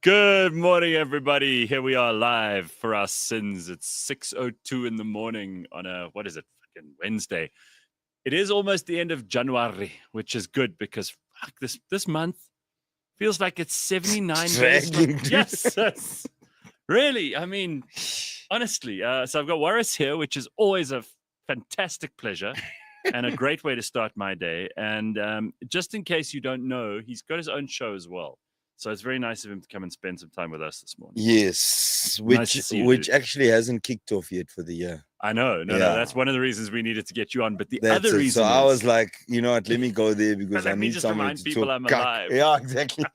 Good morning, everybody. Here we are live for our sins. It's 6:02 in the morning on a, fucking Wednesday. It is almost the end of January, which is good because fuck, this month feels like it's 79 days. Yes, really. I mean, honestly. So I've got Warras here, which is always a fantastic pleasure and a great way to start my day. And just in case you don't know, he's got his own show as well. So it's very nice of him to come and spend some time with us this morning. Yes, Nice which actually hasn't kicked off yet for the year. I know. No, that's one of the reasons we needed to get you on. But the That's other it. reason So I was like, you know what, let me go there because I need just someone remind to people talk I'm cuck. alive. Yeah, exactly.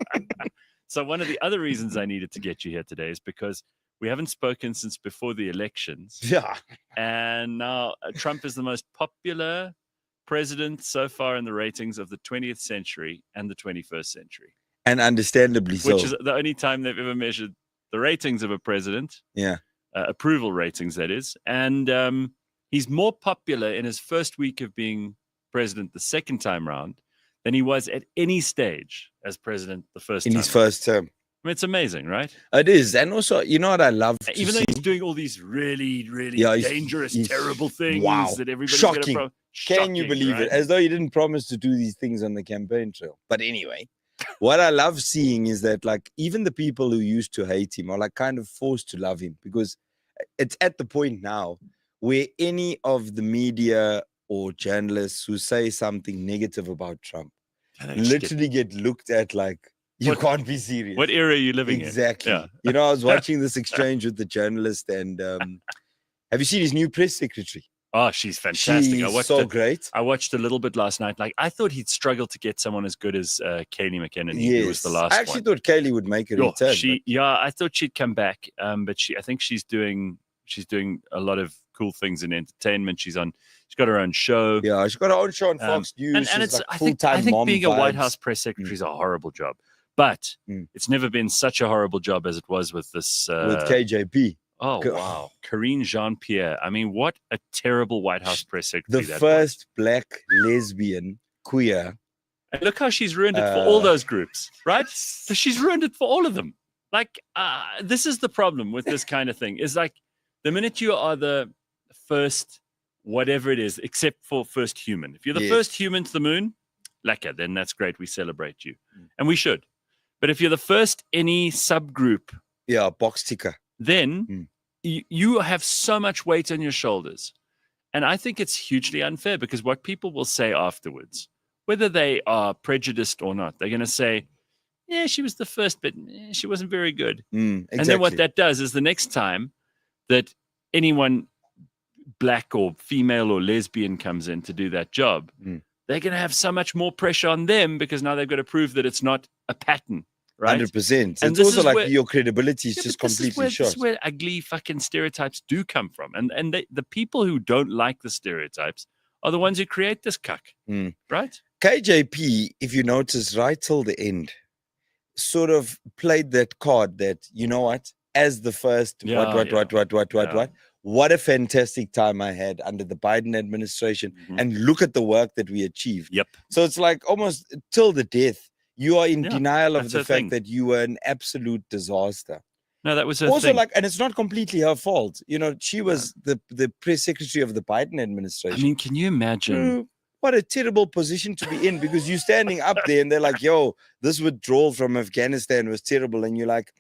So one of the other reasons I needed to get you here today is because we haven't spoken since before the elections. Yeah. And now Trump is the most popular president so far in the ratings of the 20th century and the 21st century. And understandably so. Which is the only time they've ever measured the ratings of a president. Yeah. Approval ratings, that is. And he's more popular in his first week of being president the second time round than he was at any stage as president the first time. In his first term. I mean, it's amazing, right? It is. And also, you know what I love? Even though he's doing all these really, really dangerous, terrible things that everybody's shocking. Shocking. Can you believe it? As though he didn't promise to do these things on the campaign trail. But anyway. What I love seeing is that, like, even the people who used to hate him are like kind of forced to love him, because it's at the point now where any of the media or journalists who say something negative about Trump literally get looked at like, you can't be serious. What era are you living in? Exactly. Yeah. You know, I was watching this exchange with the journalist, and have you seen his new press secretary? Oh, she's fantastic. She's great. I watched a little bit last night. Like, I thought he'd struggle to get someone as good as Kaylee McKinnon, who was the last one. I actually thought Kaylee would make a return. I thought she'd come back. But I think she's doing a lot of cool things in entertainment. She's got her own show. Yeah, she's got her own show on Fox News. And it's like I think being a White House press secretary is a horrible job. But it's never been such a horrible job as it was with this with KJP. Oh, wow. Karine Jean-Pierre. I mean, what a terrible White House press secretary. The first black lesbian queer. And look how she's ruined it for all those groups, right? So she's ruined it for all of them. Like, this is the problem with this kind of thing. Is like, the minute you are the first, whatever it is, except for first human. If you're the first human to the moon, lekker, then that's great. We celebrate you. And we should. But if you're the first any subgroup. Yeah, box ticker. Then you have so much weight on your shoulders. And I think it's hugely unfair, because what people will say afterwards, whether they are prejudiced or not, they're going to say, yeah, she was the first, but she wasn't very good. Exactly. And then what that does is the next time that anyone black or female or lesbian comes in to do that job, they're going to have so much more pressure on them, because now they've got to prove that it's not a pattern. Right? 100%. And it's also like your credibility is just completely shot. This is where ugly fucking stereotypes do come from. And the people who don't like the stereotypes are the ones who create this cuck. Right? KJP, if you notice, right till the end, sort of played that card that, you know what, as the first, what a fantastic time I had under the Biden administration. And look at the work that we achieved. Yep. So it's like almost till the death. You are in denial of the fact that you were an absolute disaster. No, that was her also thing. Like, and it's not completely her fault. You know, she was the press secretary of the Biden administration. I mean, can you imagine? What a terrible position to be in, because you're standing up there and they're like, yo, this withdrawal from Afghanistan was terrible. And you're like,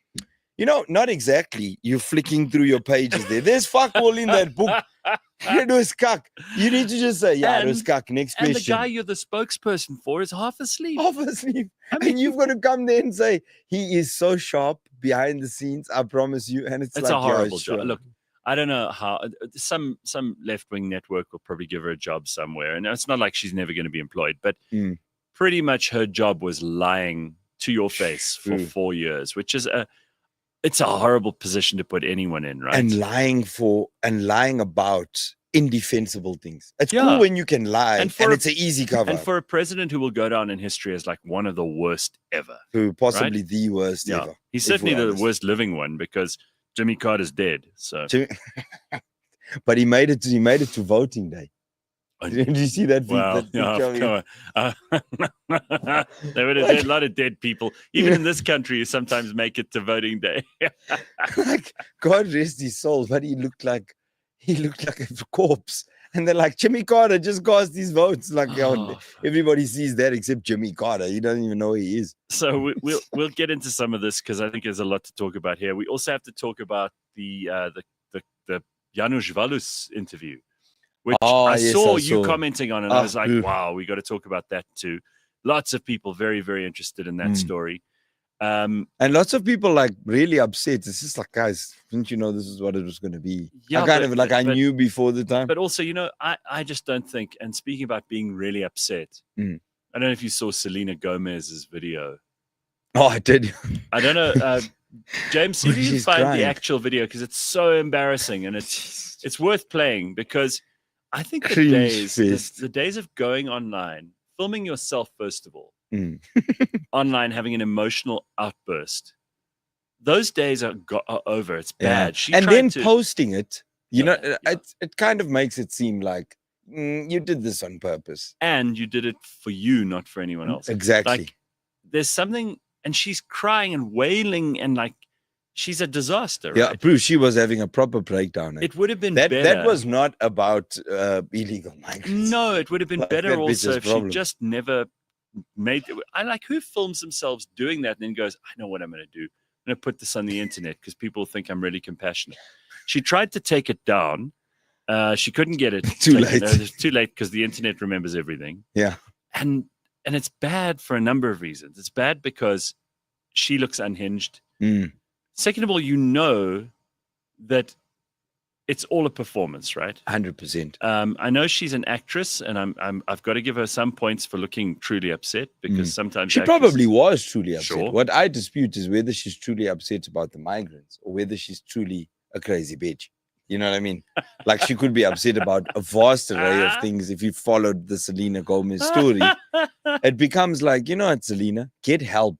you know, not exactly. You're flicking through your pages there. There's fuck all in that book. It was cuck. You need to just say, it was cuck. Next question. And the guy you're the spokesperson for is half asleep. Half asleep. And you've got to come there and say, he is so sharp behind the scenes, I promise you. And it's like, a horrible job. Look, I don't know how. Some left-wing network will probably give her a job somewhere. And it's not like she's never going to be employed. But pretty much her job was lying to your face for 4 years, which is it's a horrible position to put anyone in, right? And lying about indefensible things. It's cool when you can lie, and it's an easy cover. And for a president who will go down in history as like one of the worst ever. Who possibly the worst ever. He's certainly the worst living one, because Jimmy Carter's dead. So but he made it to voting day. Did you see that? Well, that picture? There were a lot of dead people. Even in this country, you sometimes make it to voting day. Like, God rest his soul, but he looked like a corpse. And they're like, Jimmy Carter just cast these votes. Like, everybody sees that except Jimmy Carter. He doesn't even know who he is. So we'll get into some of this because I think there's a lot to talk about here. We also have to talk about the Janusz Valus interview, which I saw you commenting on, and I was like, wow, we got to talk about that too. Lots of people very, very interested in that story. And lots of people like really upset. It's just like, guys, didn't you know this is what it was going to be? Yeah, I knew before the time. But also, I just don't think, and speaking about being really upset, I don't know if you saw Selena Gomez's video. Oh, I did. I don't know. James, see if you can find the actual video because it's so embarrassing and it's worth playing because I think the days of going online, filming yourself first of all, online having an emotional outburst, those days are over. It's bad. And then posting it, it kind of makes it seem like you did this on purpose. And you did it for you, not for anyone else. Exactly. Like, there's something, and she's crying and wailing and like, she's a disaster. Yeah, right? Bruce, she was having a proper breakdown. It would have been better. That was not about illegal migrants. No, it would have been better also if she just never made it. I like who films themselves doing that and then goes, I know what I'm going to do. I'm going to put this on the internet because people think I'm really compassionate. She tried to take it down. She couldn't get it. Too late. It's too late because the internet remembers everything. Yeah. And it's bad for a number of reasons. It's bad because she looks unhinged. Second of all, you know that it's all a performance, right? 100%. I know she's an actress, and I've got to give her some points for looking truly upset because sometimes she probably was truly upset. Sure. What I dispute is whether she's truly upset about the migrants or whether she's truly a crazy bitch. You know what I mean? Like she could be upset about a vast array of things. If you followed the Selena Gomez story, it becomes like, you know what, Selena, get help.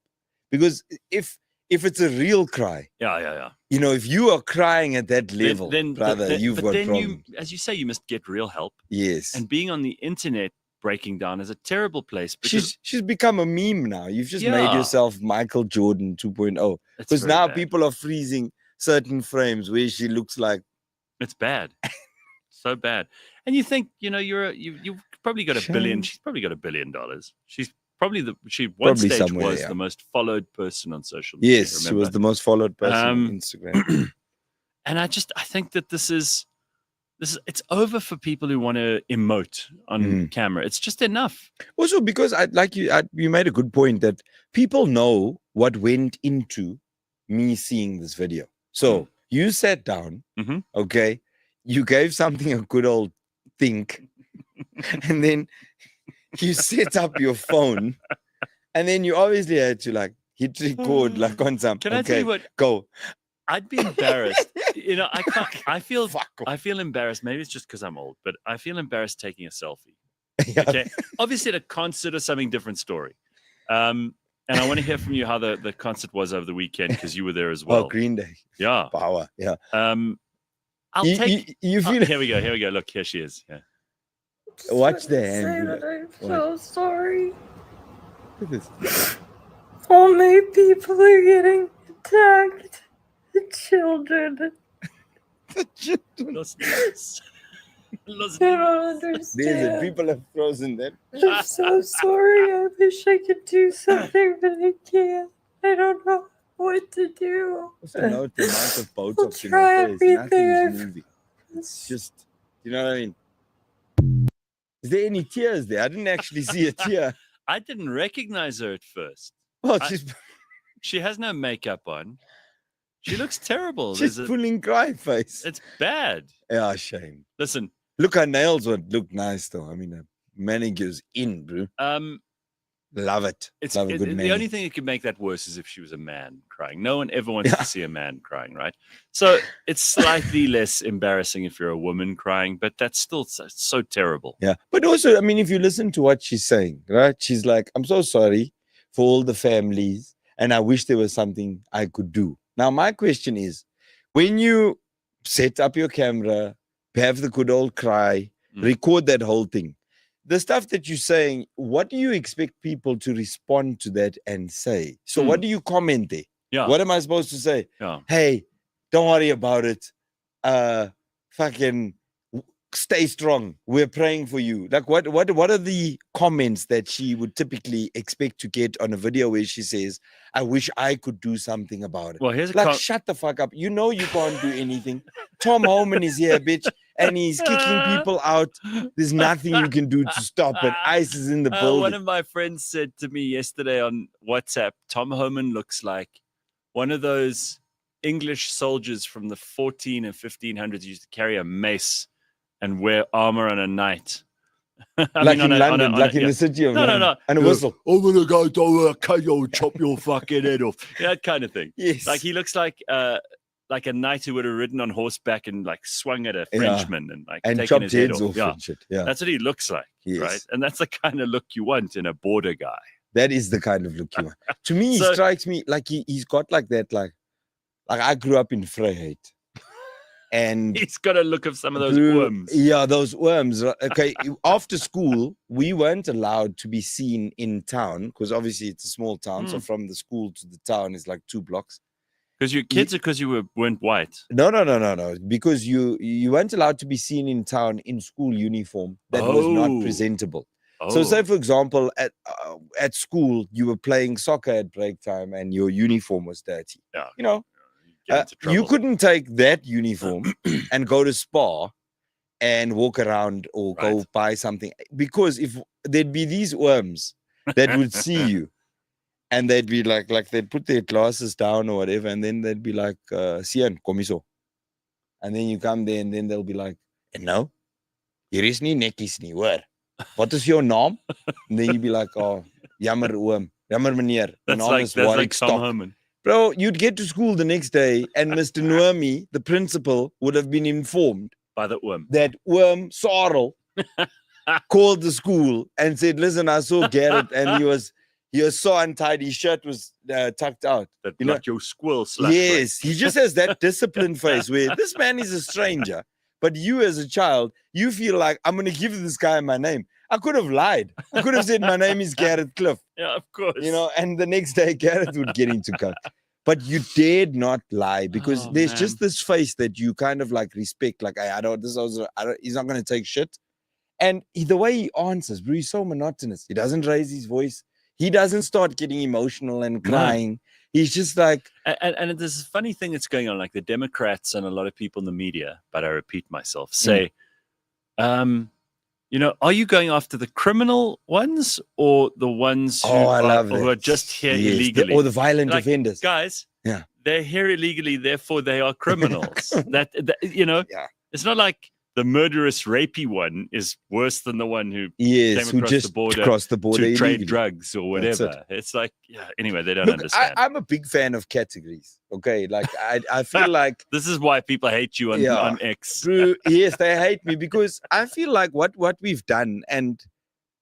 Because if it's a real cry, you know, if you are crying at that level, then brother, you've got problems. As you say, you must get real help. Yes. And being on the internet breaking down is a terrible place. Because she's become a meme now. You've just made yourself Michael Jordan 2.0. Because now people are freezing certain frames where she looks like. It's bad. So bad. And you think, you know, you've probably got $1 billion. She's probably got $1 billion. She's probably one stage was the most followed person on social media. Yes, she was the most followed person on Instagram. And I think that this is it's over for people who want to emote on camera. It's just enough. Also, because you made a good point that people know what went into me seeing this video. So you sat down, okay, you gave something a good old think, and then you set up your phone, and then you obviously had to like hit record like on some. Can I tell you what? Go. I'd be embarrassed. You know, I can't. I feel embarrassed. Maybe it's just because I'm old, but I feel embarrassed taking a selfie. Okay. Obviously, at a concert or something, different story. And I want to hear from you how the concert was over the weekend because you were there as well. Oh, Green Day. Yeah. Power. Yeah. I'll take. You feel here we go. Here we go. Look, here she is. Yeah. Watch the hand. I'm so sorry. Look at this. So many people are getting attacked. The children. The children. Los niños. I don't understand. People have frozen them. I'm so sorry. I wish I could do something, but I can't. I don't know what to do. Also note the amount of Botox in my face. Nothing's moving. It's just, you know what I mean? Is there any tears there? I didn't actually see a tear. I didn't recognize her at first. Well, she has no makeup on. She looks terrible. She's pulling cry face. It's bad. Yeah, shame. Listen. Look, her nails would look nice though. I mean, manicure's in, bro. Love it. Love a good the only thing that could make that worse is if she was a man crying. No one ever wants to see a man crying, right? So it's slightly less embarrassing if you're a woman crying, but that's still so terrible. Yeah. But also, I mean, if you listen to what she's saying, right? She's like, I'm so sorry for all the families, and I wish there was something I could do. Now, my question is, when you set up your camera, have the good old cry, record that whole thing. The stuff that you're saying, what do you expect people to respond to that and say? So what do you comment there? Yeah. What am I supposed to say? Yeah. Hey, don't worry about it. Fucking stay strong. We're praying for you. Like what are the comments that she would typically expect to get on a video where she says, I wish I could do something about it? Well, here's like, shut the fuck up. You know you can't do anything. Tom Homan is here, bitch, and he's kicking people out. There's nothing you can do to stop it. ICE is in the building. One of my friends said to me yesterday on WhatsApp, Tom Homan looks like one of those English soldiers from the 14 and 1500s used to carry a mace and wear armor on a night. Like in London, like in the city of London. No. And a whistle. I'm going to go to a KO, chop your fucking head off. That kind of thing. Yes. Like he looks like a knight who would have ridden on horseback and like swung at a Frenchman and like and taken chopped his head heads off and shit. Yeah. That's what he looks like, Yes. right? And that's the kind of look you want in a border guy. That is the kind of look you want. To me, he strikes me like he's got like that, like I grew up in Vryheid. And he's got a look of some of those worms. Yeah, those worms. Okay, after school, we weren't allowed to be seen in town because obviously it's a small town. So from the school to the town is like 2 blocks. Because your kids, or because you weren't white? No. Because you weren't allowed to be seen in town in school uniform that was not presentable. So say, for example, at school, you were playing soccer at break time and your uniform was dirty. Yeah. You know, you couldn't take that uniform and go to Spa and walk around or go buy something. Because if there'd be these worms that would see you and they'd be like they'd put their glasses down or whatever. And then they'd be like, Sian, komiso. And then you come there and then they'll be like, no, hier is nie netjies nie, hoor. What is your name? And then you'd be like, oh, jammer oom, jammer meneer. That's like Tom Homan. Bro, you'd get to school the next day and Mr. Noemi, the principal, would have been informed by the worm. That worm, Sarl, called the school and said, listen, I saw Gareth and he was so untidy, his shirt was tucked out. That like your squirrel slap. Yes, he just has that disciplined face where this man is a stranger. But you as a child, you feel like, I'm going to give this guy my name. I could have lied. I could have said, my name is Gareth Cliff. Yeah, of course. You know, and the next day, Gareth would get into cut. But you dared not lie because there's just this face that you kind of like respect. Like, he's not going to take shit. And the way he answers, bro, he's so monotonous. He doesn't raise his voice. He doesn't start getting emotional and crying. No. He's just like... And there's this funny thing that's going on, like the Democrats and a lot of people in the media, but I repeat myself, say, you know, are you going after the criminal ones or the ones who are just here illegally? Or the violent offenders. Guys, they're here illegally, therefore they are criminals. that you know, it's not like the murderous, rapey one is worse than the one who came across the border to trade drugs or whatever. It's like, anyway, they don't understand. I'm a big fan of categories. Okay, like I feel like this is why people hate you on X. True. Yes, they hate me because I feel like what we've done, and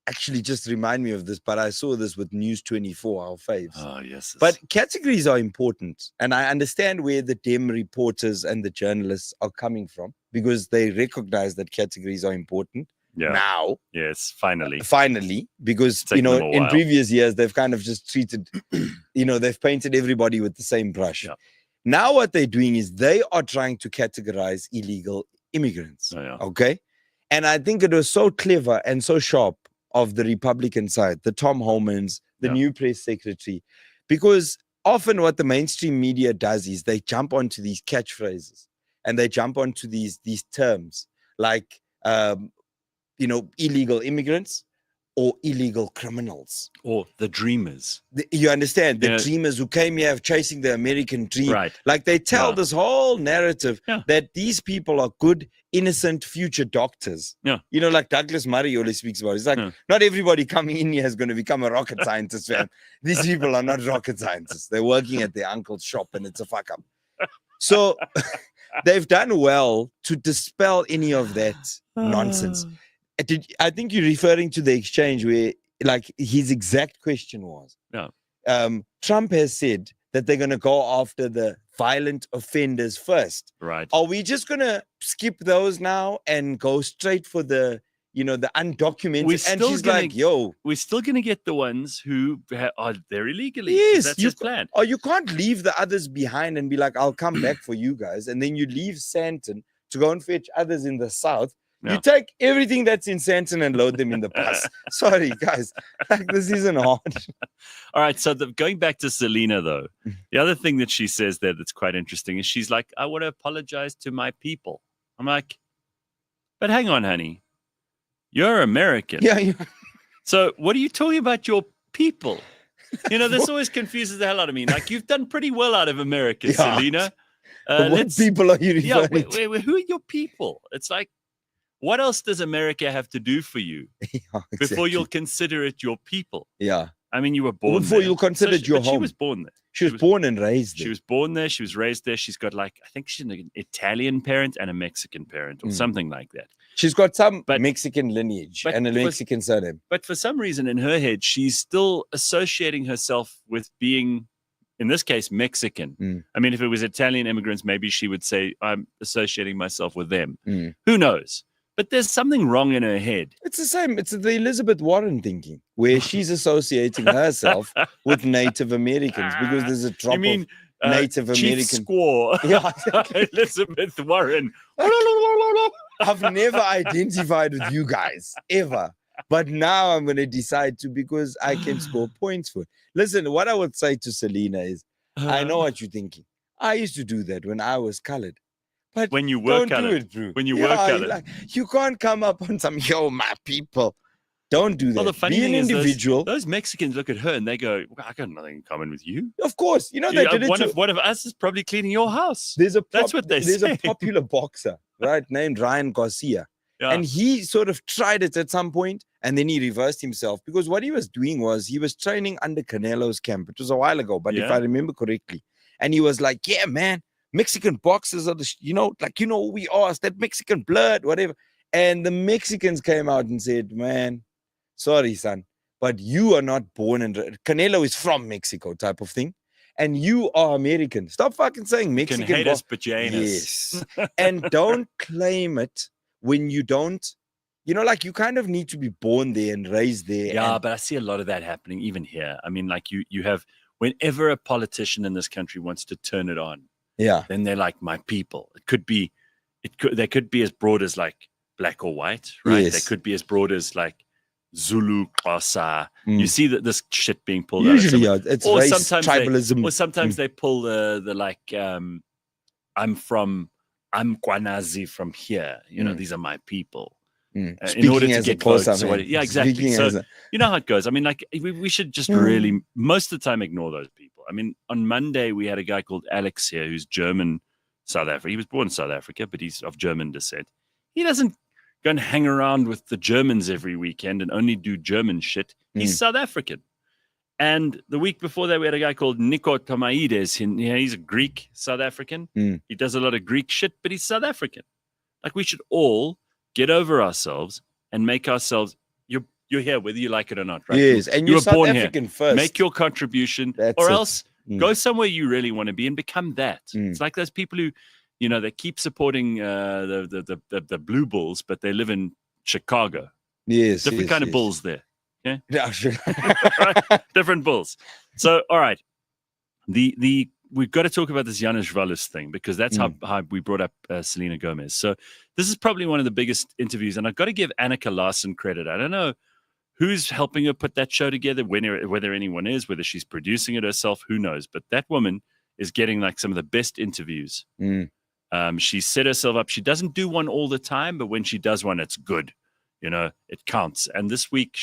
actually just remind me of this, but I saw this with News 24, our faves. Oh, yes. But categories are important. And I understand where the Dem reporters and the journalists are coming from because they recognize that categories are important. Yeah. Now. Yes, finally. Because, you know, in previous years, they've kind of just treated, you know, they've painted everybody with the same brush. Yeah. Now what they're doing is they are trying to categorize illegal immigrants. Okay? And I think it was so clever and so sharp of the Republican side, the Tom Homans, the new press secretary, because often what the mainstream media does is they jump onto these catchphrases and they jump onto these terms like, you know, illegal immigrants or illegal criminals. Or the dreamers. You understand? The dreamers who came here chasing the American dream. Right. Like they tell this whole narrative that these people are good, innocent future doctors. Yeah. You know, like Douglas Murray always speaks about it. It's like, not everybody coming in here is going to become a rocket scientist, fam. These people are not rocket scientists. They're working at their uncle's shop and it's a fuck up. So they've done well to dispel any of that nonsense. I think you're referring to the exchange where, like, his exact question was, Trump has said that they're going to go after the violent offenders first. Right. Are we just going to skip those now and go straight for the, the undocumented? And she's like, yo. We're still going to get the ones who are there illegally. Yes. That's his plan. Oh, you can't leave the others behind and be like, I'll come back for you guys. And then you leave Sandton to go and fetch others in the south. Yeah. You take everything that's in Sandton and load them in the bus. Sorry, guys. Like, this isn't hard. All right. So going back to Selena, though, the other thing that she says there that's quite interesting is she's like, I want to apologize to my people. I'm like, but hang on, honey. You're American. Yeah. So what are you talking about your people? This always confuses the hell out of me. Like, you've done pretty well out of America, Selena. What people are you referring to? Who are your people? It's like, what else does America have to do for you before you'll consider it your people? Yeah. I mean, you were born before there. you'll consider it your home. She was born there. She was born and raised there. She was born there. She was raised there. She's got I think she's an Italian parent and a Mexican parent or something like that. She's got some Mexican lineage and a Mexican surname. But for some reason in her head, she's still associating herself with being, in this case, Mexican. I mean, if it was Italian immigrants, maybe she would say, I'm associating myself with them. Who knows? But there's something wrong in her head. It's the same. It's the Elizabeth Warren thinking, where she's associating herself with Native Americans because there's a drop of Native American. Squaw. Yeah, Elizabeth Warren. I've never identified with you guys, ever. But now I'm going to decide to because I can score points for it. Listen, what I would say to Selena is, I know what you're thinking. I used to do that when I was colored. But when you work don't at do it, Drew. When you work at it. You can't come up on some, yo, my people. Don't do that. Well, the funny Be thing an individual. Is those Mexicans look at her and they go, well, I got nothing in common with you. Of course. They did it one of us is probably cleaning your house. That's what they say. There's a popular boxer, right, named Ryan Garcia. Yeah. And he sort of tried it at some point and then he reversed himself because what he was doing was he was training under Canelo's camp. It was a while ago, but if I remember correctly. And he was like, yeah, man, Mexican boxers are the, who we are, it's that Mexican blood, whatever. And the Mexicans came out and said, man, sorry, son, but you are not born in, Canelo is from Mexico type of thing. And you are American. Stop fucking saying Mexican. You can hate us, but you ain't us. Yes. And don't claim it when you don't, you kind of need to be born there and raised there. Yeah, but I see a lot of that happening even here. I mean, like you have, whenever a politician in this country wants to turn it on, then they're like, my people. They could be as broad as like black or white, right? Yes. They could be as broad as like Zulu, Xhosa. You see that this shit being pulled usually, out. it's race, tribalism. Or sometimes they pull the like, I'm Kwanazi from here. These are my people. In order to get votes. Yeah, exactly. So you know how it goes. I mean, like we should just really most of the time ignore those people. I mean, on Monday we had a guy called Alex here who's German, South Africa. He was born in South Africa, but he's of German descent. He doesn't go and hang around with the Germans every weekend and only do German shit. He's South African. And the week before that, we had a guy called Nico Tomaides. He's a Greek South African. He does a lot of Greek shit, but he's South African. Like, we should all get over ourselves and make ourselves, you're here, whether you like it or not, right? Yes, and you're South African first. Make your contribution, else go somewhere you really want to be and become that. It's like those people who, they keep supporting the Blue Bulls, but they live in Chicago. Yes, different kind of bulls there. Okay, yeah, sure. Right? Different bulls. So, all right, we've got to talk about this Janusz Valus thing because that's how we brought up Selena Gomez. So this is probably one of the biggest interviews, and I've got to give Annika Larson credit. I don't know who's helping her put that show together, whether anyone is, whether she's producing it herself, who knows? But that woman is getting like some of the best interviews. She set herself up. She doesn't do one all the time, but when she does one, it's good. It counts. And this week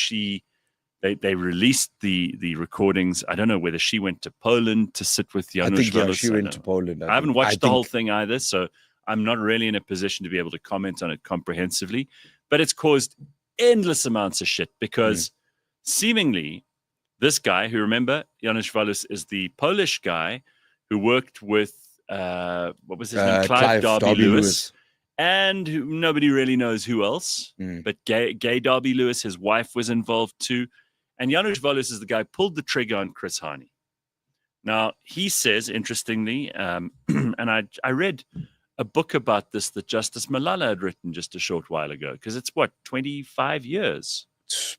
they released the recordings. I don't know whether she went to Poland to sit with Janusz Valus. She went to Poland. I haven't watched the whole thing either, so I'm not really in a position to be able to comment on it comprehensively. But it's caused endless amounts of shit because seemingly this guy, who, remember, Janusz Valus is the Polish guy who worked with what was his name? Clive Darby Lewis. And nobody really knows who else, but Gay Darby Lewis, his wife, was involved too. And Janusz Valus is the guy who pulled the trigger on Chris Hani. Now, he says, interestingly, and I read a book about this that Justice Malala had written just a short while ago, because it's, 25 years?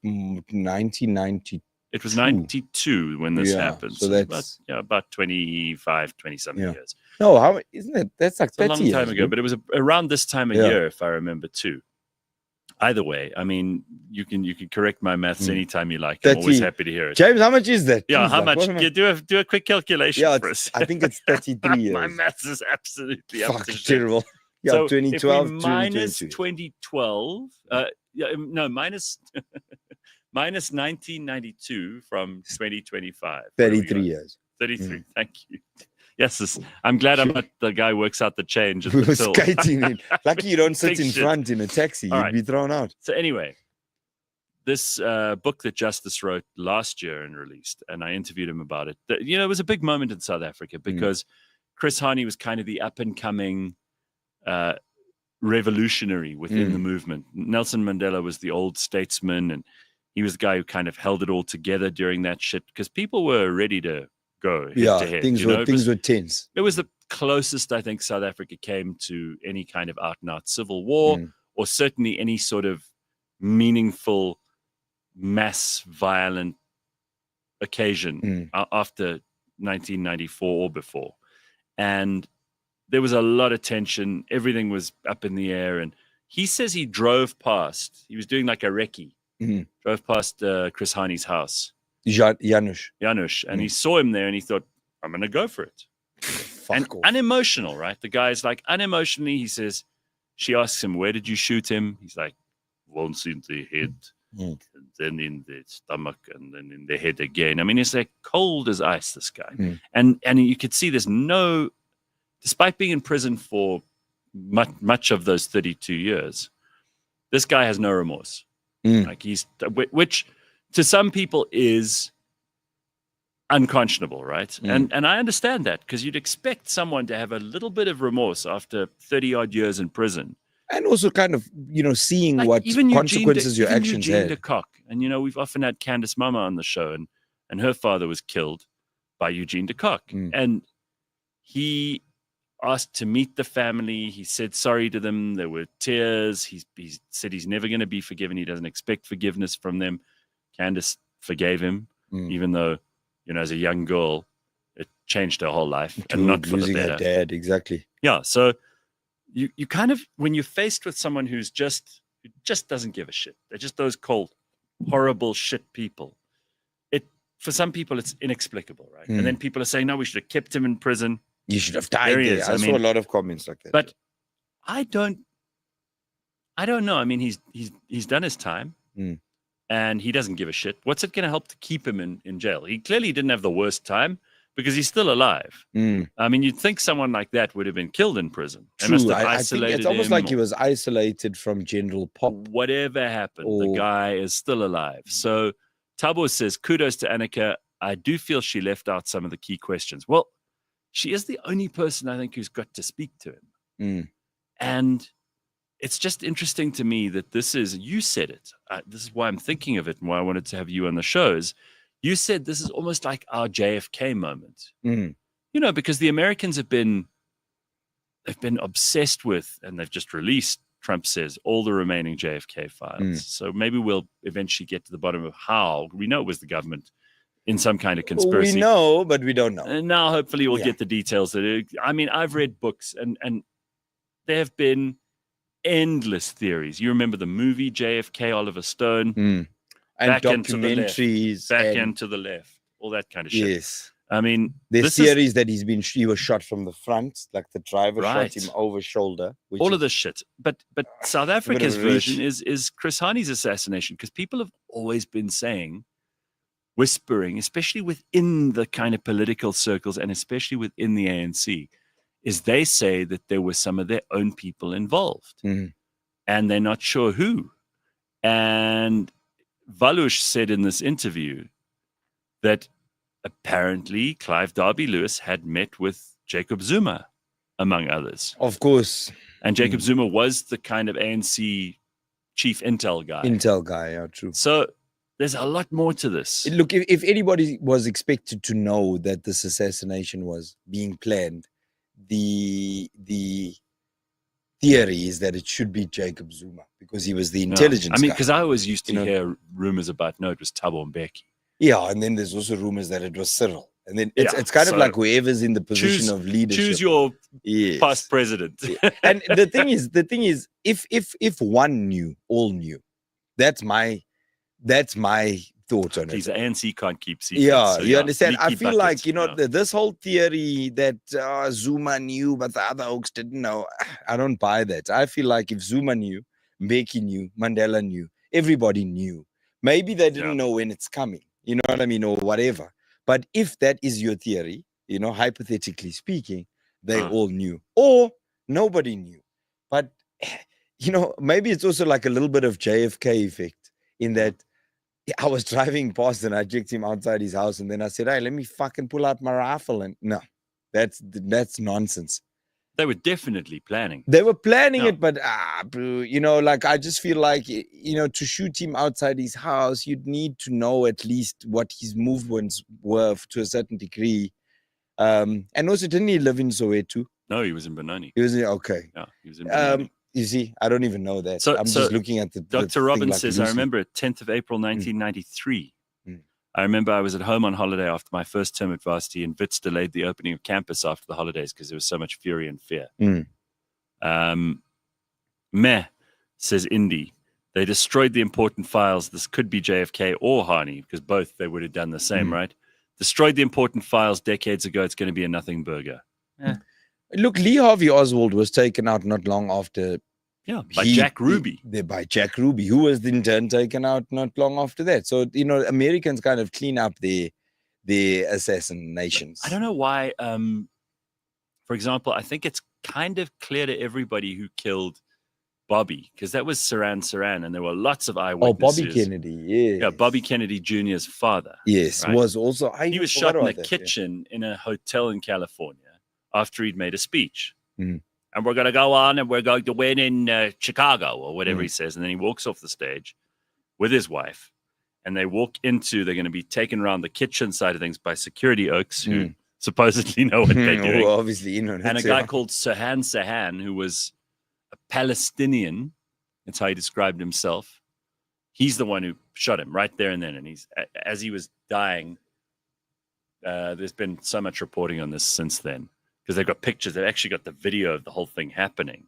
1992. It was 92 when this happened. So that's about 25, 20-something years. No, how isn't it? That's like It's a 30 long years, time ago, dude. but it was around this time of year, if I remember too. Either way, I mean, you can correct my maths anytime you like. I'm always happy to hear it. James, how much is that? Yeah, Jeez, how like, much? Do a quick calculation for us. I think it's 33 years. My maths is absolutely up to shit. Terrible. Yeah, So 2012, if we minus 2022. 2012, minus 1992 from 2025. 33 years. 33. Thank you. Yes, I'm glad I'm not the guy who works out the change. At We the were till. skating in. Lucky you don't sit Big in shit. front in a taxi. All You'd right. be thrown out. So anyway, this book that Justice wrote last year and released, and I interviewed him about it. It was a big moment in South Africa because Chris Hani was kind of the up-and-coming revolutionary within the movement. Nelson Mandela was the old statesman, and he was the guy who kind of held it all together during that shit because people were ready to go head to head. Things were tense. It was the closest I think South Africa came to any kind of out-and-out civil war, or certainly any sort of meaningful, mass violent occasion after 1994 or before. And there was a lot of tension. Everything was up in the air. And he says he drove past. He was doing like a recce. Drove past Chris Hani's house. Janusz. And he saw him there and he thought, I'm going to go for it. Fuck off. Unemotional, right? The guy's like, unemotionally, he says, she asks him, where did you shoot him? He's like, once in the head, and then in the stomach, and then in the head again. I mean, it's like cold as ice, this guy. And you could see there's no, despite being in prison for much of those 32 years, this guy has no remorse. Like which to some people is unconscionable, right? And I understand that because you'd expect someone to have a little bit of remorse after 30 odd years in prison. And also kind of, seeing Like what even consequences your actions Eugene had. de Kock. And, we've often had Candace Mama on the show and her father was killed by Eugene de Kock. And he asked to meet the family. He said sorry to them. There were tears. He said he's never going to be forgiven. He doesn't expect forgiveness from them. Candace forgave him, even though, as a young girl, it changed her whole life. And not for the Losing better. her dad, exactly. Yeah, so you kind of, when you're faced with someone who just doesn't give a shit, they're just those cold, horrible shit people. For some people, it's inexplicable, right? And then people are saying, no, we should have kept him in prison. You should have died There he there. is. I I saw mean, a lot of comments like that. But I don't know. I mean, he's done his time, and he doesn't give a shit. What's it going to help to keep him in jail? He clearly didn't have the worst time because he's still alive. I mean, you'd think someone like that would have been killed in prison. They must have I think isolated it's almost him like he was isolated from general pop. Whatever happened, the guy is still alive. So Thabo says, kudos to Annika. I do feel she left out some of the key questions. Well, she is the only person I think who's got to speak to him. And it's just interesting to me that you said it. This is why I'm thinking of it and why I wanted to have you on the shows. You said this is almost like our JFK moment. Because the Americans they've been obsessed with, and they've just released, Trump says, all the remaining JFK files. So maybe we'll eventually get to the bottom of how. We know it was the government in some kind of conspiracy. We know, but we don't know. And now hopefully we'll get the details. I've read books and there have been endless theories. You remember the movie JFK, Oliver Stone? And back documentaries. Into the left, all that kind of shit. Yes. I mean, there's theories that he was shot from the front, like the driver Right. shot him over shoulder. All of this shit. But South Africa's version is Chris Hani's assassination, because people have always been whispering, especially within the kind of political circles and especially within the ANC, is they say that there were some of their own people involved and they're not sure who. And Valush said in this interview that apparently Clive Derby-Lewis had met with Jacob Zuma, among others. Of course. And Jacob Zuma was the kind of ANC chief intel guy. Intel guy, yeah, true. So there's a lot more to this. Look, if anybody was expected to know that this assassination was being planned, the theory is that it should be Jacob Zuma because he was the intelligence I mean, guy. because I always used to hear rumors about, no, it was Thabo Mbeki. Yeah, and then there's also rumors that it was Cyril. And then it's kind of like whoever's in the position of leadership. Choose your past president. And the thing is, if one knew, all knew, that's my thought on it. The ANC can't keep secrets. Yeah, so you understand? I leaky feel like, buckets, this whole theory that Zuma knew, but the other oaks didn't know, I don't buy that. I feel like if Zuma knew, Mbeki knew, Mandela knew, everybody knew. Maybe they didn't know when it's coming, you know what I mean, or whatever. But if that is your theory, hypothetically speaking, they all knew, or nobody knew. But, maybe it's also like a little bit of JFK effect in that I was driving past and I checked him outside his house. And then I said, hey, let me fucking pull out my rifle. And no, that's nonsense. They were definitely planning. They were planning it, but I just feel like, to shoot him outside his house, you'd need to know at least what his movements were to a certain degree. And also, didn't he live in Soweto? No, he was in Benoni. He was okay. Yeah, he was in Benoni. You see, I don't even know that. So, I'm just looking at the Dr. Robbins says, I remember 10th of April, 1993. I remember I was at home on holiday after my first term at varsity, and Wits delayed the opening of campus after the holidays because there was so much fury and fear. Meh, says Indy. They destroyed the important files. This could be JFK or Hani, because both they would have done the same, right? Destroyed the important files decades ago. It's going to be a nothing burger. Look, Lee Harvey Oswald was taken out not long after. Yeah, by Jack Ruby. By Jack Ruby, who was in turn taken out not long after that. So, Americans kind of clean up their assassinations. I don't know why. For example, I think it's kind of clear to everybody who killed Bobby, because that was Saran, and there were lots of eyewitnesses. Oh, Bobby Kennedy, yeah. Yeah, Bobby Kennedy Jr.'s father. Yes, right? was also... He was shot in the kitchen in a hotel in California after he'd made a speech. And we're going to go on and we're going to win in Chicago or whatever he says. And then he walks off the stage with his wife, and they're going to be taken around the kitchen side of things by security oaks who supposedly know what they're doing. Well, obviously, and a guy called Sahan, who was a Palestinian, that's how he described himself. He's the one who shot him right there and then. And as he was dying, there's been so much reporting on this since then. Because they've got pictures. They've actually got the video of the whole thing happening.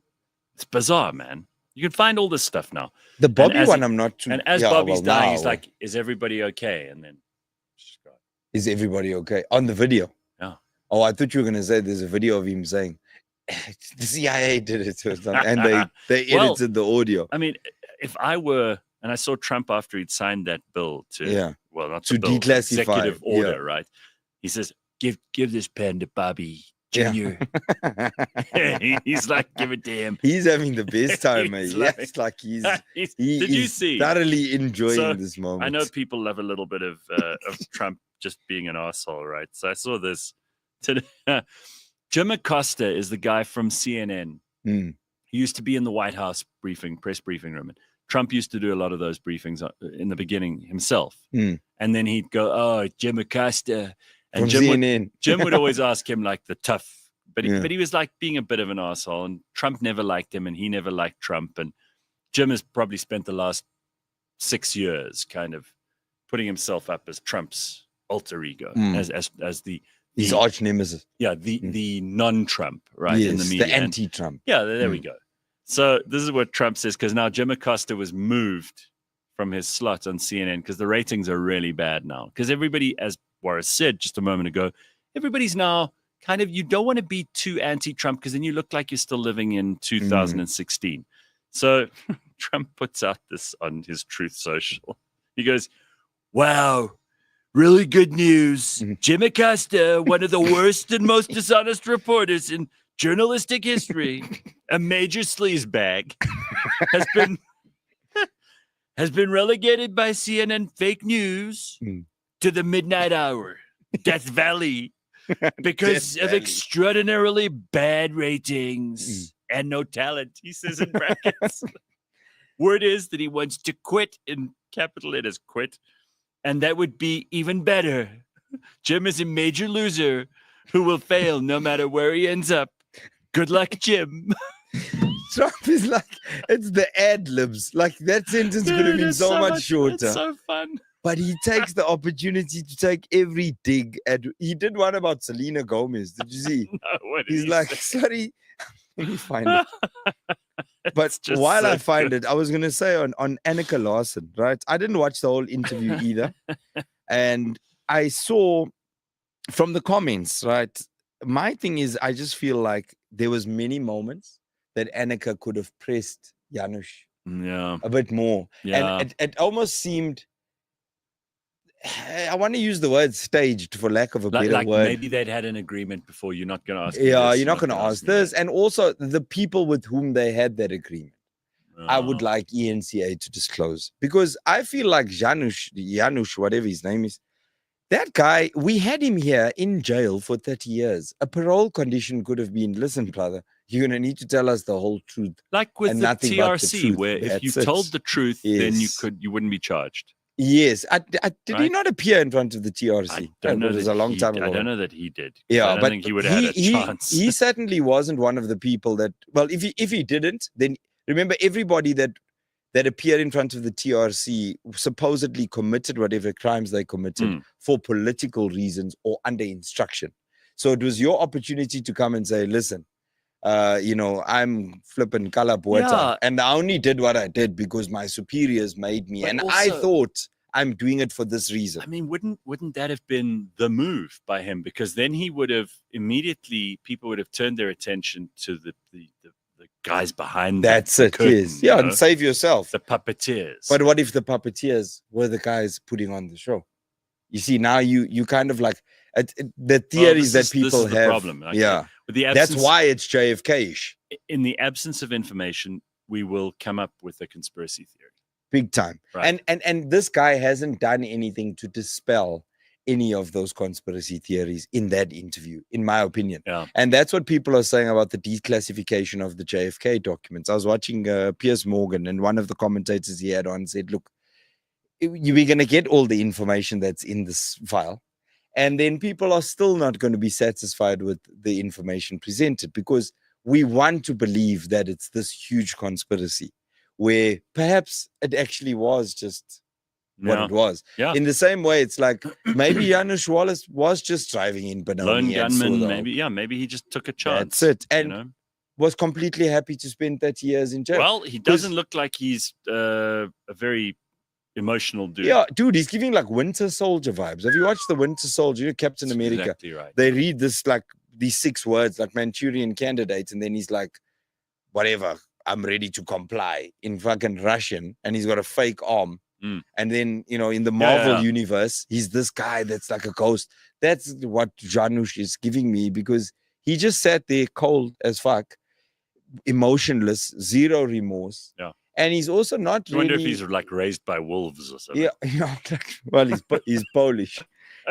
It's bizarre, man. You can find all this stuff now. The Bobby one, I'm not too... And as Bobby's dying, he's like, is everybody okay? And then... Is everybody okay? On the video? Yeah. Oh, I thought you were going to say there's a video of him saying, the CIA did it. And they edited the audio. I mean, if I were... And I saw Trump after he'd signed that bill to... Well, not to the bill, declassify. Executive order, right? He says, give this pen to Bobby Junior. He's like, give it to him. He's having the best time, mate. He's did you see? Thoroughly enjoying this moment. I know people love a little bit of Trump just being an asshole, right? So I saw this today. Jim Acosta is the guy from CNN. He used to be in the White House press briefing room. And Trump used to do a lot of those briefings in the beginning himself. And then he'd go, oh, Jim Acosta. And Jim would always ask him like the tough, but he was like being a bit of an asshole, and Trump never liked him and he never liked Trump. And Jim has probably spent the last 6 years kind of putting himself up as Trump's alter ego, as his arch nemesis. Yeah, the non-Trump, right? Yes, in the media. The anti-Trump. There we go. So this is what Trump says, because now Jim Acosta was moved from his slot on CNN because the ratings are really bad now. Because everybody, as Warras said just a moment ago, everybody's now kind of, you don't want to be too anti-Trump because then you look like you're still living in 2016. So Trump puts out this on his Truth Social. He goes, wow, really good news. Jim Acosta, one of the worst and most dishonest reporters in journalistic history, a major sleazebag, has been relegated by CNN fake news to the midnight hour, Death Valley, because of extraordinarily bad ratings and no talent, he says in brackets. Word is that he wants to quit, in capital letters, quit. And that would be even better. Jim is a major loser who will fail no matter where he ends up. Good luck, Jim. Trump is like, it's the ad libs. Like that sentence could have been it's so much shorter. It's so fun. But he takes the opportunity to take every dig at. He did one about Selena Gomez. Did you see? No, what did He's he like, say? sorry. Let me find it. But It's just while so I find good. it, I was going to say on Annika Larson, right? I didn't watch the whole interview either. And I saw from the comments, right? My thing is, I just feel like there was many moments that Annika could have pressed Janusz Yeah. a bit more. Yeah. And it almost seemed, I want to use the word staged for lack of a better Like word. maybe they'd had an agreement before. You're not going to ask me Yeah, this, you're not going to gonna ask me this. that. And also the people with whom they had that agreement. I would Oh. like ENCA to disclose, because I feel like Janusz, whatever his name is, that guy, we had him here in jail for 30 years. A parole condition could have been, listen, brother, you're going to need to tell us the whole truth. Like with and the nothing but the TRC, truth. where if you That's it. told the truth, then Yes. you wouldn't be charged. Yes. Did he Right? not appear in front of the TRC? I don't know. It was that a long he- time ago. I don't know that he did. 'Cause Yeah, I don't but think he would have had a chance. He certainly wasn't one of the people that. Well, if he didn't, then remember everybody that appeared in front of the TRC supposedly committed whatever crimes they committed for political reasons or under instruction. So it was your opportunity to come and say, listen, I'm flipping Kalapweta, Yeah. and I only did what I did because my superiors made me, But and I also- thought I'm doing it for this reason. I mean, wouldn't that have been the move by him? Because then he would have immediately, people would have turned their attention to the guys behind That's the it. curtain, Yes. Yeah, you know? and save yourself. The puppeteers. But what if the puppeteers were the guys putting on the show? You see, now you kind of like the theories that people this is the have. problem. Okay. Yeah, With the that's absence, why it's JFK-ish, in the absence of information, we will come up with a conspiracy theory. big time. Right. And this guy hasn't done anything to dispel any of those conspiracy theories in that interview, in my opinion. Yeah. And that's what people are saying about the declassification of the JFK documents. I was watching Piers Morgan, and one of the commentators he had on said, look, we're going to get all the information that's in this file, and then people are still not going to be satisfied with the information presented, because we want to believe that it's this huge conspiracy where perhaps it actually was just what it was. Yeah. In the same way, it's like maybe Janusz Wallace was just driving in Benoni Lone and saw gunman, the- maybe he just took a chance. That's it. you And know? was completely happy to spend 30 years in jail. Well, he doesn't look like he's a very emotional dude. Yeah, dude, he's giving like Winter Soldier vibes. Have you watched the Winter Soldier? You know, Captain That's America. Exactly right. They read this like these 6 words like Manchurian Candidate, and then he's like, whatever, I'm ready to comply in fucking Russian, and he's got a fake arm. And then, in the Marvel universe, he's this guy that's like a ghost. That's what Janusz is giving me, because he just sat there cold as fuck, emotionless, zero remorse. Yeah. And he's also not I wonder really... if he's like raised by wolves or something. Yeah, well, he's Polish.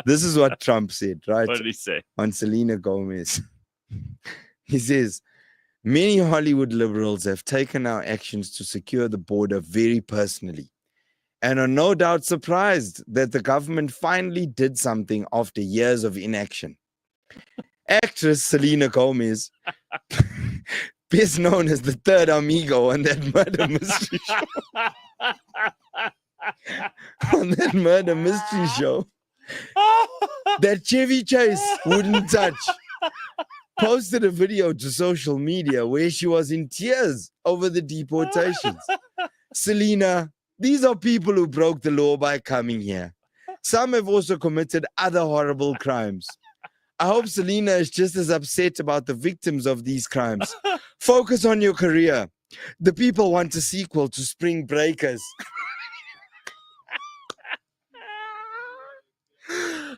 This is what Trump said, right? What did he say? On Selena Gomez. He says, many Hollywood liberals have taken our actions to secure the border very personally, and are no doubt surprised that the government finally did something after years of inaction. Actress Selena Gomez, best known as the third amigo on that murder mystery show. On that murder mystery show that Chevy Chase wouldn't touch, posted a video to social media where she was in tears over the deportations. Selena, these are people who broke the law by coming here. Some have also committed other horrible crimes. I hope Selena is just as upset about the victims of these crimes. Focus on your career. The people want a sequel to Spring Breakers.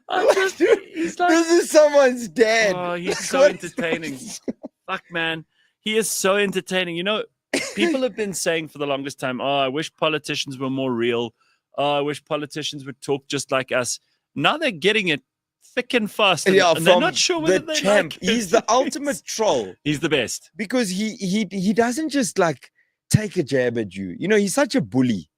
He's like, This is someone's dad. oh, he's Like, so what is entertaining. this? Fuck, man. He is so entertaining. People have been saying for the longest time, oh, I wish politicians were more real. Oh, I wish politicians would talk just like us. Now they're getting it thick and fast. And, Yeah, and they're from not sure whether the they champ. like it. He's the ultimate troll, He's the best. because he doesn't just like take a jab at you. He's such a bully.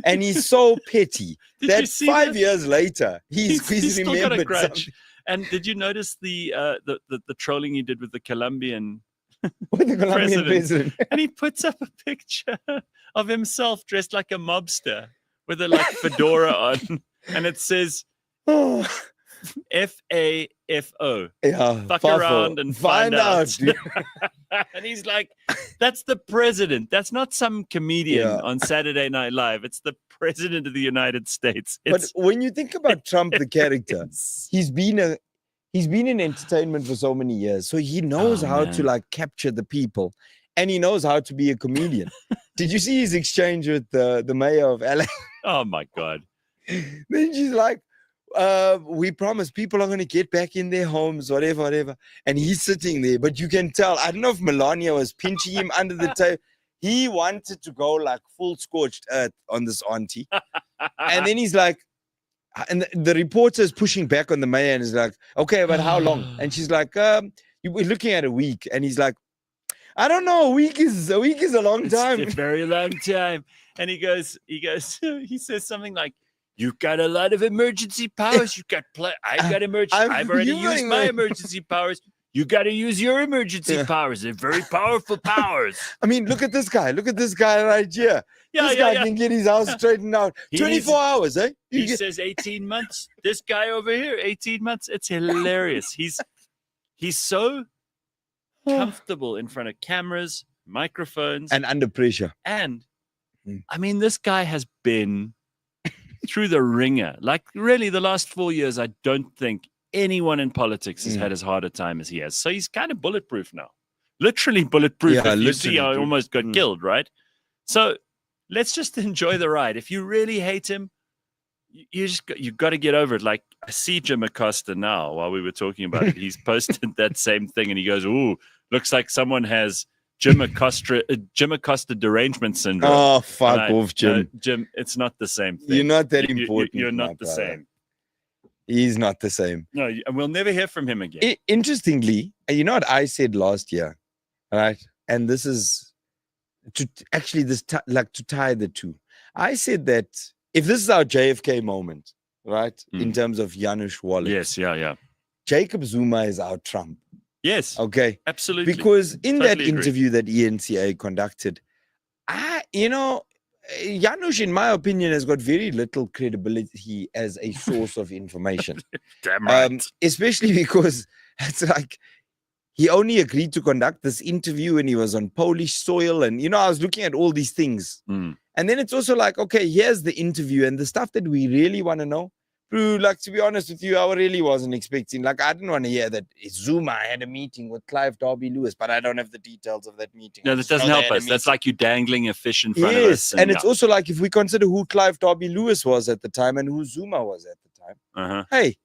And he's so petty Did you that see 5 that? years later, he's still got a remembered grudge. something. And did you notice the trolling he did with the Colombian With the Colombian president. And he puts up a picture of himself dressed like a mobster with a like fedora on, and it says Oh, FAFO. yeah, Fuck Fafo. around and find out. dude. And he's like, that's the president. That's not some comedian Yeah. on Saturday Night Live. It's the president of the United States. But It's when you think about Trump, the character, he's been in entertainment for so many years, so he knows Oh, how to man. like capture the people, and he knows how to be a comedian. Did you see his exchange with the mayor of LA? oh my God. Then she's like, we promise people are going to get back in their homes, whatever. And he's sitting there, but you can tell, I don't know if Melania was pinching him under the table. He wanted to go like full scorched earth on this auntie. And then he's like, and the reporter is pushing back on the mayor and is like, okay, but how long? And she's like, we're looking at a week. And he's like, I don't know, a week is a long time. It's a very long time. And he says something like, you got a lot of emergency powers. You got I got emergency. I've already used my emergency powers. You got to use your emergency powers. They're very powerful powers. I mean, look at this guy. Look at this guy right here. This guy can get his house straightened out. 24 hours, eh? He says 18 months. This guy over here, 18 months. It's hilarious. He's so comfortable in front of cameras, microphones, and under pressure. And I mean, this guy has been through the ringer. Like really, the last 4 years, I don't think anyone in politics has had as hard a time as he has. So he's kind of bulletproof now. Literally bulletproof. Yeah, you see, I almost got killed, right? So let's just enjoy the ride. If you really hate him, you got to get over it. Like I see Jim Acosta now while we were talking about it. He's posted that same thing and he goes, ooh, looks like someone has Jim Acosta derangement syndrome. Oh, fuck off, Jim. No, Jim, it's not the same thing. You're not that important. You're not the same. He's not the same. No, and we'll never hear from him again. Interestingly, you know what I said last year, right? And this is to actually to tie the two. I said that if this is our JFK moment, right, in terms of Janusz Wallet. Yes, yeah. Jacob Zuma is our Trump. Yes. Okay. Absolutely. Because in Totally that agree. interview that ENCA conducted, Janusz, in my opinion, has got very little credibility as a source of information. Damn right. Especially because it's like he only agreed to conduct this interview when he was on Polish soil. And, I was looking at all these things. And then it's also like, okay, here's the interview and the stuff that we really want to know. Like, to be honest with you, I really wasn't expecting. Like, I didn't want to hear that Zuma had a meeting with Clive Derby-Lewis, but I don't have the details of that meeting. No, that doesn't help us. That's like you dangling a fish in front of us. Yes, and it's also like if we consider who Clive Derby-Lewis was at the time and who Zuma was at the time. Hey,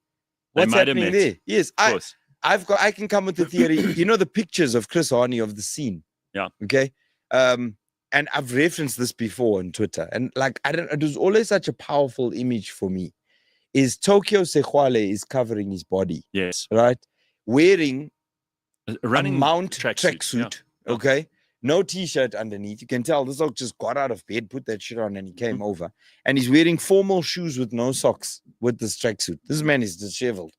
what's happening there? Yes, I can come with the theory. The pictures of Chris Harney of the scene. Yeah. Okay. And I've referenced this before on Twitter, and like it was always such a powerful image for me. Is Tokyo Sexwale is covering his body. Yes. Right? Wearing a running mount tracksuit. Okay? No t-shirt underneath. You can tell this dog just got out of bed, put that shit on, and he came over. And he's wearing formal shoes with no socks with this tracksuit. This man is disheveled.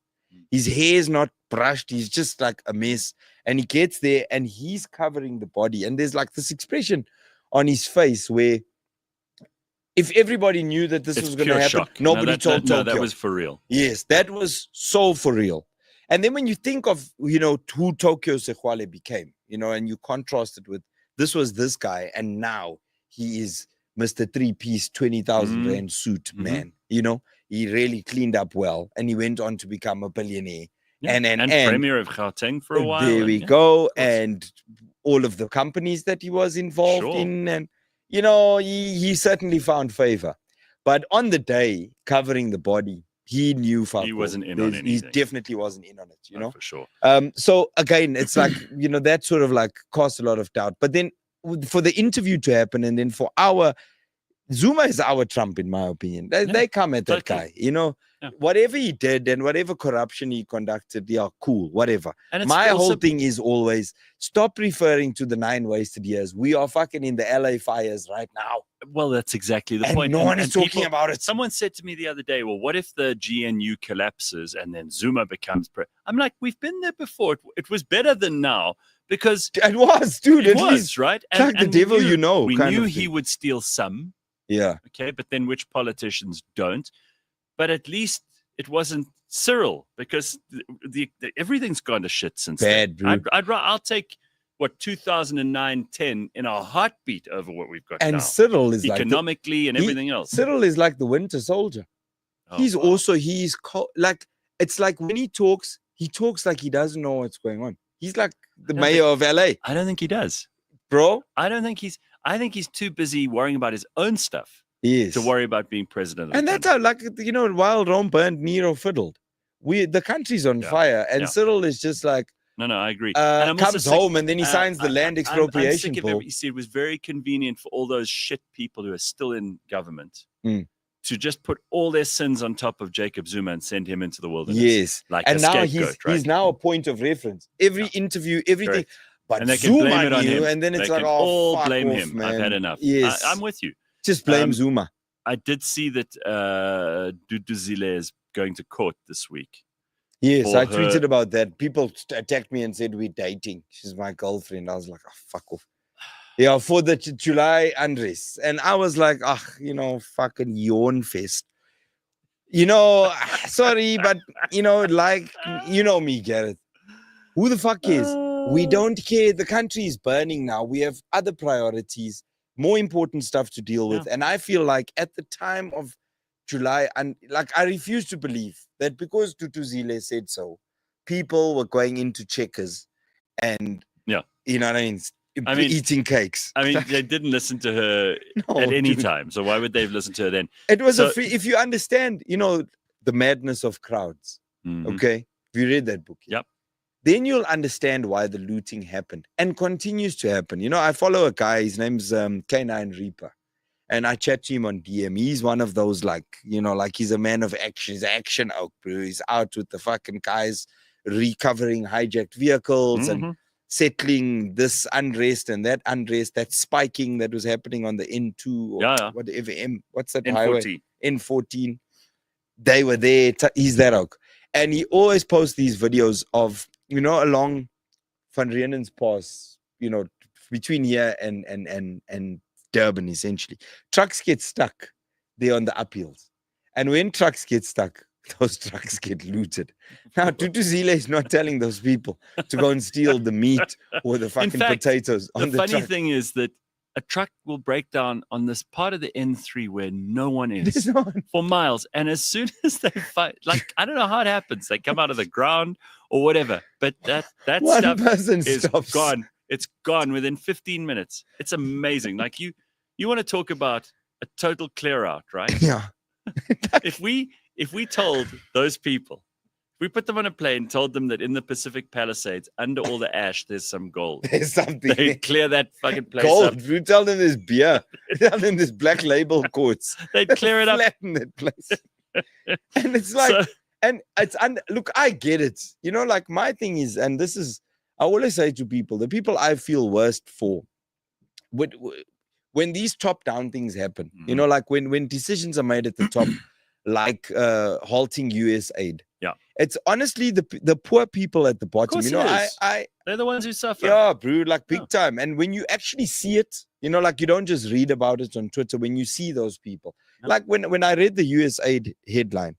His hair is not brushed. He's just like a mess. And he gets there and he's covering the body. And there's like this expression on his face where if everybody knew that this was going to happen, shock. nobody told Tokyo. No, that was for real. Yes, that was so for real. And then when you think of, who Tokyo Sexwale became, and you contrast it with, this was this guy, and now he is Mr. Three-Piece, 20,000 rand suit man. He really cleaned up well, and he went on to become a billionaire. Yeah. And Premier of Gauteng for a while. There we go. And all of the companies that he was involved in, and he certainly found favor. But on the day covering the body, he knew he wasn't in on anything. He definitely wasn't in on it, No, for sure. So again, it's like, that sort of like caused a lot of doubt. But then for the interview to happen and then for our Zuma is our Trump, in my opinion. They come at that totally. guy, you know. Yeah. Whatever he did and whatever corruption he conducted, yeah, cool, whatever. And it's My also, whole thing is always stop referring to the 9 wasted years. We are fucking in the LA fires right now. well, that's exactly the And point. no one is and talking people, about it. Someone said to me the other day, well, what if the GNU collapses and then Zuma becomes I'm like, we've been there before. It was better than now because It was, dude. it At was, least, right? like the devil you know. We kind knew of he thing. would steal some. Yeah. Okay, but then which politicians don't? But at least it wasn't Cyril because the everything's gone to shit since Bad, then. bro. I'll take what 2009, 10 in a heartbeat over what we've got And now, Cyril is economically and everything else. Cyril is like the Winter Soldier. Oh, He's wow. also like it's like when he talks like he doesn't know what's going on. He's like the don't mayor of LA, I don't think he does. bro. I think he's too busy worrying about his own stuff He is. to worry about being president. Of And the that's country. how, like, you know, while Rome burned, Nero fiddled. The country's on Yeah. fire, and Yeah. Cyril is just like No, I agree. And I'm also comes sick- home and then he signs the land I'm expropriation sick of bill. you see, it was very convenient for all those shit people who are still in government to just put all their sins on top of Jacob Zuma and send him into the wilderness. Yes, like and a now scapegoat, right? he's now a point of reference. Every interview, everything. Correct. But And they can blame Zuma it on knew, him. and then it's They like, can oh, all fuck blame off, him. man. I've had enough. Yes, I'm with you. Just blame Zuma. I did see that Duduzile is going to court this week. Yes, for I tweeted her- about that. People attacked me and said we're dating. She's my girlfriend. I was like, oh, fuck off. Yeah, for the July unrest. And I was like, you know, fucking yawn fest. You know, sorry, but, you know, like, you know me, Gareth. Who the fuck cares? We don't care. The country is burning now. We have other priorities, more important stuff to deal with. Yeah. And I feel like at the time of July, and like I refuse to believe that because Tutuzile said so, people were going into Checkers and, Yeah. you know what I mean, eating cakes. I mean, they didn't listen to her No, at any dude. time. So why would they have listened to her then? It was So- a free, if you understand, you know, the madness of crowds. Mhm. Okay. If you read that book. Yep. Then you'll understand why the looting happened and continues to happen. You know, I follow a guy, his name's K9 Reaper. And I chat to him on DM. He's one of those, like, you know, like he's a man of action. He's an action oak, bro. He's out with the fucking guys recovering hijacked vehicles and Mhm. settling this unrest and that unrest, that spiking that was happening on the N2 or Yeah. whatever. What's that highway? N14. N14. They were there. He's that oak. And he always posts these videos of, you know, along Van Rienen's Pass, you know, between here and Durban, essentially. Trucks get stuck there on the uphills. And when trucks get stuck, those trucks get looted. Now, Tutuzile is not telling those people to go and steal the meat or the fucking fact, potatoes on The the funny truck. thing is that a truck will break down on this part of the N3 where no one There's is no one. for miles. And as soon as they fight, like, I don't know how it happens. They come out of the ground or whatever. But that One stuff person is stops. gone. It's gone within 15 minutes. It's amazing. Like you want to talk about a total clear out, right? Yeah. If we told those people, if we put them on a plane, told them that in the Pacific Palisades, under all the ash, there's some gold. There's something. They clear that fucking place Gold. up. You tell them there's beer. Tell them there's black label courts. They'd clear it up. Flatten that place. And it's like, So, and it's look, I get it. You know, like my thing is, and this is, I always say to people, the people I feel worst for, when these top-down things happen, you know, like when decisions are made at the top, like halting US aid. Yeah. It's honestly the poor people at the bottom. course You know, it is. I they're the ones who suffer. yeah, bro, like big Yeah. time. And when you actually see it, you know, like you don't just read about it on Twitter, when you see those people, Yeah. like when I read the USAID headline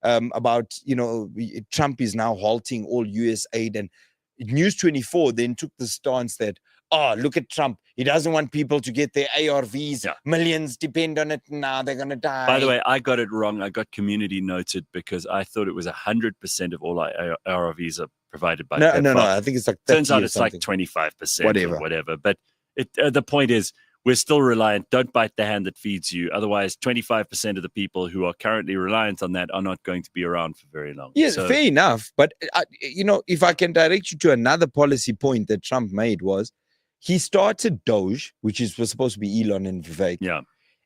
about, you know, Trump is now halting all US aid, and News 24 then took the stance that, oh, look at Trump. He doesn't want people to get their ARVs. Yeah. Millions depend on it now. They're going to die. By the way, I got it wrong. I got community noted because I thought it was 100% of all our ARVs are provided by no, PEPFAR. I think it's like 30 Turns out or it's like something. 25% Whatever. or whatever. But the point is, we're still reliant. Don't bite the hand that feeds you. Otherwise, 25% of the people who are currently reliant on that are not going to be around for very long. Yes, So, fair enough. But, you know, if I can direct you to another policy point that Trump made was he started Doge, which was supposed to be Elon and Vivek. Yeah.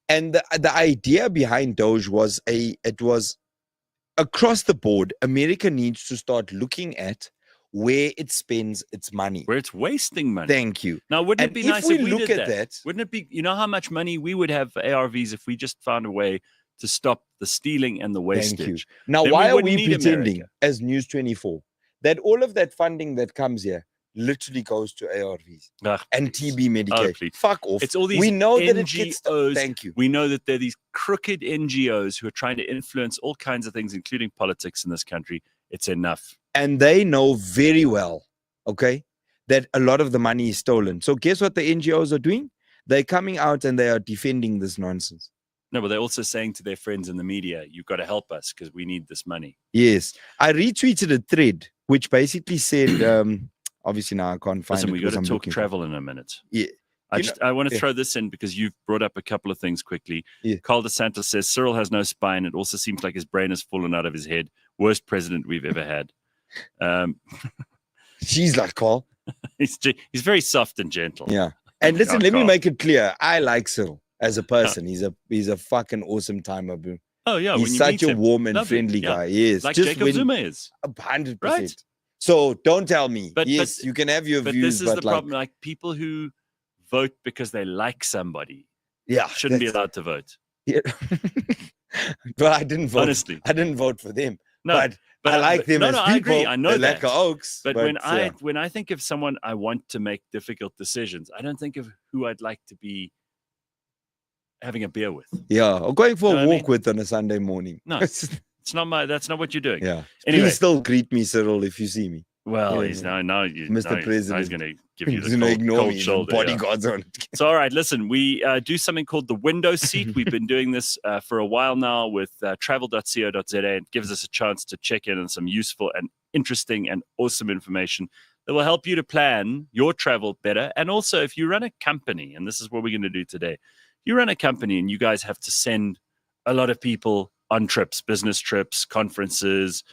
And the idea behind Doge was it was across the board. America needs to start looking at where it spends its money. Where it's wasting money. Thank you. Now, wouldn't And it be if nice we if we look did at that, Wouldn't it be, you know how much money we would have for ARVs if we just found a way to stop the stealing and the wastage? thank you. Now, Then why are wouldn't we need pretending America. as News 24 that all of that funding that comes here literally goes to ARVs Ugh, and please. TB medication? please. Fuck off. It's all these we know that it NGOs. gets thank you. We know that there are these crooked NGOs who are trying to influence all kinds of things, including politics in this country. It's enough. And they know very well, okay, that a lot of the money is stolen. So guess what the NGOs are doing? They're coming out and they are defending this nonsense. No, but they're also saying to their friends in the media, you've got to help us because we need this money. Yes. I retweeted a thread which basically said, obviously now I can't find Listen, it. we got to because I'm talk looking for- travel in a minute. Yeah. I want to yeah. throw this in because you've brought up a couple of things quickly. Yeah. Carl DeSantis says Cyril has no spine. It also seems like his brain has fallen out of his head. Worst president we've ever had. She's like, Carl. He's very soft and gentle. Yeah. And listen, Oh, let me Carl. make it clear. I like Cyril as a person. He's a fucking awesome timer, bro. Oh yeah, when He's you such meet a him, warm and lovely, friendly yeah. guy. Yes. like just Jacob when- Zuma is. 100%. Right. So don't tell me. But- yes, you can have your But views, this is but the like, problem. Like people who vote because they like somebody yeah, shouldn't be that's- allowed to vote. Yeah. But I didn't vote. Honestly, I didn't vote for them. no. But I like them no, as no, people. I agree. I know They're that. like oaks. But yeah. when I think of someone I want to make difficult decisions, I don't think of who I'd like to be having a beer with. Yeah, or going for Know a what I walk mean? with on a Sunday morning. No. It's not that's not what you're doing. yeah. Anyway, Please still greet me, Cyril, if you see me. well, Yeah, he's yeah. now Mr. Now he's President. going to give you He's the gonna cold, ignore cold me. The shoulder. yeah. bodyguards on. So, all right, listen, we do something called the window seat. We've been doing this for a while now with travel.co.za. It gives us a chance to check in on some useful and interesting and awesome information that will help you to plan your travel better. And also, if you run a company, and this is what we're going to do today, you run a company and you guys have to send a lot of people on trips, business trips, conferences.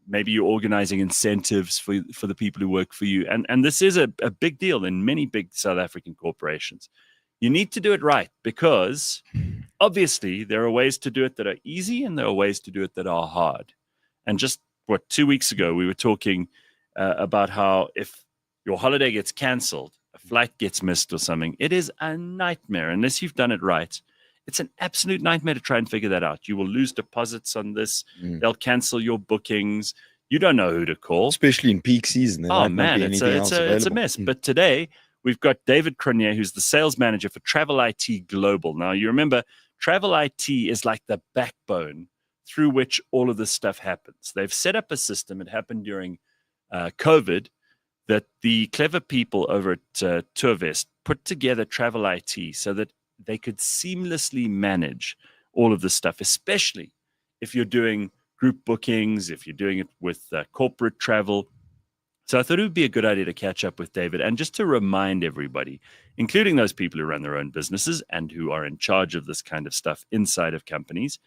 Maybe you're organizing incentives for the people who work for you. And this is a big deal in many big South African corporations. You need to do it right because obviously there are ways to do it that are easy and there are ways to do it that are hard. And just 2 weeks ago, we were talking about how if your holiday gets canceled, a flight gets missed or something, it is a nightmare unless you've done it right. It's an absolute nightmare to try and figure that out. You will lose deposits on this. They'll cancel your bookings. You don't know who to call. Especially in peak season. There Oh, might not man, be it's anything a else available. mess. But today, we've got David Cronier, who's the sales manager for Travel IT Global. Now, you remember, Travel IT is like the backbone through which all of this stuff happens. They've set up a system. It happened during COVID that the clever people over at TourVest put together Travel IT so that they could seamlessly manage all of this stuff, especially if you're doing group bookings, if you're doing it with corporate travel. So I thought it would be a good idea to catch up with David and just to remind everybody, including those people who run their own businesses and who are in charge of this kind of stuff inside of companies,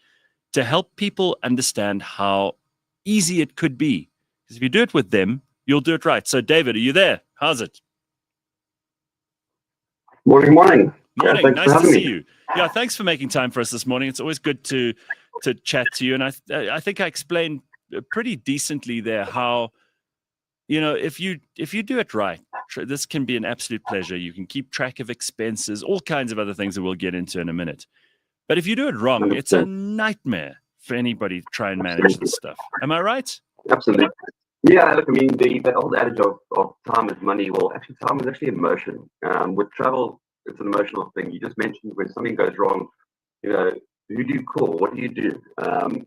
to help people understand how easy it could be. Because if you do it with them, you'll do it right. So David, are you there? How's it? Morning. Morning. Yeah, Nice to see you. Yeah, thanks for making time for us this morning. It's always good to chat to you. And I think I explained pretty decently there how, if you do it right, this can be an absolute pleasure. You can keep track of expenses, all kinds of other things that we'll get into in a minute. But if you do it wrong, it's a nightmare for anybody to try and manage this stuff. Am I right? Absolutely. Yeah, look, I mean, the old adage of time is money. Well, actually, time is actually emotion. With travel, it's an emotional thing. You just mentioned when something goes wrong, who do you call? What do you do?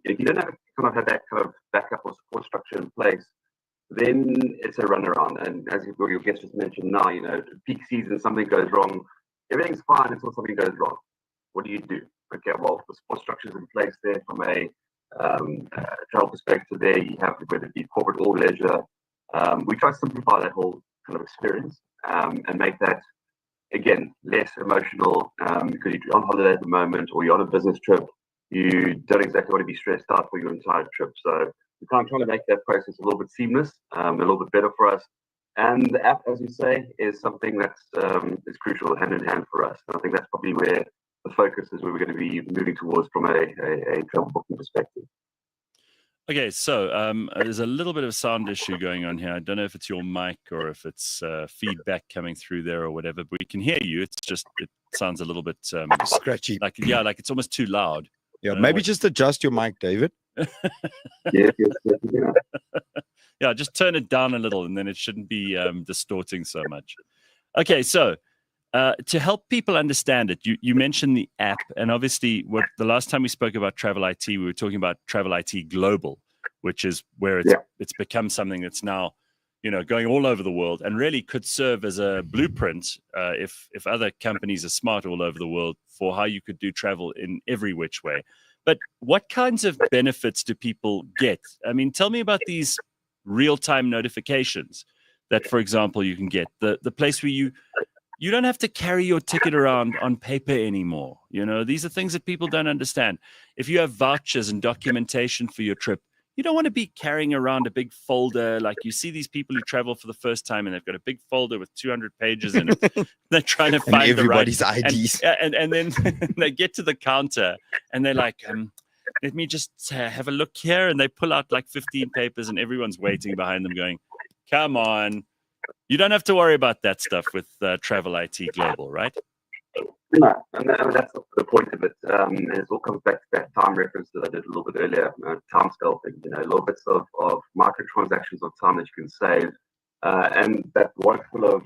If you don't have that kind of backup or support structure in place, then it's a runaround. And as your guest just mentioned now, peak season, something goes wrong. Everything's fine until something goes wrong. What do you do? Okay, well, the support structure's in place there from a travel perspective there. You have, whether it be corporate or leisure. We try to simplify that whole kind of experience and make that, again, less emotional because you're on holiday at the moment or you're on a business trip. You don't exactly want to be stressed out for your entire trip. So we're kind of trying to make that process a little bit seamless, a little bit better for us. And the app, as you say, is something that's is crucial hand in hand for us. And I think that's probably where the focus is where we're going to be moving towards from a travel booking perspective. Okay, so there's a little bit of sound issue going on here. I don't know if it's your mic or if it's feedback coming through there or whatever, but we can hear you. It's just, it sounds a little bit scratchy. like it's almost too loud. Yeah, maybe just adjust your mic, David. Yes. Yeah, just turn it down a little and then it shouldn't be distorting so much. Okay, so to help people understand it, you mentioned the app, and obviously the last time we spoke about Travel IT, we were talking about Travel IT Global, which is where it's become something that's now, going all over the world and really could serve as a blueprint if other companies are smart all over the world for how you could do travel in every which way. But what kinds of benefits do people get? I mean, tell me about these real-time notifications that, for example, you can get. The place where you don't have to carry your ticket around on paper anymore. These are things that people don't understand. If you have vouchers and documentation for your trip, you don't want to be carrying around a big folder. Like you see these people who travel for the first time and they've got a big folder with 200 pages in it. They're trying to find everybody's the right IDs. And then they get to the counter and they're like, let me just have a look here. And they pull out like 15 papers and everyone's waiting behind them going, come on. You don't have to worry about that stuff with Travel IT Global, right? No, and that's the point of it. And it all comes back to that time reference that I did a little bit earlier, time scale thing, little bits of microtransactions of time that you can save. And that one full of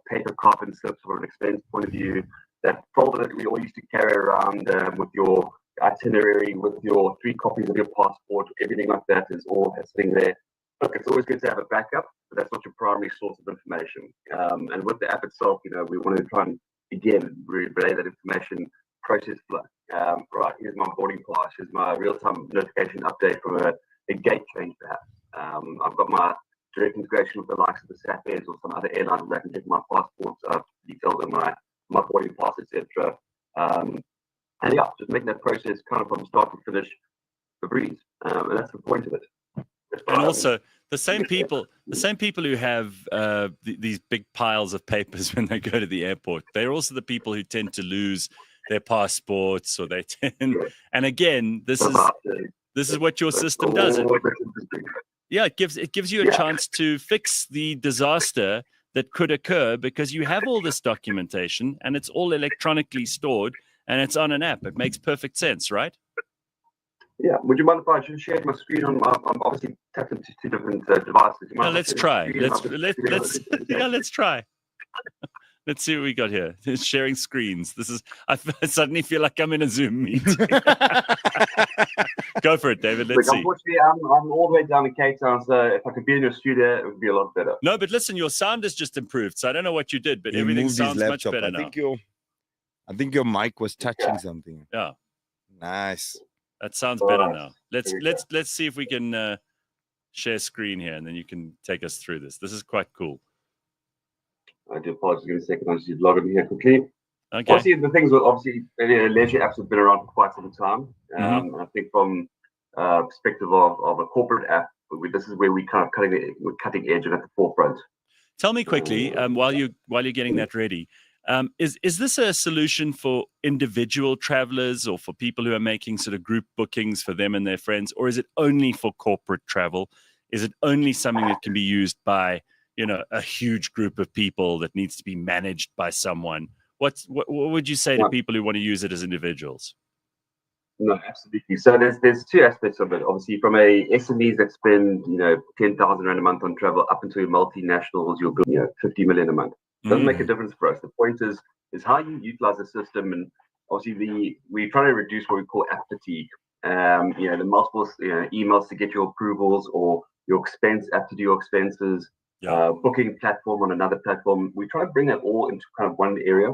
paper carbon slips from an expense point of view, that folder that we all used to carry around with your itinerary, with your 3 copies of your passport, everything like that is all sitting there. Look, it's always good to have a backup, but that's not your primary source of information. And with the app itself, we want to try and, again, relay that information process flow. Right, here's my boarding pass, here's my real-time notification update from a gate change perhaps. I've got my direct integration with the likes of the South African or some other airlines where I can check my passports, details of my boarding pass, etc. And yeah, just making that process kind of from start to finish a breeze. And that's the point of it. And also, the same people who have these big piles of papers when they go to the airport, they're also the people who tend to lose their passports, or they tend. And again, this is what your system does. It gives you a chance to fix the disaster that could occur because you have all this documentation and it's all electronically stored and it's on an app. It makes perfect sense, right? Yeah. Would you mind if I just shared my screen on? I'm obviously tapped into 2 different devices. No, let's try. Let's try. Let's see what we got here. Sharing screens. I suddenly feel like I'm in a Zoom meeting. Go for it, David. Let's see. Unfortunately, I'm all the way down in Cape Town, so if I could be in your studio, it would be a lot better. No, but listen, your sound has just improved, so I don't know what you did, but everything sounds much better now. I think your mic was touching something. Yeah. Nice. That sounds better now. Let's see if we can share screen here, and then you can take us through this. This is quite cool. I do apologize. Give me a second. I'll just log in here quickly. Okay. Obviously, the things with leisure apps have been around for quite some time. And I think from perspective of a corporate app, this is where we're cutting edge and at the forefront. Tell me quickly, while you're getting that ready, is this a solution for individual travelers or for people who are making sort of group bookings for them and their friends, or is it only for corporate travel? Is it only something that can be used by a huge group of people that needs to be managed by someone? What would you say to people who want to use it as individuals? No, absolutely. So there's 2 aspects of it. Obviously, from a SMEs that spend 10,000 rand a month on travel, up into multinationals, you'll go 50 million a month. It doesn't make a difference for us. The point is how you utilize the system, and obviously we're trying to reduce what we call app fatigue. The multiple emails to get your approvals, or your expense app to do your expenses. Booking platform on another platform. We try to bring that all into kind of one area.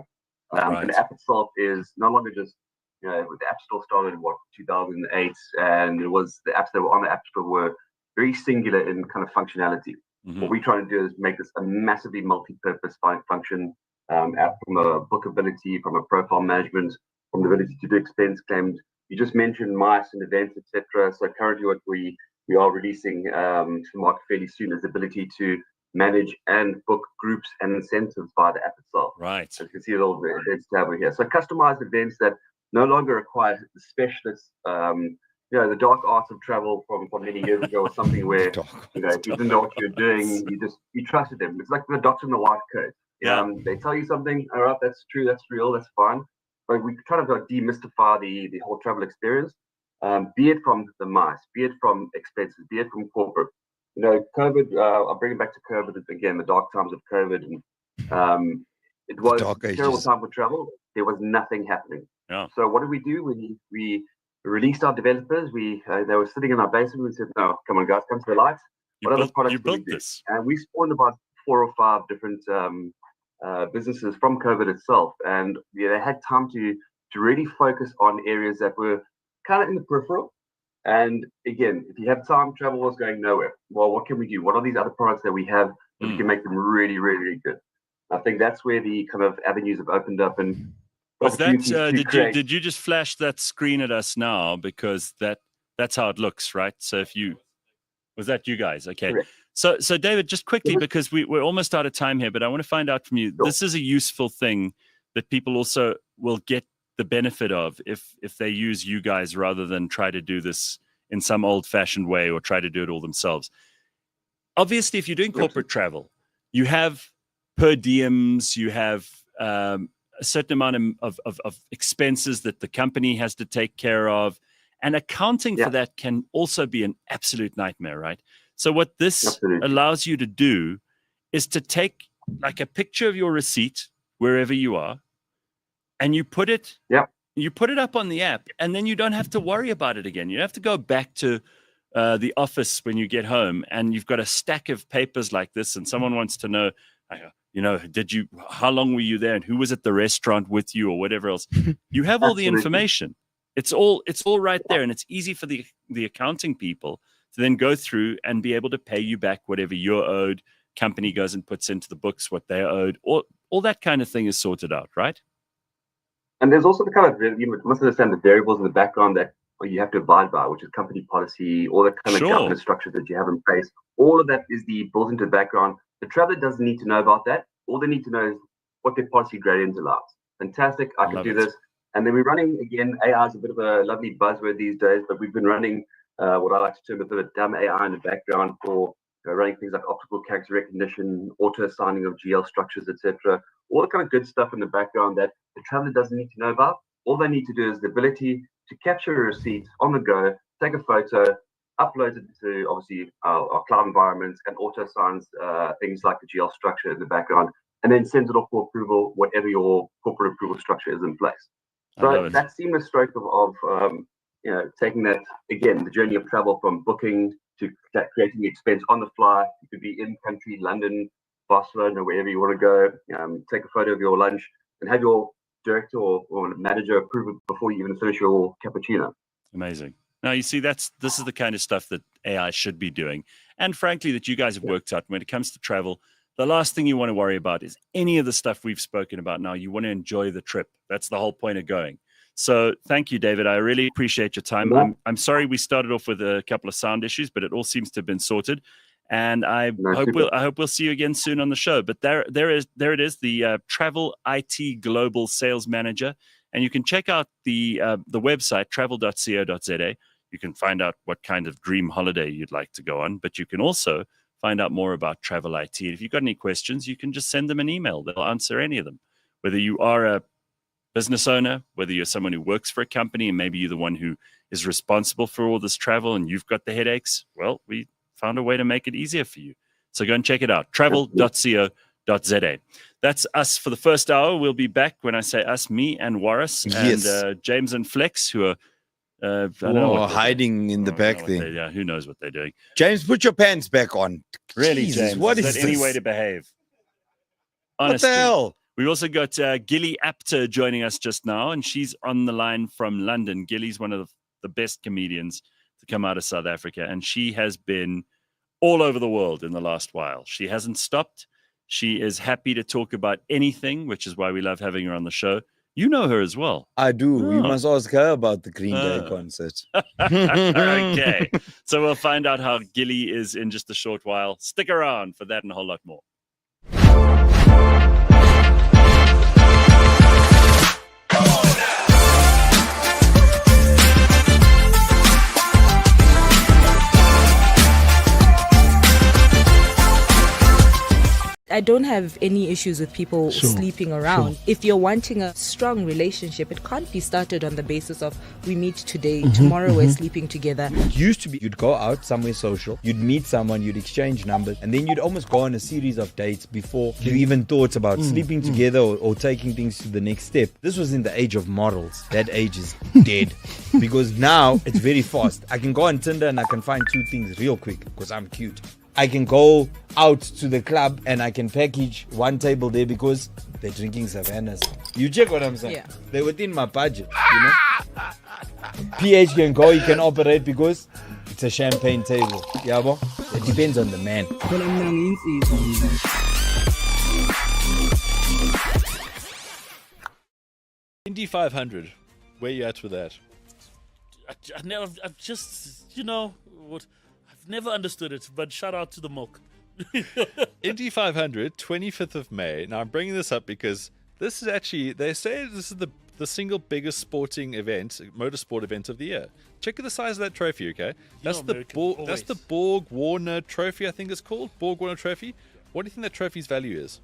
And the app itself is no longer just, the App Store started in 2008, and it was the apps that were on the App Store were very singular in kind of functionality. What we're trying to do is make this a massively multi-purpose function app, from a bookability, from a profile management, from the ability to do expense claims. You just mentioned MICE and events, etc. So currently what we are releasing to the market fairly soon is the ability to manage and book groups and incentives via the app itself. Right. So you can see it all the events tab over here. So customized events that no longer require the specialists, the dark arts of travel from many years ago, or something where if you didn't know what you're doing, you trusted them. It's like the doctor in the white coat. They tell you something, all right, that's true, that's real, that's fine. But we try to demystify the whole travel experience, be it from the mice, be it from expenses, be it from corporate. COVID, I'll bring it back to COVID again, the dark times of COVID. And it was a terrible time for travel. There was nothing happening. Yeah. So what did we do? We released our developers. They were sitting in our basement. We said, no, come on, guys, come to the lights. What other products can we do? This. And we spawned about 4 or 5 different businesses from COVID itself. And they had time to really focus on areas that were kind of in the peripheral. And again, if you have time, travel was going nowhere. Well, what can we do? What are these other products that we have that we can make them really, really, really good? I think that's where the kind of avenues have opened up. And was that did you just flash that screen at us now? Because that's how it looks, right? So was that you guys? Okay. Correct. So David, just quickly, because we're almost out of time here, but I want to find out from you. Sure. This is a useful thing that people also will get the benefit of if they use you guys rather than try to do this in some old-fashioned way or try to do it all themselves. Obviously, if you're doing corporate travel, you have per diems, you have a certain amount of expenses that the company has to take care of, and accounting for that can also be an absolute nightmare, right? So what this allows you to do is to take like a picture of your receipt wherever you are, and you put it up on the app, and then you don't have to worry about it again. You don't have to go back to the office when you get home, and you've got a stack of papers like this, and someone wants to know, how long were you there, and who was at the restaurant with you, or whatever else. You have all the information. It's all right there, and it's easy for the accounting people to then go through and be able to pay you back whatever you're owed. Company goes and puts into the books what they're owed. All that kind of thing is sorted out, right? And there's also the kind of, you must understand the variables in the background that you have to abide by, which is company policy, all the kind of governance structure that you have in place. All of that is built into the background. The traveler doesn't need to know about that. All they need to know is what their policy gradient allows. Fantastic, I can do this. And then we're running, again, AI is a bit of a lovely buzzword these days, but we've been running what I like to term a bit of dumb AI in the background for running things like optical character recognition, auto-assigning of GL structures, etc. All the kind of good stuff in the background that the traveler doesn't need to know about. All they need to do is the ability to capture a receipt on the go, take a photo, upload it to obviously our cloud environments, and auto-assigns things like the GL structure in the background, and then sends it off for approval, whatever your corporate approval structure is in place. So that seamless stroke of taking that, again, the journey of travel from booking to creating the expense on the fly. You could be in country, London, Barcelona, wherever you want to go. Take a photo of your lunch and have your director or manager approve it before you even finish your cappuccino. Amazing. Now, you see, this is the kind of stuff that AI should be doing. And frankly, that you guys have worked out when it comes to travel. The last thing you want to worry about is any of the stuff we've spoken about now. You want to enjoy the trip. That's the whole point of going. So thank you, David. I really appreciate your time. I'm sorry we started off with a couple of sound issues, but it all seems to have been sorted. And I hope we'll see you again soon on the show. But there it is, the Travel IT Global Sales Manager. And you can check out the website, travel.co.za. You can find out what kind of dream holiday you'd like to go on. But you can also find out more about Travel IT. If you've got any questions, you can just send them an email. They'll answer any of them. Whether you are a business owner, whether you're someone who works for a company and maybe you're the one who is responsible for all this travel and you've got the headaches, well, we found a way to make it easier for you. So go and check it out, travel.co.za. That's us for the first hour. We'll be back. When I say us, me and Warras and James and Flex, who are I don't know hiding in the back there. Yeah, who knows what they're doing. James, put your pants back on. Really, Jesus, James? what is that any way to behave? Honestly. What the hell? We've also got Gilli Apter joining us just now, and she's on the line from London. Gilli's one of the best comedians to come out of South Africa, and she has been all over the world in the last while. She hasn't stopped. She is happy to talk about anything, which is why we love having her on the show. You know her as well. I do. We Oh. must ask her about the Green Day Oh. concert. Okay. So we'll find out how Gilli is in just a short while. Stick around for that and a whole lot more. I don't have any issues with people sleeping around. If you're wanting a strong relationship, it can't be started on the basis of we meet today, tomorrow we're sleeping together. It used to be you'd go out somewhere social, you'd meet someone, you'd exchange numbers, and then you'd almost go on a series of dates before you even thought about sleeping together or taking things to the next step. This was in the age of models. That age is dead. Because now it's very fast. I can go on Tinder and I can find 2 things real quick because I'm cute. I can go out to the club and I can package 1 table there because they're drinking Savannah's. You check what I'm saying? Yeah. They're within my budget, you know? PH can go, he can operate because it's a champagne table. Yabo? It depends on the man. 500. Where you at with that? I've just, I've never understood it, but shout out to the milk. Indy 500, 25th of May. Now, I'm bringing this up because this is actually, they say this is the single biggest sporting event, motorsport event of the year. Check the size of that trophy, okay? That's the Borg Warner Trophy, I think it's called. Borg Warner Trophy. What do you think that trophy's value is?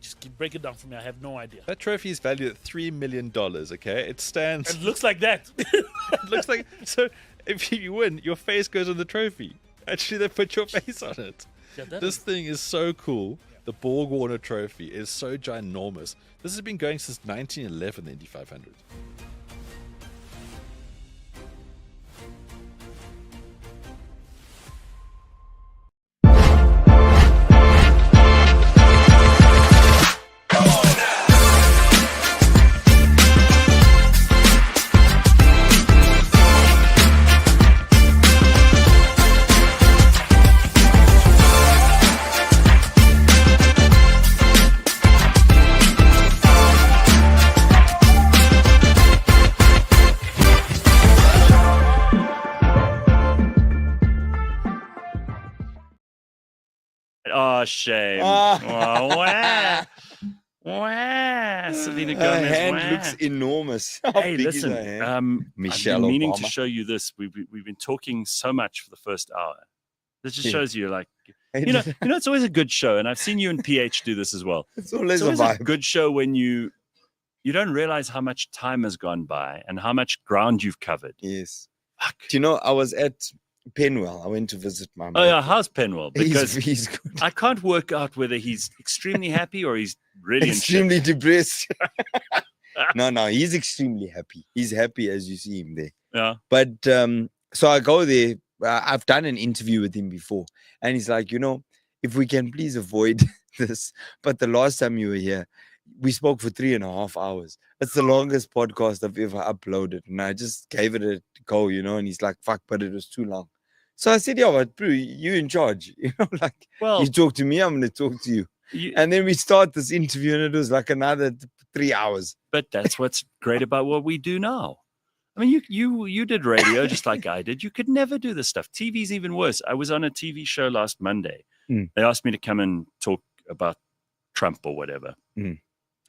Just break it down for me. I have no idea. That trophy is valued at $3 million, okay? It stands... It looks like that. It looks like... So, if you win, your face goes on the trophy. Actually, they put your face on it. Yeah, This thing is so cool. The Borg Warner Trophy is so ginormous. This has been going since 1911, the Indy 500. Oh, shame. Ah. Oh, wah. Wah. Selena Her Gomez. hand wah. looks enormous. How Hey, big is her listen. hand? Michelle I've been meaning Obama. to show you this. We've been talking so much for the first hour. This just Yeah. shows you, like, it's always a good show, and I've seen you and PH do this as well. It's always It's a always a vibe. good show when you don't realize how much time has gone by and how much ground you've covered. Yes. Fuck. Do you know, I was at Penwell. I went to visit my Oh yeah, mate. how's Penwell? Because He's good. I can't work out whether he's extremely happy or he's really in shit. Extremely depressed. No, he's extremely happy. He's happy as you see him there. Yeah. But so I go there. I've done an interview with him before, and he's like, if we can please avoid this. But the last time you were here, we spoke for 3.5 hours. It's the longest podcast I've ever uploaded, and I just gave it a go, and he's like, fuck, but it was too long. So I said, yeah, but bro, you in charge, like, Well, you talk to me, I'm going to talk to you. you, And then we start this interview, and it was like another 3 hours. but that's what's great about what we do now. I mean, you did radio just like I did. You could never do this stuff. TV's even worse. I was on a TV show last Monday. Mm. They asked me to come and talk about Trump or whatever. Mm.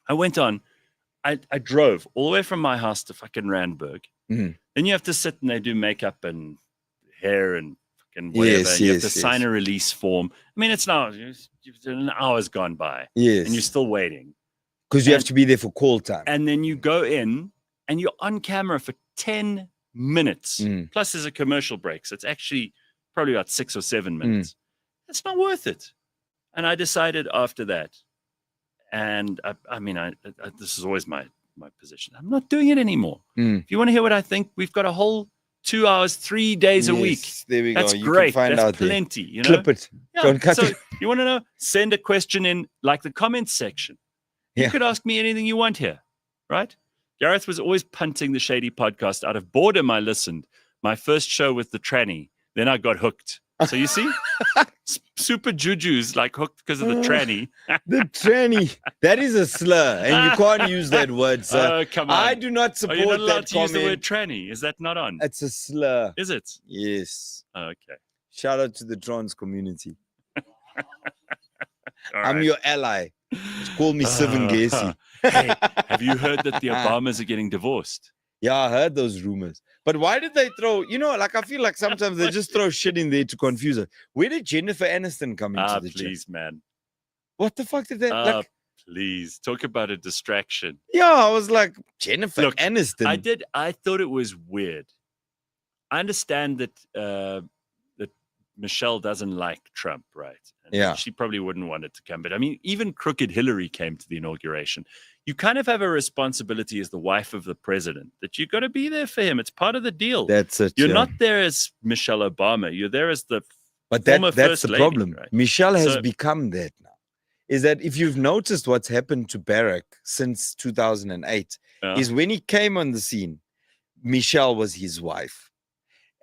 I went on. I drove all the way from my house to fucking Randburg. Mm. Then you have to sit and they do makeup and hair and fucking whatever. Yes, you have yes, to sign yes. a release form. I mean, it's now an hour's gone by Yes. and you're still waiting. Because you have and- to be there for call time. And then you go in and you're on camera for 10 minutes. Mm. Plus there's a commercial break. So it's actually probably about 6 or 7 minutes. It's not worth it. And I decided after that, and I mean, this is always my position. I'm not doing it anymore. Mm. If you want to hear what I think, we've got a whole 2 hours, 3 days a week. Yes, there we That's go. You great. can find That's out plenty. You know, there. Clip it. Yeah, Don't cut so it. you want to know? Send a question in like the comments section. You Yeah. could ask me anything you want here, right? Gareth was always punting the Shady podcast out of boredom. I listened. My first show with the tranny. Then I got hooked. So you see, super juju's like hooked because of the tranny. The tranny. That is a slur, and you can't use that word, sir. Oh, come on. I do not Are support you not allowed that to use the word comment. tranny? Is that not on? It's a slur. Is it? Yes. Oh, okay. Shout out to the trans community. All I'm right. your ally. Call me Sivan Gacy. Hey, have you heard that the Obamas are getting divorced? Yeah, I heard those rumors. But why did they throw, like, I feel like sometimes they just throw shit in there to confuse us. Where did Jennifer Aniston come into the Please, chat? man. What the fuck did that, Please. Talk about a distraction. yeah, I was like, Jennifer Look, Aniston. I thought it was weird. I understand that that Michelle doesn't like Trump, right? And Yeah. she probably wouldn't want it to come. But I mean, even crooked Hillary came to the inauguration. You kind of have a responsibility as the wife of the president that you've got to be there for him. It's part of the deal. That's it. You're yeah. not there as Michelle Obama. You're there as the But former that's first the lady, problem. right? Michelle has So- become that now. Is that if you've noticed what's happened to Barack since 2008, Yeah. is when he came on the scene, Michelle was his wife.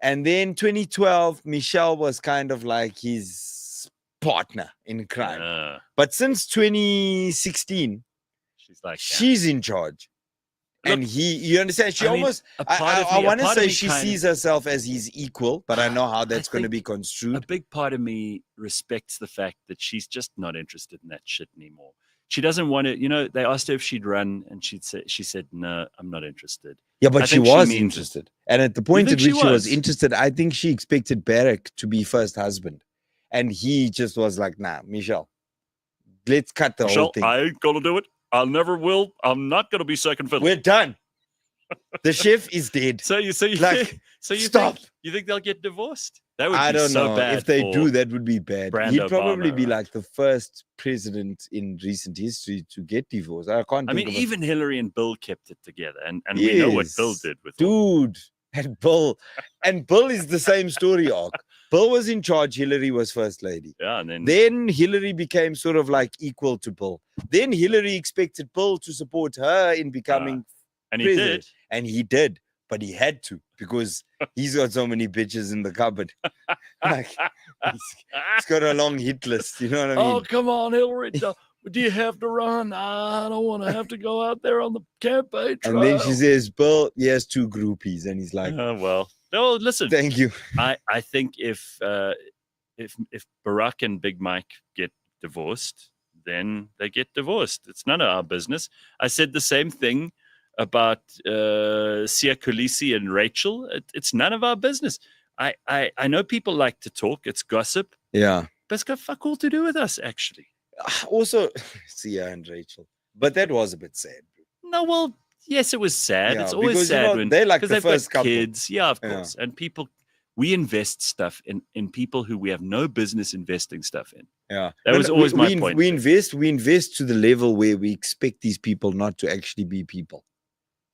And then 2012, Michelle was kind of like his partner in crime. Yeah. But since 2016, She's like, she's in charge. And Look, you understand? She I mean, almost, a part of I me- a want to part of say me she kind of- sees herself as his equal, but I know how I that's going to think be a construed. big part of me respects the fact that she's just not interested in that shit anymore. She doesn't want to, they asked her if she'd run and she said, no, I'm not interested. Yeah, I but she think she was means it. interested. And at the point at think which she she was was? interested, I think she expected Barack to be first husband. And he just was like, nah, Michelle, let's cut the whole Michelle, thing. I ain't going to do it. I never will. I'm not going to be second fiddle. We're done. The chef is dead. So you Like, so you stop. you think they'll get divorced? That would I be don't so know. bad. If they do, for- that would be bad. Brand He'd probably Obama, be right? like the first president in recent history to get divorced. I can't I think mean, of even Hillary and Bill kept it together, and we know what Bill Yes. did with all- dude. And Bill is the same story arc. Bill was in charge, Hillary was first lady. Yeah, and Then Hillary became sort of like equal to Bill. Then Hillary expected Bill to support her in becoming and he president. did. And he did, but he had to because he's got so many bitches in the cupboard. Like, he's got a long hit list. You know what I mean? Oh, come on, Hillary. Do you have to run? I don't want to have to go out there on the campaign trail. And then she says, Bill, he has 2 groupies. And he's like, Well, no, listen. thank you. I think if Barack and Big Mike get divorced, then they get divorced. It's none of our business. I said the same thing about Sia Khaleesi and Rachel. It's none of our business. I know people like to talk. It's gossip, Yeah. but it's got fuck all to do with us, actually. Also, Sia and Rachel. But that was a bit sad. No, well, yes, it was sad. Yeah, It's always because, sad when they're like because the they've first got couple. kids. Yeah, of Yeah. course. And people, we invest stuff in people who we have no business investing stuff in. Yeah. That was always my point. We invest to the level where we expect these people not to actually be people.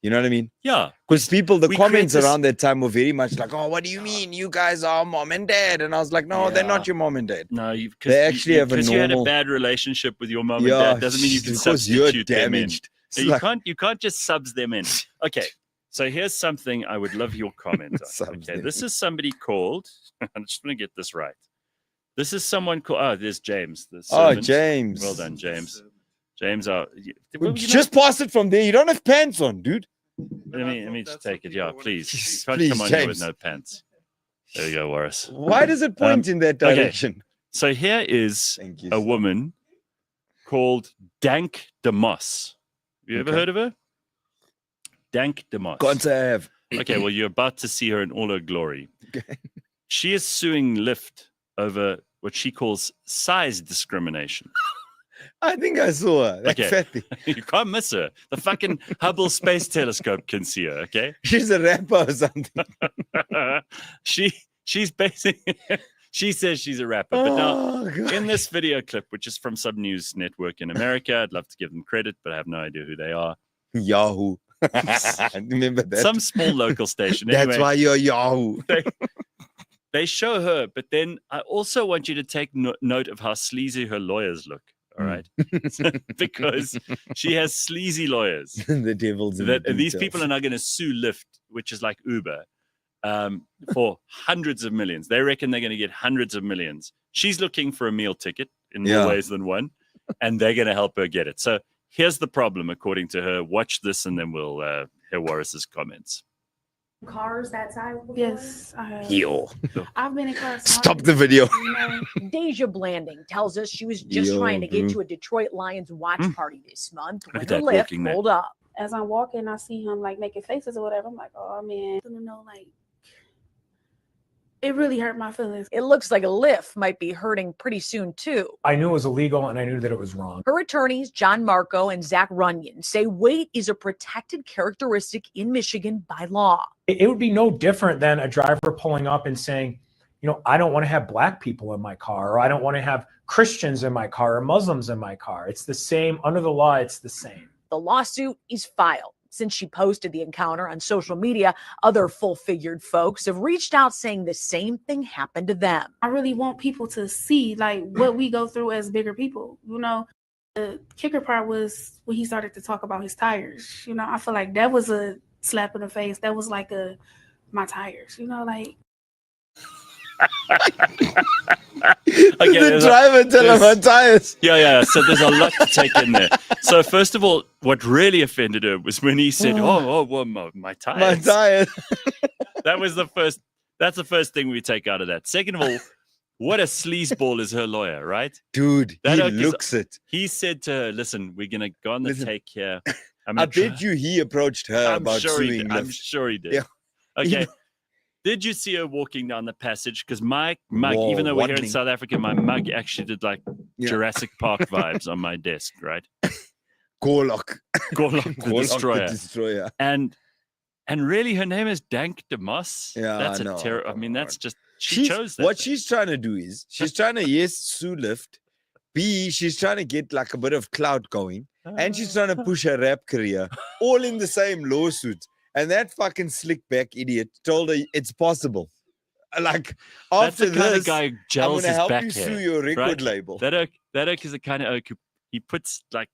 You know what I mean? Yeah, Because the we comments create this- around that time were very much like, oh, what do you mean? You guys are mom and dad. And I was like, no, they're Yeah. not your mom and dad. no, They actually have a because you had a normal- bad relationship with your mom Yeah, and dad doesn't mean you can because you're substitute them in. damaged. It's So like- you can't just subs them in. Okay, so here's something I would love your comment on. Subs Okay, them this is somebody called. I'm just going to get this right. This is someone called. Oh, there's James. The Oh, servant. James. Well done, James. James, Just pass it from there. You don't have pants on, dude. let me just take it. Yeah, please. You can't Please, come on here with James. no pants. There you go, Warras. Why does it point in that okay. direction? So here is Thank you. a woman called Dank DeMoss. You ever Okay. heard of her? Dank DeMoss. Can't say I have. Okay, well, you're about to see her in all her glory. She is suing Lyft over what she calls size discrimination. I think I saw her. That Okay. fatty. You can't miss her. The fucking Hubble Space Telescope can see her, okay? She's a rapper or something. She's basically she says she's a rapper, but now Oh, God. in this video clip, which is from some news network in America, I'd love to give them credit, but I have no idea who they are. Yahoo. Remember that? Some small local station. That's Anyway, why you're Yahoo. they show her, but then I also want you to take note of how sleazy her lawyers look. All right, because she has sleazy lawyers. The devil's in the That these details. people are now going to sue Lyft, which is like Uber, for hundreds of millions. They reckon they're going to get hundreds of millions. She's looking for a meal ticket in more ways than one, and they're going to help her get it. So here's the problem, according to her. Watch this, and then we'll hear Warras's comments. Cars that size before? Yes, I have. Yo. I've been in cars. Stop the video. Deja Blanding tells us she was just trying to get to a Detroit Lions watch party this month when the lift pulled up. As I'm walking, I see him like making faces or whatever. I'm like, oh man, I don't know, like it really hurt my feelings. It looks like a lift might be hurting pretty soon too. I knew it was illegal and I knew that it was wrong. Her attorneys, John Marco and Zach Runyon, say weight is a protected characteristic in Michigan by law. It would be no different than a driver pulling up and saying, you know, I don't want to have black people in my car, or I don't want to have Christians in my car or Muslims in my car. It's the same. Under the law, it's the same. The lawsuit is filed. Since she posted the encounter on social media, other full-figured folks have reached out saying the same thing happened to them. I really want people to see like what we go through as bigger people. You know, the kicker part was when he started to talk about his tires. You know, I feel like that was a slap in the face. That was like my tires, you know, like. The driver tell him my tires. Yeah. So there's a lot to take in there. So first of all, what really offended her was when he said, well, my tires. My tires. That's the first thing we take out of that. Second of all, what a sleazeball is her lawyer, right? Dude, he looks it. He said to her, listen, we're going to go on the take here. I bet you he approached her about suing. I'm sure he did. Yeah. Okay. Did you see her walking down the passage? Because my mug, even though we're here in South Africa, my mug actually did like Jurassic Park vibes on my desk, right? Gorlock the destroyer. And really, her name is Dank de Moss. Yeah, that's a terror. I mean, that's just she chose that. What she's trying to do is she's trying to sue lift. B, she's trying to get like a bit of clout going, and she's trying to push her rap career, all in the same lawsuit. And that fucking slick back idiot told her it's possible. Like after that's the kind this, of guy gels I'm gonna help back you hair, sue your record right? label. That oak is the kind of oak he puts like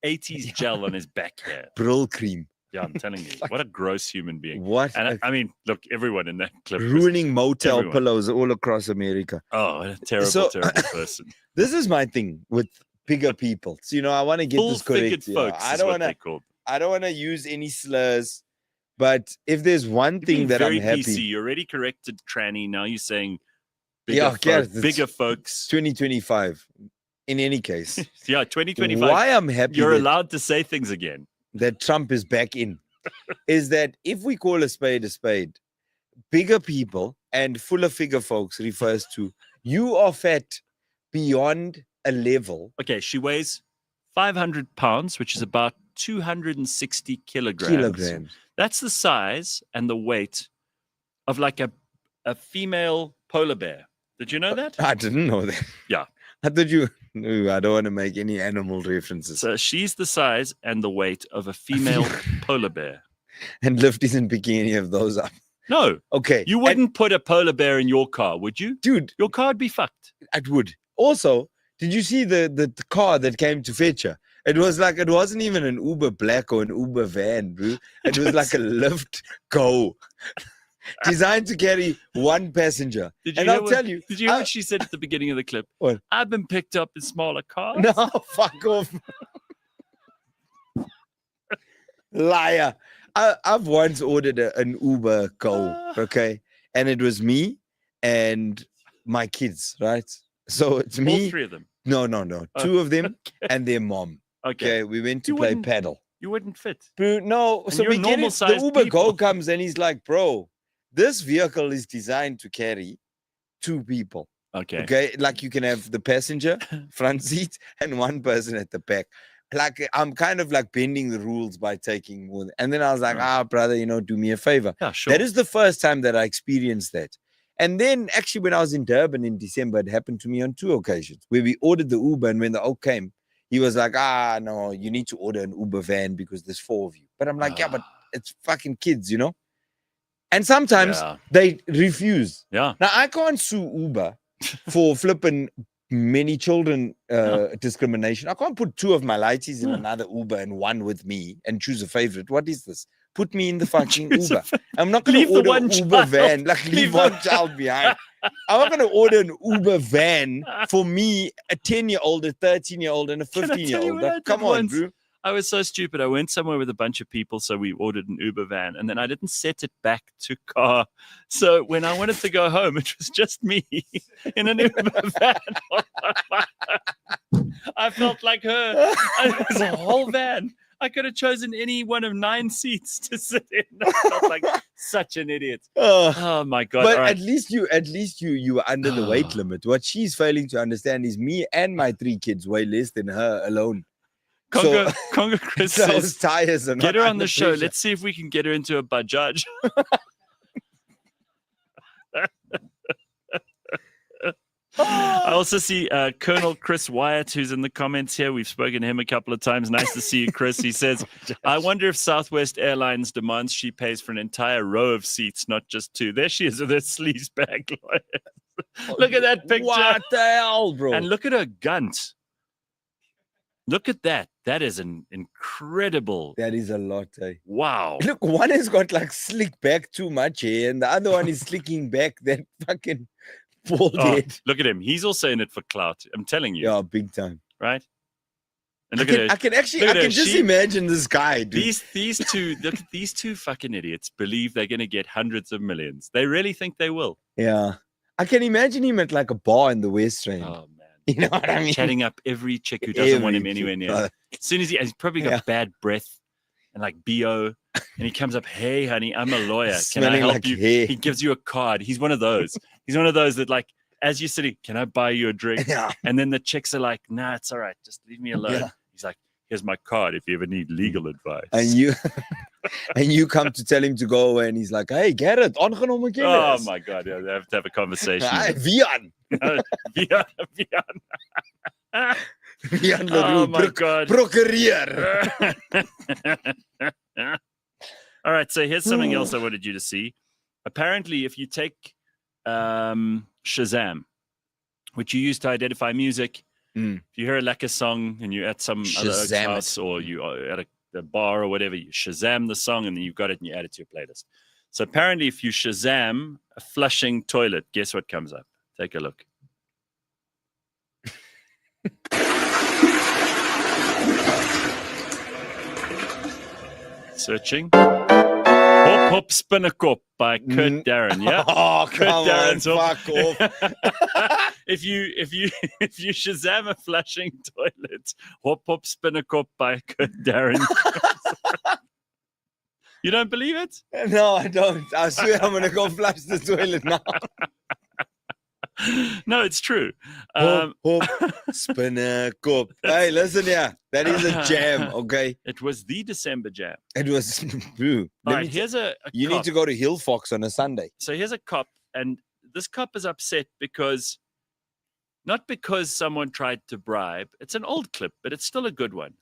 80s gel on his back hair. Brill cream. Yeah, I'm telling you, what a gross human being. What? And I mean, look, everyone in that clip ruining motel pillows all across America. Oh, a terrible person. This is my thing with bigger people. So, you know, I want to get this correct. Folks I don't want to use any slurs. But if there's one thing that I'm happy, PC. You already corrected tranny. Now you're saying bigger folks. 2025. In any case, 2025. Why I'm happy you're allowed to say things again. That Trump is back in, is that if we call a spade, bigger people and fuller figure folks refers to you are fat beyond a level. Okay, she weighs 500 pounds, which is about 260 kilograms. That's the size and the weight of like a female polar bear. Did you know that? I didn't know that. Yeah. I thought you. No, I don't want to make any animal references. So she's the size and the weight of a female polar bear. And Lyft isn't picking any of those up. No. Okay. You wouldn't put a polar bear in your car, would you? Dude. Your car would be fucked. It would. Also, did you see the car that came to fetch her? It was like, it wasn't even an Uber Black or an Uber van, bro. It was like a Lyft Go. Designed to carry one passenger. I'll tell you. Did you hear what she said at the beginning of the clip? What? I've been picked up in smaller cars. No, fuck off. Liar. I've once ordered an Uber Go, okay? And it was me and my kids, right? So it's me. All three of them? No. Two of them and their mom. Okay, we went to play paddle. You wouldn't fit. Bro, no, and so we get it. The Uber Go comes and he's like, bro, this vehicle is designed to carry 2 people. Okay, like you can have the passenger front seat and one person at the back. Like I'm kind of like bending the rules by taking more. And then I was like, brother, you know, do me a favor. Yeah, sure. That is the first time that I experienced that. And then actually when I was in Durban in December, it happened to me on 2 occasions where we ordered the Uber, and when the oak came, he was like, no, you need to order an Uber van because there's 4 of you. But I'm like, yeah, but it's fucking kids, you know? And sometimes they refuse. Yeah. Now, I can't sue Uber for flipping many children discrimination. I can't put 2 of my lighties in another Uber and 1 with me and choose a favorite. What is this? put me in the fucking Choose a Uber. I'm not going Leave to the order one an Uber child. van. Like, leave Leave one the- child behind. I'm not going to order an Uber van for me, a 10-year-old, a 13-year-old, and a Can I tell you 15-year-old. what I Like, did come on, once? bro. I was so stupid. I went somewhere with a bunch of people, so we ordered an Uber van, and then I didn't set it back to car. So when I wanted to go home, it was just me in an Uber van. I felt like her. It was a whole van. I could have chosen any one of 9 seats to sit in. I felt like such an idiot. Oh my god! But All right. at least you were under the weight limit. What she's failing to understand is me and my 3 kids weigh less than her alone. Congo Chris Those says, tires are get not her on under the show. pressure. Let's see if we can get her into a Bajaj. I also see Colonel Chris Wyatt, who's in the comments here. We've spoken to him a couple of times. Nice to see you, Chris. He says, I wonder if Southwest Airlines demands she pays for an entire row of seats, not just 2. There she is with her sleaze bag. Look at that picture. What the hell, bro? And look at her gunt. Look at that. That is an incredible. That is a lot, eh? Wow. Look, one has got like slick back too much hair, and the other one is slicking back that fucking bald Oh, head. look at him. He's also in it for clout. I'm telling you. Yeah, big time. Right? And I look at her. can actually, Look I at her. can just imagine this guy, dude. These two, look at these 2 fucking idiots believe they're going to get hundreds of millions. They really think they will. Yeah. I can imagine him at like a bar in the West End. Oh, man. You know what I mean? Chatting up every chick who doesn't want him Every anywhere chick, near. brother. As soon as he's probably got Yeah. bad breath and like BO, and he comes up, hey, honey, I'm a lawyer. Can I Smelling help like you? hair. He gives you a card. He's one of those. He's one of those that like, as you're sitting, can I buy you a drink? Yeah. And then the chicks are like, nah, it's all right. Just leave me alone. Yeah. He's like, here's my card if you ever need legal advice. And you and you come to tell him to go away, and he's like, hey, Gareth, ongenome Oh kennis. my god, yeah, they have to have a conversation. Hey, Vian. Vian. Vian Oh Leroux, my god. procureer. All right, so here's something else I wanted you to see. Apparently, if you take Shazam, which you use to identify music, if you hear a lekker song and you're at some other Shazam house or you are at a bar or whatever, you Shazam the song and then you've got it and you add it to your playlist. So apparently, if you Shazam a flushing toilet, guess what comes up? Take a look. Searching. Hop Hop Spinnekop by Kurt Darren. Yeah. Oh, Kurt come on, Darren's fuck off. if you Shazam a flushing toilet, Hop Hop Spinnekop by Kurt Darren. You don't believe it? No, I don't. I swear I'm going to go flush the toilet now. No, it's true. Hop, hop, spin a cup. Hey, listen here. That is a jam, okay? It was the December jam. It was, boo. All right, here's a You cop. need to go to Hill Fox on a Sunday. So here's a cop, and this cop is upset because, not because someone tried to bribe. It's an old clip, but it's still a good one.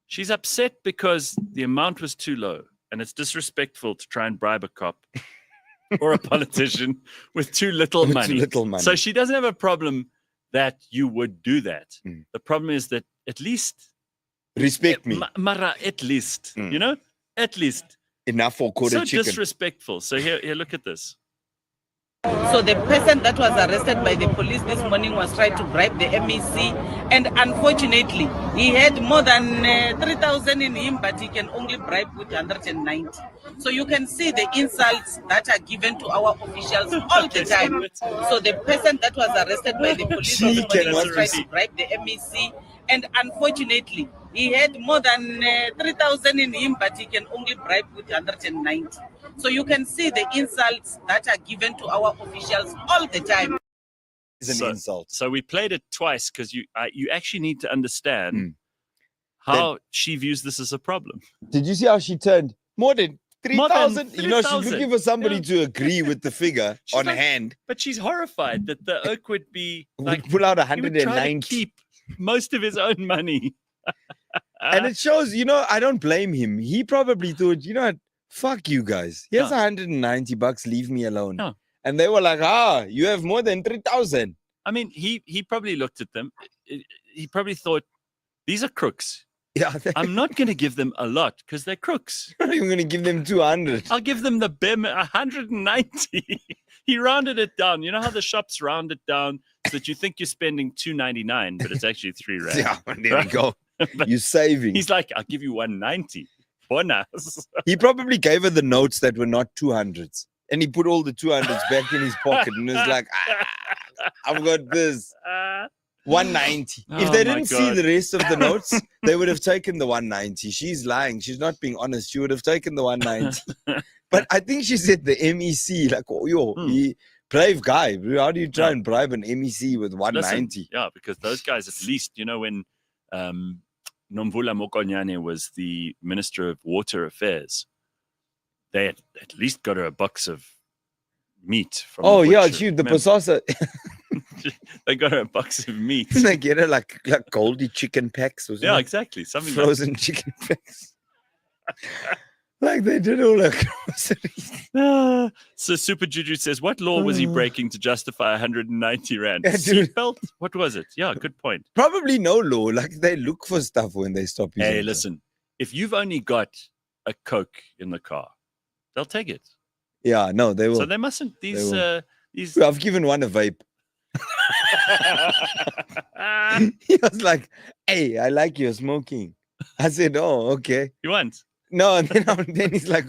She's upset because the amount was too low, and it's disrespectful to try and bribe a cop or a politician with too little With money. too little money. So she doesn't have a problem that you would do that. Mm. The problem is that at least Respect me. Mara, at least, Mm. you know, at least. Enough for quarter So chicken. disrespectful. So here, look at this. So the person that was arrested by the police this morning was trying to bribe the MEC, and unfortunately, he had more than 3,000 in him, but he can only bribe with 190. So you can see the insults that are given to our officials all the time. So the person that was arrested by the police this morning was trying to bribe the MEC, and unfortunately, he had more than 3,000 in him, but he can only bribe with 190. So you can see the insults that are given to our officials all the time. It's an insult. So we played it twice because you actually need to understand how she views this as a problem. Did you see how she turned? More than More than 3,000? You know, she's 3,000. looking for somebody Yeah. to agree with the figure She's on like- hand. But she's horrified that the oak would be like Would pull out he would try to 190. keep most of his own money. And it shows, you know, I don't blame him. He probably thought, you know what? Fuck you guys. Here's Yeah. $190. Leave me alone. Yeah. And they were like, you have more than 3,000. I mean, he probably looked at them. He probably thought, these are crooks. Yeah, I'm not going to give them a lot because they're crooks. I'm going to give them 200. I'll give them the BIM 190. He rounded it down. You know how the shops round it down so that you think you're spending $2.99, but it's actually $3. Yeah, there we go. You're saving. He's like, I'll give you 190. Bonus. He probably gave her the notes that were not 200s. And he put all the 200s back in his pocket and was like, I've got this. 190. If they didn't see the rest of the notes, they would have taken the 190. She's lying. She's not being honest. She would have taken the 190. But I think she said the MEC, like, oh, he brave guy. How do you try and bribe an MEC with 190? Listen, yeah, because those guys, at least, you know, when Nomvula Mokonyane was the Minister of Water Affairs, they had at least got her a box of meat from the butcher. the Posasa. They got her a box of meat. They get her like Goldie chicken packs or something. Yeah, exactly. Something frozen chicken packs. Like they did all her groceries. So Super Juju says, what law was he breaking to justify 190 rand? Yeah, Seatbelt? What was it? Yeah, good point. Probably no law. Like they look for stuff when they stop using Hey, listen, if you've only got a Coke in the car, they'll take it. Yeah, no, they will. So they mustn't. These. I've given one a vape. He was like, hey, I like your smoking. I said, oh, okay. You want? No, and then he's like,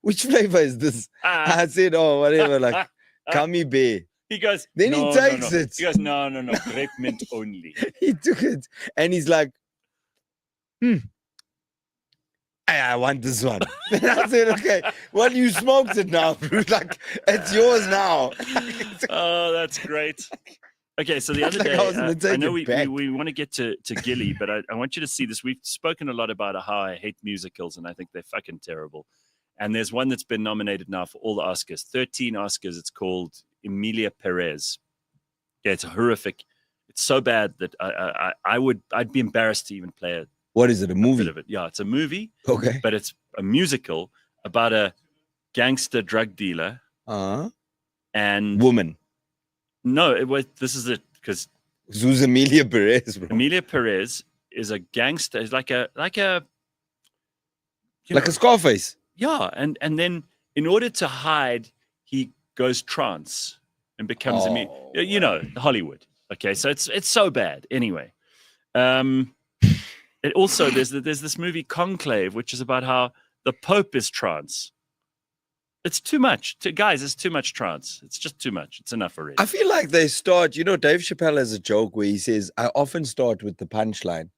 which flavor is this? I said, oh, whatever, like gummy bear. He goes, then he takes it. He goes, no, grape mint only. He took it and he's like, I want this one. Then I said, okay, well, you smoked it now, bro. Like, it's yours now. Oh, that's great. Okay, so the other day, I know we want to get to Gilli, but I want you to see this. We've spoken a lot about how I hate musicals, and I think they're fucking terrible. And there's one that's been nominated now for all the Oscars, 13 Oscars. It's called Emilia Perez. Yeah, it's horrific. It's so bad that I'd be embarrassed to even play it. What is it, a movie? Of it. Yeah, it's a movie. Okay. But it's a musical about a gangster drug dealer. And woman. No, this is it, because who's Emilia Perez, bro? Emilia Perez is a gangster. It's like a Scarface. Yeah, and then in order to hide, he goes trance and becomes you know, Hollywood. Okay, so it's so bad. Anyway, it also there's this movie Conclave, which is about how the Pope is trance. It's too much. Guys, it's too much trance. It's just too much. It's enough already. I feel like they start, you know, Dave Chappelle has a joke where he says, I often start with the punchline.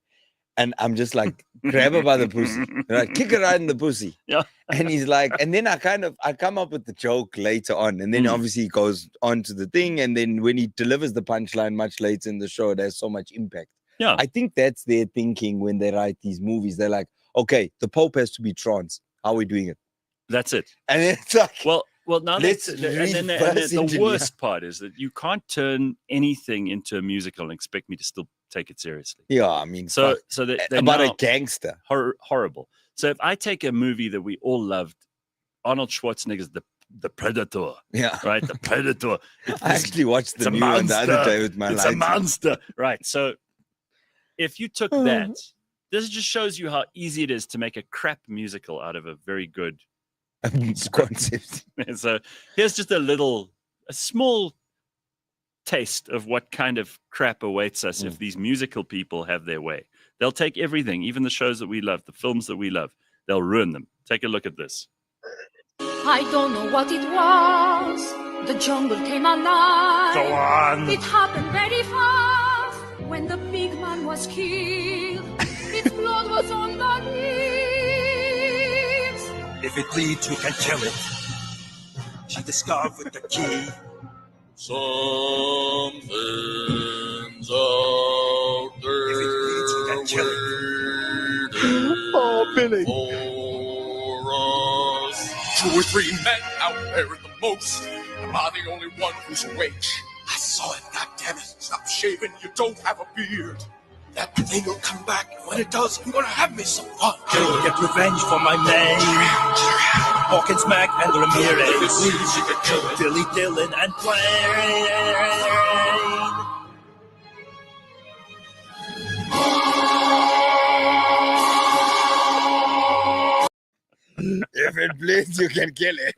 And I'm just like, grab her by the pussy. Right? Kick her right in the pussy. Yeah. And he's like, and then I come up with the joke later on. And then obviously he goes on to the thing. And then when he delivers the punchline much later in the show, there's so much impact. Yeah. I think that's their thinking when they write these movies. They're like, okay, the Pope has to be trance. How are we doing it? That's it. And it's like, well, now the worst part is that you can't turn anything into a musical and expect me to still take it seriously. Yeah, I mean, so about a gangster, horrible. So if I take a movie that we all loved, Arnold Schwarzenegger's The Predator. Yeah, right. The Predator. I actually watched the new one the other day with my lights. It's a monster, right? So if you took that, this just shows you how easy it is to make a crap musical out of a very good concept. So here's just a small taste of what kind of crap awaits us if these musical people have their way. They'll take everything, even the shows that we love, the films that we love, they'll ruin them. Take a look at this. I don't know what it was. The jungle came alive. Go on. It happened very fast when the big man was killed. Its blood was on the leaves. If it bleeds, we can kill it. She discovered the key. Something's out there. If it bleeds, we can kill it. Oh, Billy. For us. 2 or 3 men out there in the most. Am I the only one who's awake? I saw it, goddammit. Stop shaving, you don't have a beard. That thing will come back, and when it does, I'm gonna have me some fun. Gonna get revenge for my man. Hawkins, Mac, and Ramirez. Billy Dillon and Plain. if it bleeds, you can kill it.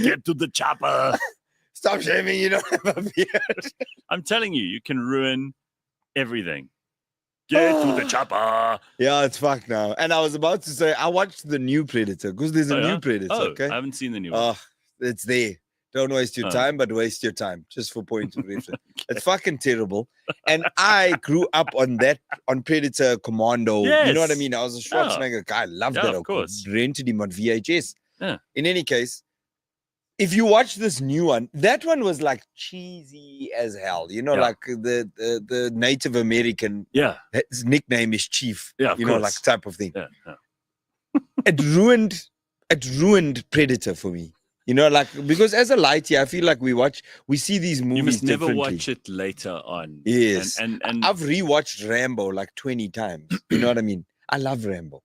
Get to the chopper. Stop shaving, you don't have a beard. I'm telling you, you can ruin everything. Get to the chopper. Yeah, it's fucked now. And I was about to say, I watched the new Predator because there's a new Predator. Okay, I haven't seen the new one. Oh, it's there. Don't waste your time, but waste your time just for point of reference. It's fucking terrible. And I grew up on Predator Commando. Yes. You know what I mean? I was a Schwarzenegger guy. I loved that. Of course. Rented him on VHS. Yeah. In any case, if you watch this new one, that one was like cheesy as hell. You know, like the Native American. Yeah. His nickname is Chief. Yeah. You know, like type of thing. Yeah. It ruined Predator for me. You know, like, because as a lighty, I feel like we see these movies. You must never differently. watch it later on. Yes. And I've rewatched Rambo like 20 times. You know what I mean? I love Rambo.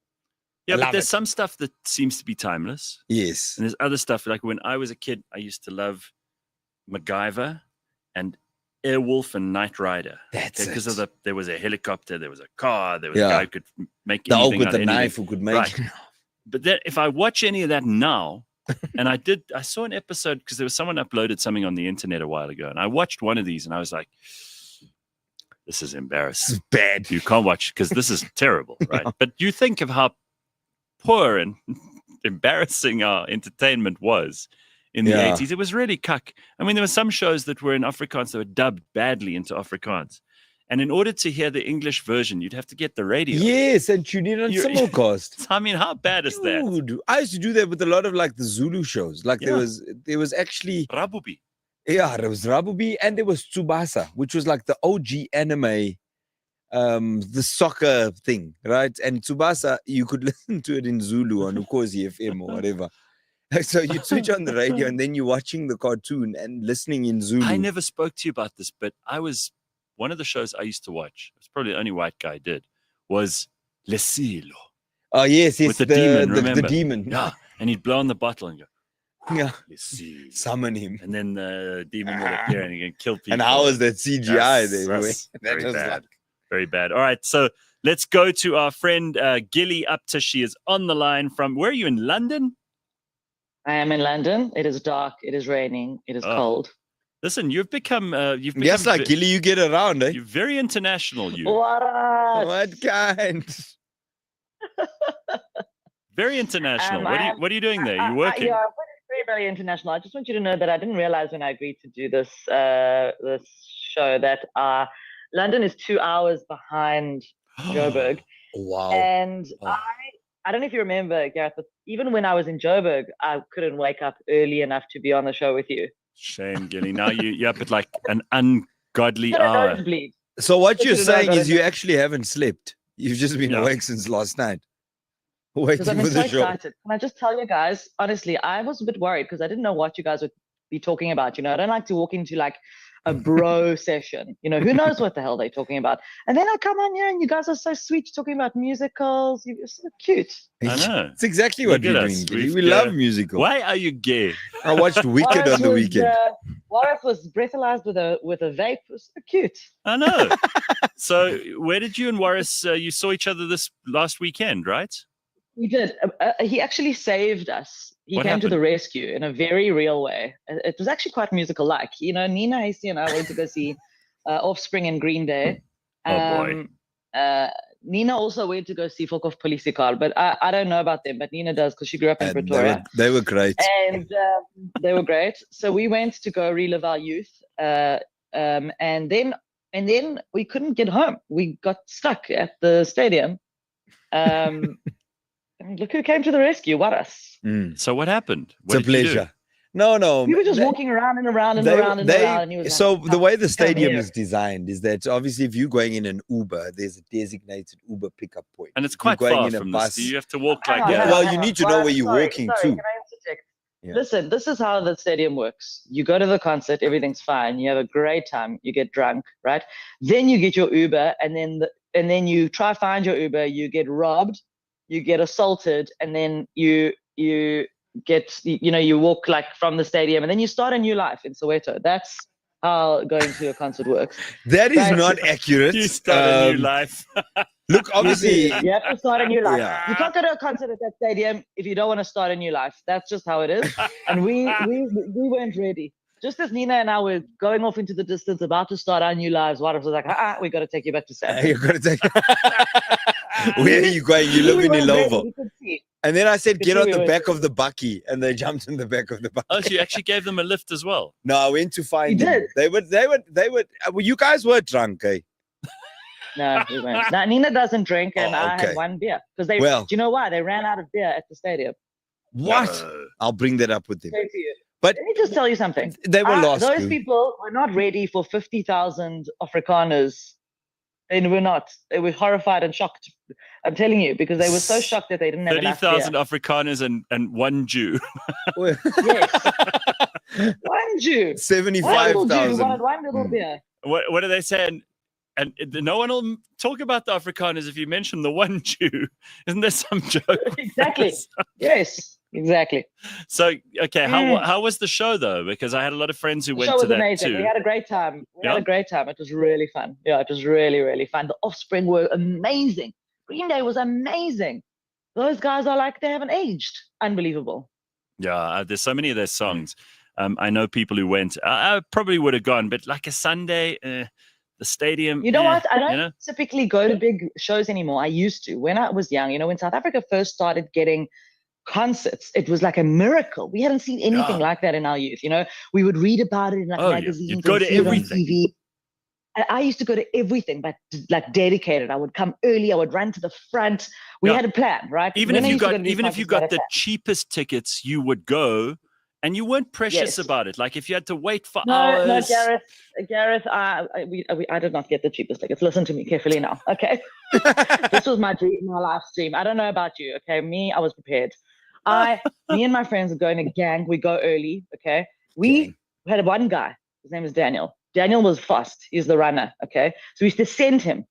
Yeah, but there's some stuff that seems to be timeless. Yes. And there's other stuff, like when I was a kid, I used to love MacGyver and Airwolf and Knight Rider. That's because there was a helicopter, there was a car, there was Yeah. a guy who could make The anything oak with out the of knife anything. who could make Right. But then if I watch any of that now, and I saw an episode because there was someone uploaded something on the internet a while ago, and I watched one of these and I was like, this is embarrassing. This is bad. You can't watch because this is terrible, right? But you think of how poor and embarrassing our entertainment was in the 80s. It was really cuck. I mean, there were some shows that were in Afrikaans that were dubbed badly into Afrikaans. And in order to hear the English version, you'd have to get the radio. Yes, and tune in on simulcast. I mean, how bad is that? Dude, I used to do that with a lot of like the Zulu shows. Like there was actually Rabubi. Yeah, there was Rabubi and there was Tsubasa, which was like the OG anime, the soccer thing, right? And Tsubasa, you could listen to it in Zulu on Ukozi FM or whatever. So you switch on the radio and then you're watching the cartoon and listening in Zulu. I never spoke to you about this, but one of the shows I used to watch, it's probably the only white guy did, was Lesilo. Oh, yes, with the demon, the remember? demon. Yeah, and he'd blow on the bottle and go, yeah, Lesilo. Summon him. And then the demon would appear and he can kill people. And how was that CGI there? That's That very was bad. like- Very bad. All right, so let's go to our friend Gilli Apter. She is on the line from, where are you, in London? I am in London. It is dark. It is raining. It is cold. Listen, you've become Yes, like Gilly, you get around, eh? You're very international, you. Warras. What kind? Very international. What are you doing there? You're working. Yeah, I'm very, very international. I just want you to know that I didn't realize when I agreed to do this this show that London is 2 hours behind Joburg. Wow. And I don't know if you remember, Gareth, but even when I was in Joburg, I couldn't wake up early enough to be on the show with you. Shame, Gilly. Now you're up at like an ungodly hour. So what you're Should've known saying better. is you actually haven't slept. You've just been awake since last night. Waiting Because I've for been so the show. excited. Can I just tell you guys, honestly, I was a bit worried because I didn't know what you guys would be talking about. You know, I don't like to walk into like a bro session. You know, who knows what the hell they're talking about. And then I come on here and you guys are so sweet. You're talking about musicals. You're so cute. I know. It's exactly what Look we're at doing. us. Gilly. We've We got- love musicals. Why are you gay? I watched Wicked on the weekend. Warras was breathalyzed with a vape. It was so cute. I know. So where did you and Warras, you saw each other this last weekend, right? We did. He actually saved us. He What came to the happened? rescue in a very real way. It was actually quite musical-like. You know, Nina Hasty and I went to go see Offspring and Green Day. Oh, boy. Nina also went to go see Folk of Political, but I don't know about them, but Nina does because she grew up in Pretoria. They were great. And they were great. So we went to go relive our youth. And then we couldn't get home. We got stuck at the stadium. And look who came to the rescue, Warras. So what happened? It's a pleasure. No. We were just walking around and around and around and around. And he was So like, the way the "Come stadium here." is designed is that obviously if you're going in an Uber, there's a designated Uber pickup point. And it's If you're quite far in a from bus, this. You have to walk like Hang on, that. hang Well, on, you hang need to on. know where you're Sorry, walking sorry, to. Can I interject? Yeah. Listen, this is how the stadium works. You go to the concert, everything's fine. You have a great time. You get drunk, right? Then you get your Uber, and then you try find your Uber. You get robbed, you get assaulted, and then you get, you walk like from the stadium, and then you start a new life in Soweto. That's how going to a concert works. That is Right. not accurate. You start a new life. Look, obviously, You have to start a new life. Yeah. You can't go to a concert at that stadium if you don't want to start a new life. That's just how it is. And we weren't ready. Just as Nina and I were going off into the distance, about to start our new lives, Warras was like, we got to take you back to South. You've got to take. Where are you going? You live in Ilovo. And then I said, get on the back of the bucky, and they jumped in the back of the bucky. Oh, so you actually gave them a lift as well? No, I went to find them. They would. Well, you guys were drunk, eh? No, we weren't. No, Nina doesn't drink, and I had one beer because they. Well, do you know why they ran out of beer at the stadium? What? I'll bring that up with them. Say to you. But let me just tell you something. They were lost. Those dude. people were not ready for 50,000 Afrikaners. They were not. They were horrified and shocked. I'm telling you, because they were so shocked that they didn't have enough beer. 30,000 Afrikaners and one Jew. Yes. One Jew. 75,000. One little beer. What do they say? And no one will talk about the Afrikaners if you mention the one Jew. Isn't there some joke? Exactly. Yes, exactly. So, okay, how was the show, though? Because I had a lot of friends who went to that, amazing. too. We had a great time. We had a great time. It was really fun. Yeah, it was really, really fun. The Offspring were amazing. Green Day was amazing. Those guys are like, they haven't aged. Unbelievable. Yeah, there's so many of their songs. I know people who went. I probably would have gone, but like a Sunday... the stadium. You know what? I don't typically go to big shows anymore. I used to. When I was young, when South Africa first started getting concerts, it was like a miracle. We hadn't seen anything like that in our youth. We would read about it in magazines. You'd go to everything. TV. I used to go to everything, but like dedicated. I would come early. I would run to the front. We had a plan, right? Even if you got the cheapest tickets, you would go. And you weren't precious about it. Like if you had to wait for hours. No, Gareth, I did not get the cheapest tickets. Listen to me carefully now, okay? This was my dream, my live stream. I don't know about you, okay? Me, I was prepared. Me and my friends are going to gang. We go early, okay? We had one guy. His name is Daniel. Daniel was fast. He's the runner, okay? So we used to send him.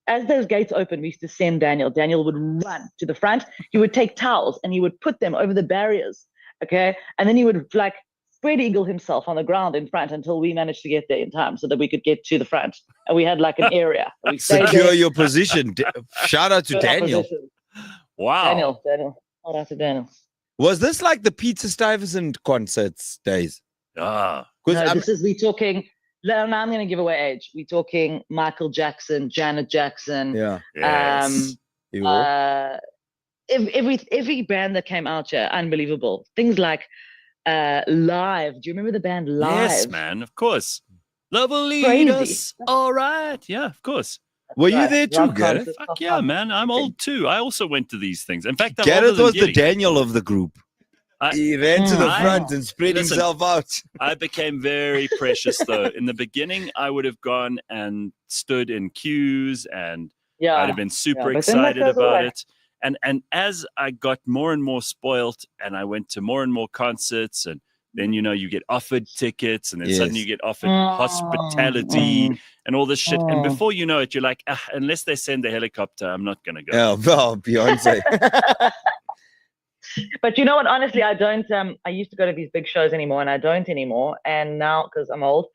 As those gates opened, we used to send Daniel. Daniel would run to the front. He would take towels and he would put them over the barriers. Okay, and then he would like spread eagle himself on the ground in front until we managed to get there in time so that we could get to the front. And we had like an area. Secure your position. Shout out to Daniel. Wow. Daniel. Shout out to Daniel. Was this like the Peter Stuyvesant concerts days? No, we talking. Now I'm going to give away age. We're talking Michael Jackson, Janet Jackson. Yeah. Every band that came out here, unbelievable. Things like Live. Do you remember the band Live? Yes, man, of course. Love will lead us. All right. Yeah, of course. Were you there too, Gareth? Fuck yeah, man. I'm old too. I also went to these things. In fact, Gareth was the Daniel of the group. He ran to the front and spread himself out. I became very precious, though. In the beginning, I would have gone and stood in queues, and I'd have been super excited about it. And as I got more and more spoiled, and I went to more and more concerts, and then you get offered tickets, and then suddenly you get offered hospitality and all this shit. And before you know it, you're like, unless they send a helicopter, I'm not gonna go. Oh, well, Beyonce. But you know what? Honestly, I don't. I used to go to these big shows anymore, and I don't anymore. And now, because I'm old,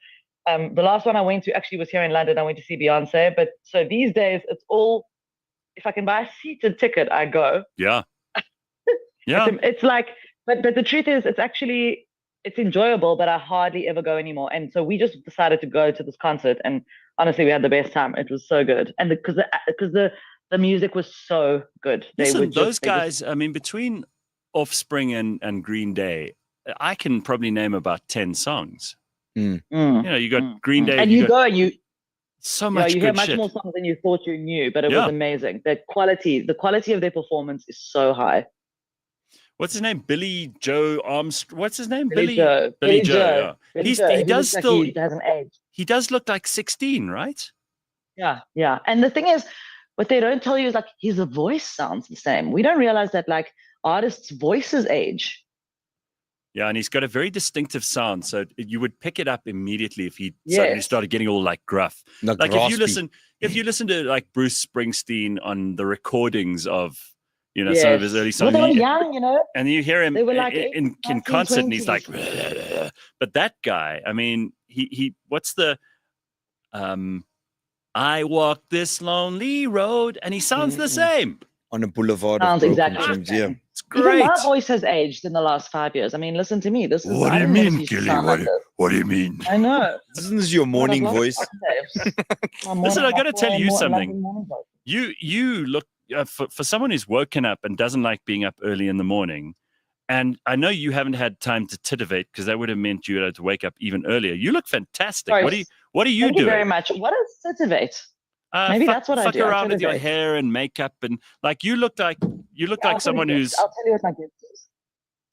the last one I went to actually was here in London. I went to see Beyonce. But so these days, it's all. If I can buy a seated ticket, I go. Yeah. Yeah. It's like, but the truth is, it's enjoyable, but I hardly ever go anymore. And so we just decided to go to this concert, and honestly, we had the best time. It was so good, and because the music was so good. Listen, those guys. I mean, between Offspring and Green Day, I can probably name about 10 songs. You got Green Day, and you so much. You hear much more songs than you thought you knew, but it was amazing. The quality of their performance is so high. What's his name? Billy Joe Armstrong. What's his name? Billy Joe. Billy Joe. Yeah. He does still. He hasn't aged. He does look like 16, right? Yeah. And the thing is, what they don't tell you is like his voice sounds the same. We don't realize that like artists' voices age. Yeah, and he's got a very distinctive sound, so you would pick it up immediately if he suddenly started getting all like gruff. Like if you listen to like Bruce Springsteen on the recordings of some of his early songs, well, they were young, and you hear him like in concert, and he's like, but that guy, I mean, he what's the I walk this lonely road, and he sounds the same on a boulevard Sounds of broken exactly dreams. the Yeah, same. it's Even great. my voice has aged in the last 5 years. I mean, listen to me. This is. What do I you didn't notice mean, used to Gilli? sound like this. What do you mean? I know. isn't this your morning I've lost voice? octaves. My Listen, I morning- got to tell my you more something. lovely morning voice. You look for someone who's woken up and doesn't like being up early in the morning. And I know you haven't had time to titivate because that would have meant you had to wake up even earlier. You look fantastic. Sorry. What are you Thank doing? you very much. What is titivate? Maybe that's what I fuck do. I around with your titivate. hair and makeup and like you look like I'll someone tell you who's. I'll tell you what my gift is.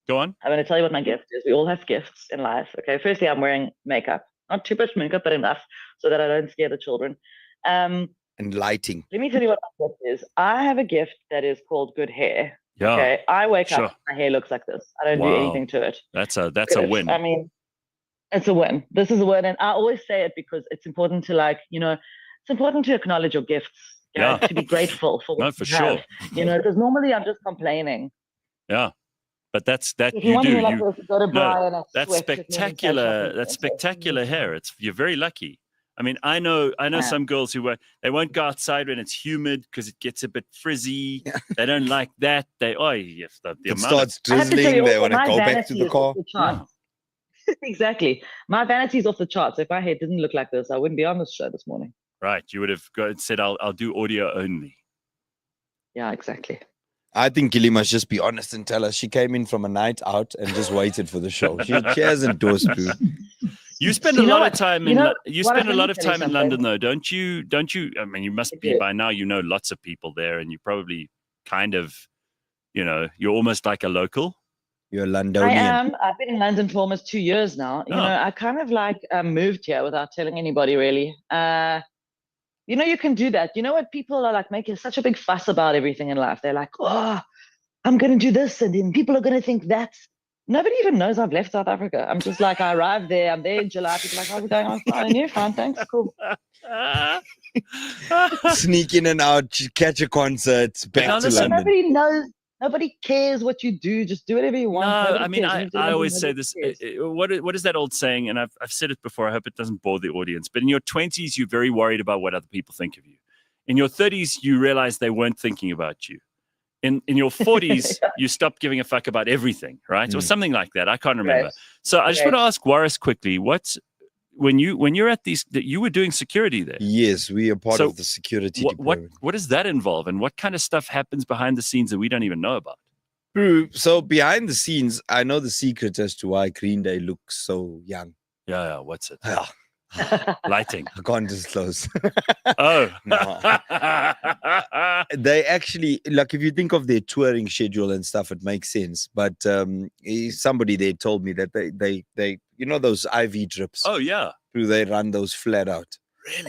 Go on. I'm going to tell you what my gift is. We all have gifts in life. Okay. Firstly, I'm wearing makeup. Not too much makeup, but enough so that I don't scare the children. And lighting. Let me tell you what my gift is. I have a gift that is called good hair. Yeah. Okay. I wake Sure. up, my hair looks like this. I don't do Wow. anything to it. That's a Good. win. I mean, it's a win. This is a win. And I always say it because it's important to it's important to acknowledge your gifts. Yeah. To be grateful for what No, for you have. sure. Because normally I'm just complaining. Yeah. But that If you you want do. to like this, you got to buy and That's spectacular. That's spectacular hair. You're very lucky. I mean, I know some girls who they won't go outside when it's humid because it gets a bit frizzy. They don't like that. The It amount starts I have to tell drizzling. you They also, want to my go back to vanity the is car. off the charts. Exactly. My vanity is off the charts. If my hair didn't look like this, I wouldn't be on this show this morning. Right. You would have said, I'll do audio only. Yeah, exactly. I think Gilli must just be honest and tell us she came in from a night out and just waited for the show. She hasn't dosed through. You spend a lot of time in something. London though, don't you? I mean, you must be by now. You know lots of people there, and you probably kind of, you're almost like a local. You're a Londonian. I am. I've been in London for almost 2 years now. I kind of moved here without telling anybody really. You can do that. You know what? People are like making such a big fuss about everything in life. They're like, oh, I'm going to do this. And then people are going to think that. Nobody even knows I've left South Africa. I'm just like, I arrived there. I'm there in July. People are like, how's it going? I'm fine. And you? Fine. Thanks. Cool. Sneak in and out, catch a concert, back to London. Nobody knows. Nobody cares what you do. Just do whatever you want. No, Nobody I mean, cares. I always say this. What is that old saying? And I've said it before. I hope it doesn't bore the audience. But in your 20s, you're very worried about what other people think of you. In your 30s, you realize they weren't thinking about you. In your 40s, you stopped giving a fuck about everything, right? Or something like that. I can't remember. Right. So I just want to ask Warras quickly, when you're at these, you were doing security there. Yes, we are part of the security department. What does that involve, and what kind of stuff happens behind the scenes that we don't even know about? True. So behind the scenes, I know the secret as to why Green Day looks so young. Yeah. What's it? Lighting. I can't disclose. Oh. No. They actually, like, if you think of their touring schedule and stuff, it makes sense. But somebody there told me that they those IV drips. Oh, yeah. They run those flat out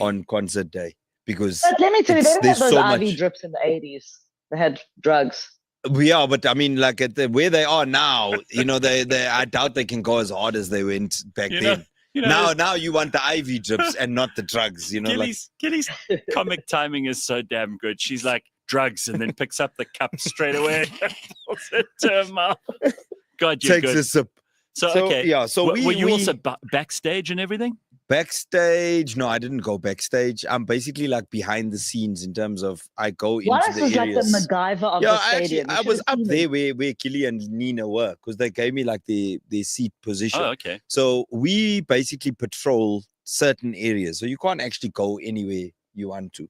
on concert day because. But let me tell you, they didn't have those so IV much. drips in the 80s. They had drugs. Yeah, but I mean, like where they are now, I doubt they can go as hard as they went back then. Now you want the IV drips and not the drugs. Gilli's comic timing is so damn good. She's like drugs and then picks up the cup straight away and pulls it to her mouth. God, you're takes good. a sip. So okay, yeah. So were you also backstage and everything? Backstage? No, I didn't go backstage. I'm basically like behind the scenes in terms of I go into the was areas. like the MacGyver of the stadium. I was up there where Gilli and Nina were because they gave me like the seat position. Oh, okay. So we basically patrol certain areas. So you can't actually go anywhere you want to.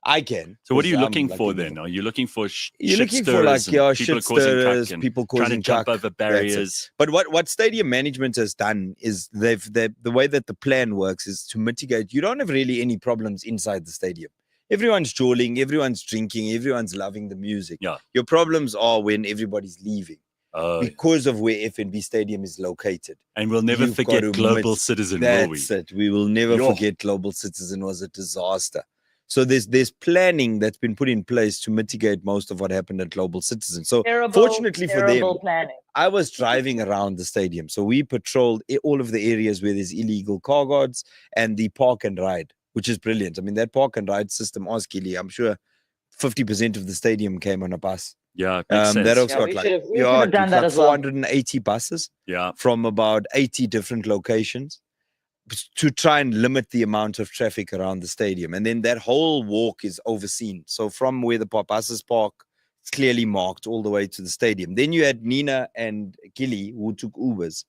I can. So what are you looking for then? Are you looking for you're looking for like shit stirrers, people trying to jump over barriers? But what stadium management has done is the way that the plan works is to mitigate. You don't have really any problems inside the stadium. Everyone's jawling, everyone's drinking, everyone's loving the music. Yeah. Your problems are when everybody's leaving. Because of where FNB Stadium is located. And we'll never forget Global Citizen, will we? That's it. We will never forget Global Citizen was a disaster. So there's planning that's been put in place to mitigate most of what happened at Global Citizen. So fortunately for them, I was driving around the stadium. So we patrolled all of the areas where there's illegal car guards and the park and ride, which is brilliant. I mean, that park and ride system, ask Gilli, I'm sure 50% of the stadium came on a bus. Yeah, makes sense. That got we should have done that as well. 480 buses from about 80 different locations. to try and limit the amount of traffic around the stadium. And then that whole walk is overseen. So from where the buses park, it's clearly marked all the way to the stadium. Then you had Nina and Gilli who took Ubers.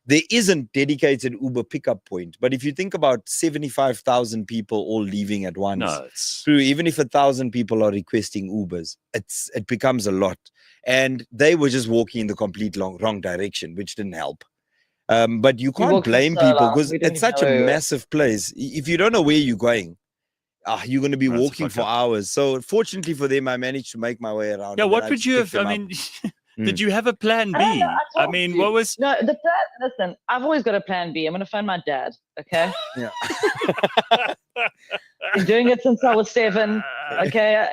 There isn't dedicated Uber pickup point. But if you think about 75,000 people all leaving at once, even if 1,000 people are requesting Ubers, it becomes a lot. And they were just walking in the complete wrong direction, which didn't help. But you can't blame people because it's such a massive place. If you don't know where you're going, you're going to be walking for hours. So fortunately for them, I managed to make my way around. Yeah, what would you have? I mean, did you have a plan B? I mean, what was? No, the plan. Listen, I've always got a plan B. I'm going to phone my dad. Okay. Yeah. Been doing it since I was 7. Okay,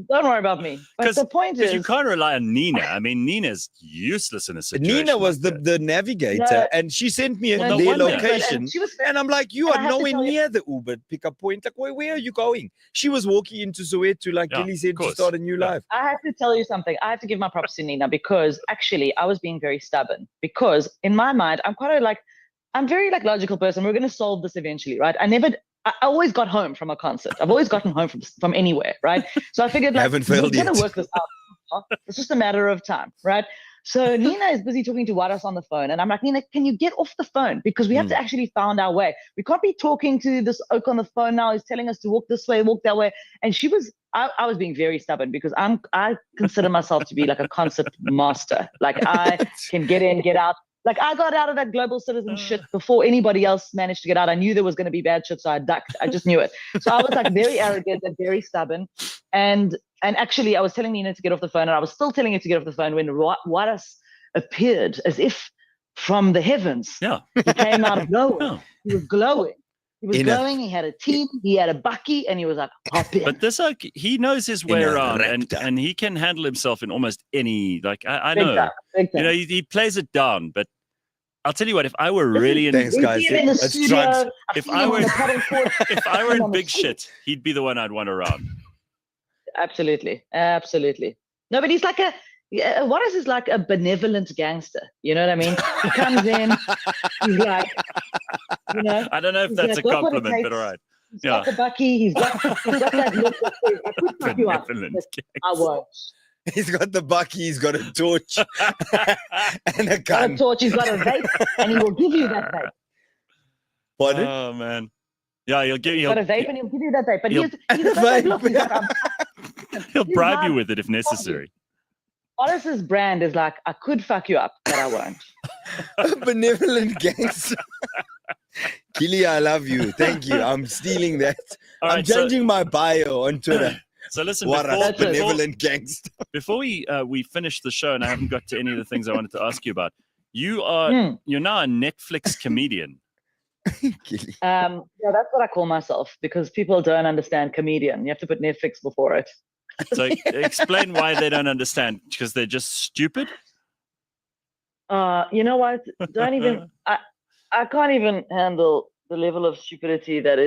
don't worry about me. But the point is, you can't rely on Nina. I mean, Nina's useless in a situation. Nina was the navigator, and she sent me their location, and I'm like, you are nowhere near the Uber pickup point. Like, where are you going? She was walking into Soweto, like Gilli said, to start a new life. I have to tell you something. I have to give my props to Nina because actually I was being very stubborn because in my mind, I'm very logical person. We're going to solve this eventually, right? I always got home from a concert. I've always gotten home from anywhere, right? So I figured we're going to work this out. It's just a matter of time, right? So Nina is busy talking to Warras on the phone. And I'm like, Nina, can you get off the phone? Because we have to actually find our way. We can't be talking to this oak on the phone now. He's telling us to walk this way, walk that way. And I was being very stubborn because I consider myself to be like a concert master. Like I can get in, get out. Like I got out of that global citizen shit before anybody else managed to get out. I knew there was going to be bad shit, so I ducked. I just knew it. So I was like very arrogant and very stubborn. And actually, I was telling Nina to get off the phone, and I was still telling her to get off the phone when Warras appeared as if from the heavens. Yeah, he came out of nowhere. He was glowing. He was glowing. He had a team. He had a bucky, and he was like, hop in. But this, he knows his way around, and he can handle himself in almost any. Like I know, big time. You know, he plays it down. But I'll tell you what, if I were really in, thanks guys, if I were in big shit, he'd be the one I'd want around. Absolutely. No, but he's like Warras is like a benevolent gangster. You know what I mean? He comes in, he's like, you know. I don't know if that's a compliment, but all right. He's got the bucky. He's got that look that says, I could fuck you up, but I won't. He's got the bucky, he's got a torch and a gun. He's got a torch, he's got a vape, and he will give you that vape. Pardon? Oh, man. Yeah, he'll give you. He's got a vape and he'll give you that vape. But he'll bribe you with it if necessary. Warras's brand is like, I could fuck you up, but I won't. A benevolent gangster. Gilli, I love you. Thank you. I'm stealing that. I'm changing my bio on Twitter. So listen, benevolent gangster. Before we finish the show, and I haven't got to any of the things I wanted to ask you about, you're now a Netflix comedian. Yeah, that's what I call myself because people don't understand comedian. You have to put Netflix before it. So explain why they don't understand, because they're just stupid? You know what? Don't even I can't even handle the level of stupidity that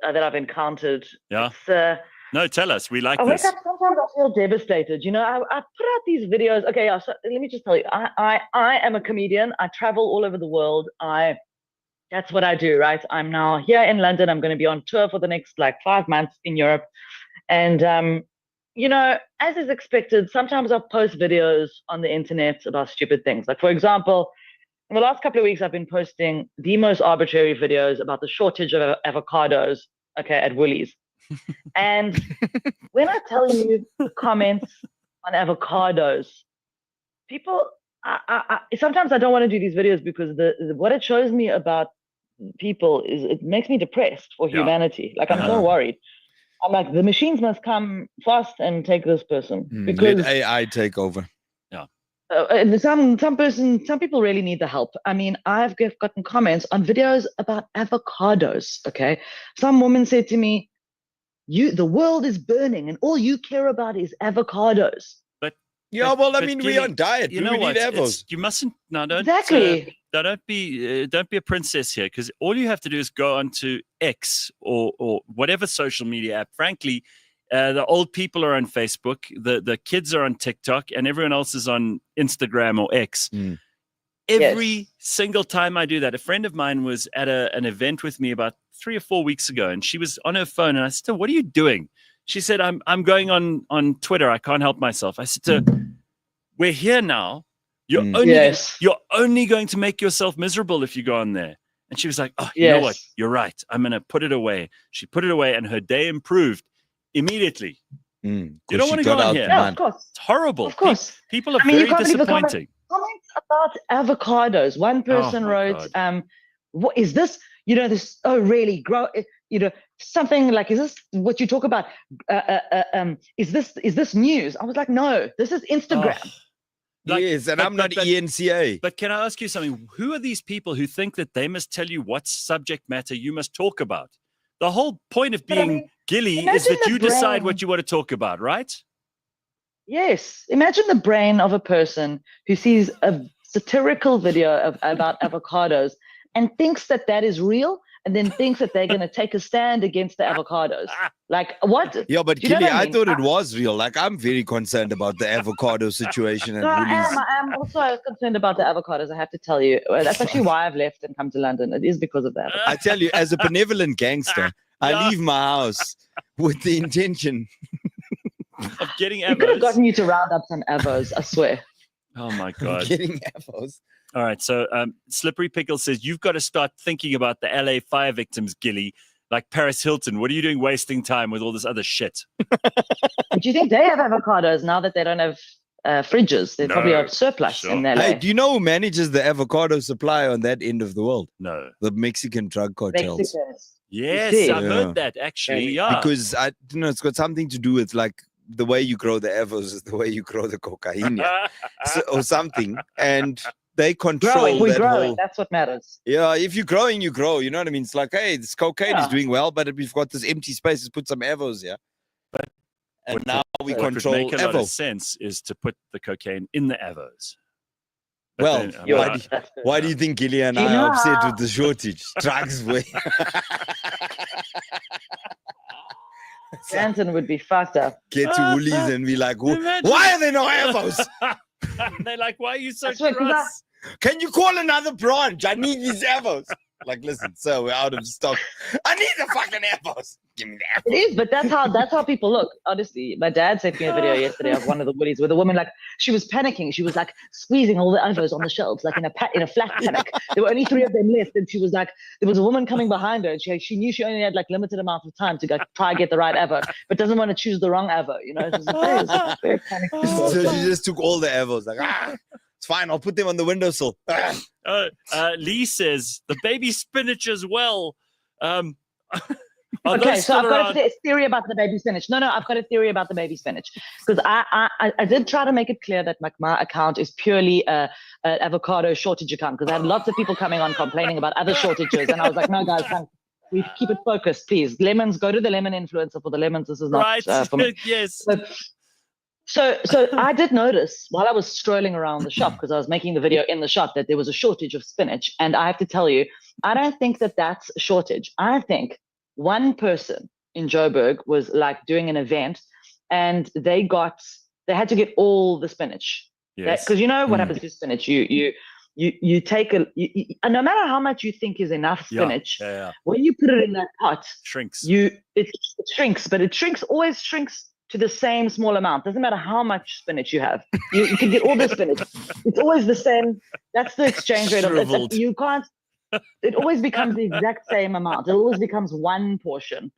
I've encountered. Yeah. It's, no, tell us. We like I this. wake up, sometimes I feel devastated. You know, I put out these videos. Okay, yeah, so let me just tell you, I am a comedian. I travel all over the world. That's what I do, right? I'm now here in London. I'm going to be on tour for the next 5 months in Europe. And, you know, as is expected, sometimes I'll post videos on the internet about stupid things. Like, for example, in the last couple of weeks, I've been posting the most arbitrary videos about the shortage of avocados, at Woolies. And when I tell you the comments on avocados, people, sometimes I don't want to do these videos because what it shows me about people is it makes me depressed for humanity. Like, I'm so worried. I'm like, the machines must come fast and take this person because let AI take over. Yeah. And some people really need the help. I mean, I've gotten comments on videos about avocados. Okay, some woman said to me, the world is burning and all you care about is avocados. But we're on diet. You know we what? need avos. You mustn't. No, don't. Exactly. Don't be a princess here, because all you have to do is go onto X or whatever social media app. Frankly, the old people are on Facebook, the kids are on TikTok, and everyone else is on Instagram or X. Every single time I do that, a friend of mine was at an event with me about 3 or 4 weeks ago, and she was on her phone, and I said, "What are you doing?" She said, I'm going on Twitter. I can't help myself. I said to her, "We're here now. You're only going to make yourself miserable if you go on there." And she was like, "Oh, you know what? You're right. I'm going to put it away." She put it away, and her day improved immediately. You don't want to go on here. No, of course. It's horrible. Of course. People are very disappointing. Comments about avocados. One person wrote, "What is this? You know, this? Oh, really? Grow? You know, something like, is this what you talk about? Is this news?" I was like, "No, this is Instagram." Yes, and I'm not ENCA. But can I ask you something? Who are these people who think that they must tell you what subject matter you must talk about? The whole point of being Gilli is that you decide what you want to talk about, right? Yes. Imagine the brain of a person who sees a satirical video about avocados and thinks that that is real, and then thinks that they're going to take a stand against the avocados. Like, what? Yeah, but Gilli, I thought it was real. Like, I'm very concerned about the avocado situation. No, I am also concerned about the avocados, I have to tell you. That's actually why I've left and come to London. It is because of that. I tell you, as a benevolent gangster, I leave my house with the intention of getting avos. We could have gotten you to round up some avos, I swear. Oh, my God. Getting avos. All right, so Slippery Pickle says, "You've got to start thinking about the LA fire victims, Gilli, like Paris Hilton. What are you doing wasting time with all this other shit?" Do you think they have avocados now that they don't have fridges? They probably have surplus in LA. Hey, do you know who manages the avocado supply on that end of the world? No. The Mexican drug cartels. Mexicans. Yes, I've heard that, actually, yeah. Because, it's got something to do with, like, the way you grow the avos is the way you grow the cocaine or something. And they control We're that growing. whole... That's what matters. Yeah, if you're growing, you grow. You know what I mean? It's like, hey, this cocaine is doing well, but if we've got this empty space, let's put some avos here. And now we control what would make a lot avos. of sense is to put the cocaine in the avos. Well, why do you think Gilli and I are upset with the shortage? Drugs way. Stanton would be fucked up. Get to Woolies and be like, why are there no avos? They're like, why are you so cross? Can you call another branch? I need these avos. Like, listen, sir, we're out of stock. I need the fucking avos. Give me the avos. It is, but that's how people look. Honestly, my dad sent me a video yesterday of one of the Woolies with a woman, like, she was panicking. She was like squeezing all the avos on the shelves, like in a flat panic. There were only 3 of them left, and she was like, there was a woman coming behind her, and she knew she only had like limited amount of time to go try and get the right avo, but doesn't want to choose the wrong avo. You know, it's very panic. So she just took all the avos, like, it's fine, I'll put them on the windowsill. Lee says the baby spinach as well. Okay, so I've got a theory about the baby spinach. No, I've got a theory about the baby spinach, because I did try to make it clear that my account is purely an avocado shortage account, because I had lots of people coming on complaining about other shortages, and I was like, no, guys, we keep it focused, please. Lemons, go to the lemon influencer for the lemons. This is not for me. Yes. So I did notice while I was strolling around the shop, because I was making the video in the shop, that there was a shortage of spinach. And I have to tell you, I don't think that that's a shortage. I think one person in Joburg was like doing an event, and they had to get all the spinach. Yes. Because you know what happens to spinach? You take no matter how much you think is enough spinach, when you put it in that pot, shrinks. It shrinks, but it always shrinks to the same small amount. Doesn't matter how much spinach you have. You can get all the spinach. It's always the same. That's the exchange rate of it. You can't. It always becomes the exact same amount. It always becomes one portion.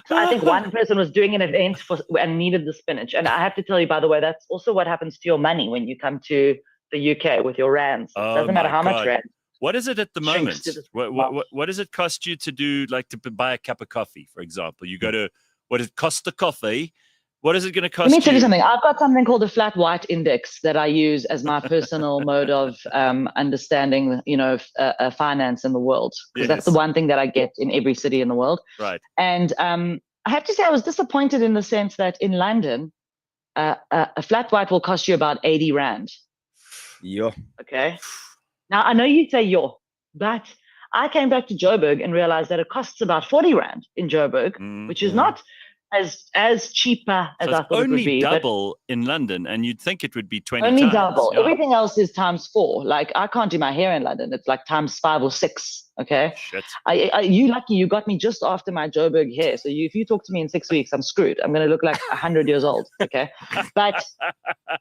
So I think one person was doing an event and needed the spinach. And I have to tell you, by the way, that's also what happens to your money when you come to the UK with your rands. It doesn't matter how much rand. What is it at the moment? What does it cost you to do, like to buy a cup of coffee, for example? You go to, what it costs the coffee. What is it going to cost you? Let me tell you something. I've got something called a flat white index that I use as my personal mode of understanding, finance in the world. Because that's the one thing that I get in every city in the world. Right. And I have to say I was disappointed in the sense that in London, a flat white will cost you about 80 rand. Yeah. Okay. Now, I know you say yo, but I came back to Joburg and realized that it costs about 40 rand in Joburg, which is not as cheaper as So I it's thought it would only be. but double in London, and you'd think it would be 20 only times. double. Yeah. Everything else is times 4. Like I can't do my hair in London. It's like times 5 or 6. Okay. Shit. You lucky you got me just after my Joburg hair. So if you talk to me in 6 weeks, I'm screwed. I'm going to look like 100 years old. Okay. But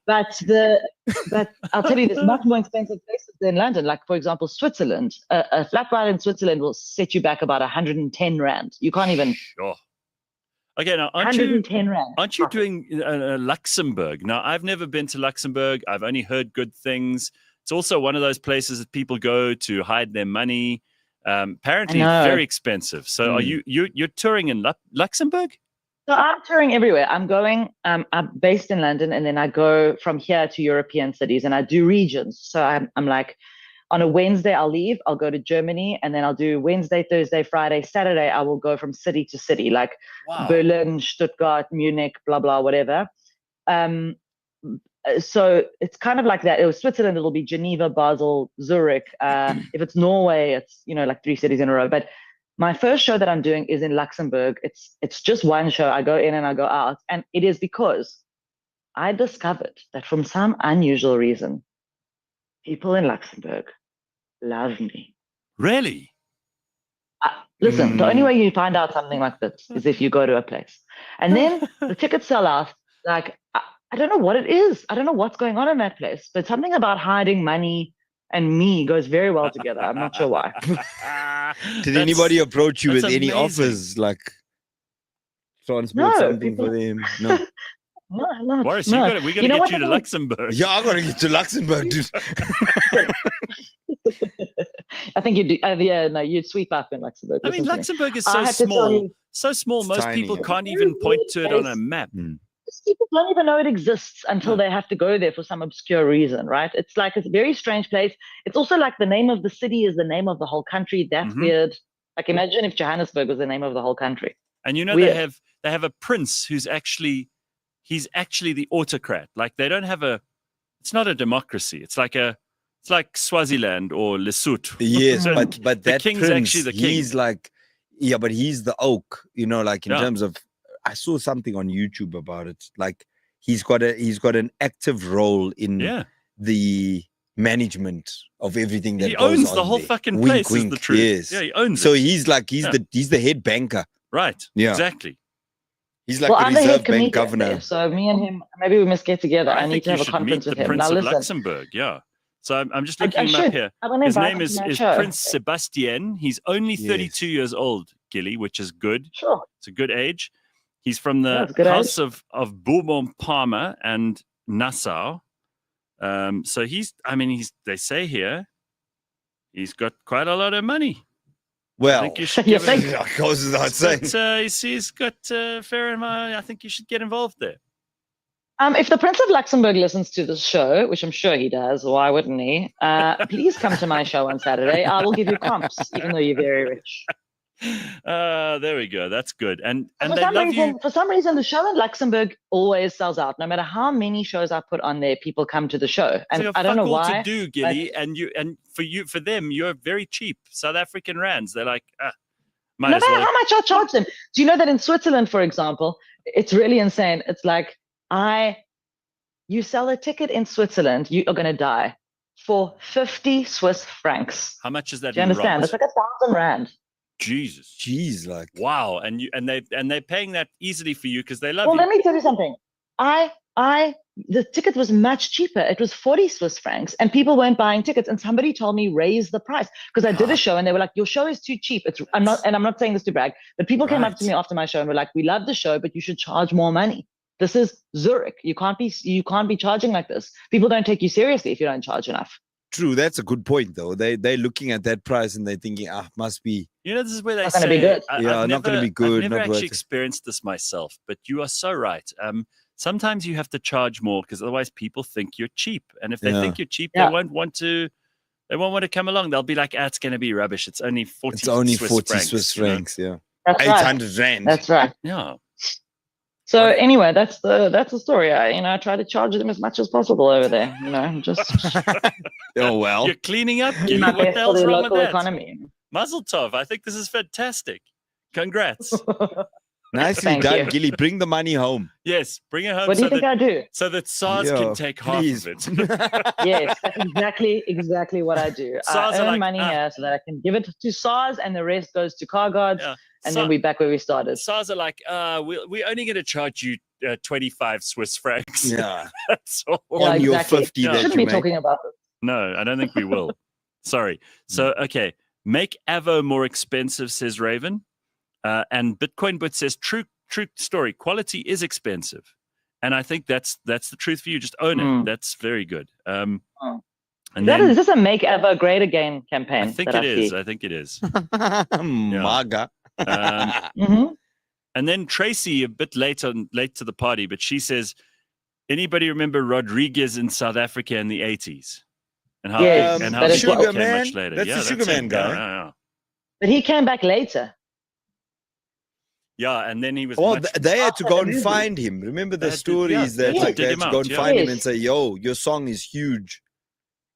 I'll tell you, there's much more expensive places than London. Like for example, Switzerland. A flat ride in Switzerland will set you back about 110 rand. You can't even. Sure. Okay, now aren't 110 rand. Aren't you doing Luxembourg? Now, I've never been to Luxembourg. I've only heard good things. It's also one of those places that people go to hide their money. Apparently, very expensive. So, are you're touring in Luxembourg? So I'm touring everywhere. I'm based in London, and then I go from here to European cities, and I do regions. So I'm like, on a Wednesday, I'll leave. I'll go to Germany, and then I'll do Wednesday, Thursday, Friday, Saturday. I will go from city to city, like Berlin, Stuttgart, Munich, blah, blah, whatever. So it's kind of like that. It was Switzerland, it'll be Geneva, Basel, Zurich. If it's Norway, it's, like 3 cities in a row. But my first show that I'm doing is in Luxembourg. It's just one show. I go in and I go out. And it is because I discovered that from some unusual reason, people in Luxembourg love me. Really? Listen, the only way you find out something like this is if you go to a place. And then the tickets sell out. Like, I don't know what it is. I don't know what's going on in that place. But something about hiding money and me goes very well together. I'm not sure why. Did anybody approach you with amazing. any offers, like transport something for them? No. No, Warras, no. we got to get you to Luxembourg. Yeah, I got to get to Luxembourg, dude. I think you'd do. You'd sweep up in Luxembourg. I mean, Luxembourg is so I have to tell small. you, So small, most tiny, people yeah. can't even point to it on a map. people don't even know it exists until they have to go there for some obscure reason, right? It's like it's a very strange place. It's also like the name of the city is the name of the whole country. That's weird. Like imagine if Johannesburg was the name of the whole country. And Weird. they have a prince who's he's actually the autocrat. Like they don't have it's not a democracy. It's like Swaziland or Lesotho. Yes, So but the that king's prince, actually the king. he's like, but he's the oak, like in terms of, I saw something on YouTube about it. Like he's got an active role in the management of everything that he goes owns on the whole there. fucking Wink, place. wink, Is the truth. yes. Yeah, he owns So it. he's like he's the head banker. Right. Yeah. Exactly. He's like I'm the the head Reserve Bank comedian governor. there, so me and him, maybe we must get together. I need think to you have a should conference meet with the him. Prince Now of listen, Luxembourg. Yeah. So I'm just I looking him up should. here. I'm gonna His invite name him to my is show. Prince Sebastian. He's only 32 years old, Gilli, which is good. Sure. It's a good age. He's from Yeah, the it's a good House age. of Bourbon-Parma and Nassau. So they say here, he's got quite a lot of money. Well, I think you should You give him- think? Of course, without saying. But, he's got fair amount. I think you should get involved there. If the Prince of Luxembourg listens to this show, which I'm sure he does, why wouldn't he? Please come to my show on Saturday. I will give you comps, even though you're very rich. There we go. That's good. And For they some love reason, you. for some reason, the show in Luxembourg always sells out. No matter how many shows I put on there, people come to the show, and It's like I don't know fuck all why. to do, Gilli, and for them, you're very cheap. South African rands. They're like, might No as matter well. how much I charge them. Do you know that in Switzerland, for example, it's really insane. It's like you sell a ticket in Switzerland, you are going to die for 50 Swiss francs. How much is that? Do you understand? It's like 1,000 rand. Jesus. Jeez, like Wow. And they're paying that easily for you because they love Well, you. let me tell you something. The ticket was much cheaper. It was 40 Swiss francs, and people weren't buying tickets. And somebody told me raise the price because I did a show, and they were like, "Your show is too cheap." I'm not saying this to brag, but people came up to me after my show and were like, "We love the show, but you should charge more money. This is Zurich. You can't be charging like this. People don't take you seriously if you don't charge enough." true. That's a good point, though. They're looking at that price and they're thinking, must be. This is where they Not say, gonna be good. Not going to be good. I've never not worth actually it. experienced this myself, but you are so right. Sometimes you have to charge more because otherwise people think you're cheap, and if they think you're cheap, they won't want to. They won't want to come along. They'll be like, it's going to be rubbish. It's only 40 It's only Swiss 40 francs, Swiss you know? francs. Yeah, That's right. 800 rand. That's right. Yeah. So anyway, that's the story. I try to charge them as much as possible over there. Just Oh well. You're cleaning up. do Gilli. my What best the for hell's the wrong with local that? economy. Mazel tov. I think this is fantastic. Congrats. Nicely Thank done, you. Gilly. Bring the money home. Yes, bring it home. What do you think I do? So that SARS Yo, can take please. half of it. Yes, that's exactly what I do. SARS I are earn like, money here so that I can give it to SARS, and the rest goes to car guards, and then we're back where we started. SARS are like, we're only going to charge you 25 Swiss francs. Yeah. That's all. Yeah, On your exactly. 50 We that shouldn't you be make. talking about this. No, I don't think we will. Sorry. So, okay. Make Avo more expensive, says Raven. And Bitcoin Bit says, true story. Quality is expensive. And I think that's the truth for you. Just own it. That's very good. And Is this a Make Avo Great Again campaign? I think it is. I think it is. MAGA. And then Tracy, a bit late to the party, but she says, anybody remember Rodriguez in South Africa in the 80s? And how the Sugar came Man? much later. That's the Sugar Man guy. Yeah. But he came back later. Yeah, and then he was. Well, they had to go and find him. Remember the stories that they like, dig they had him to go out, and find him and say, "Yo, your song is huge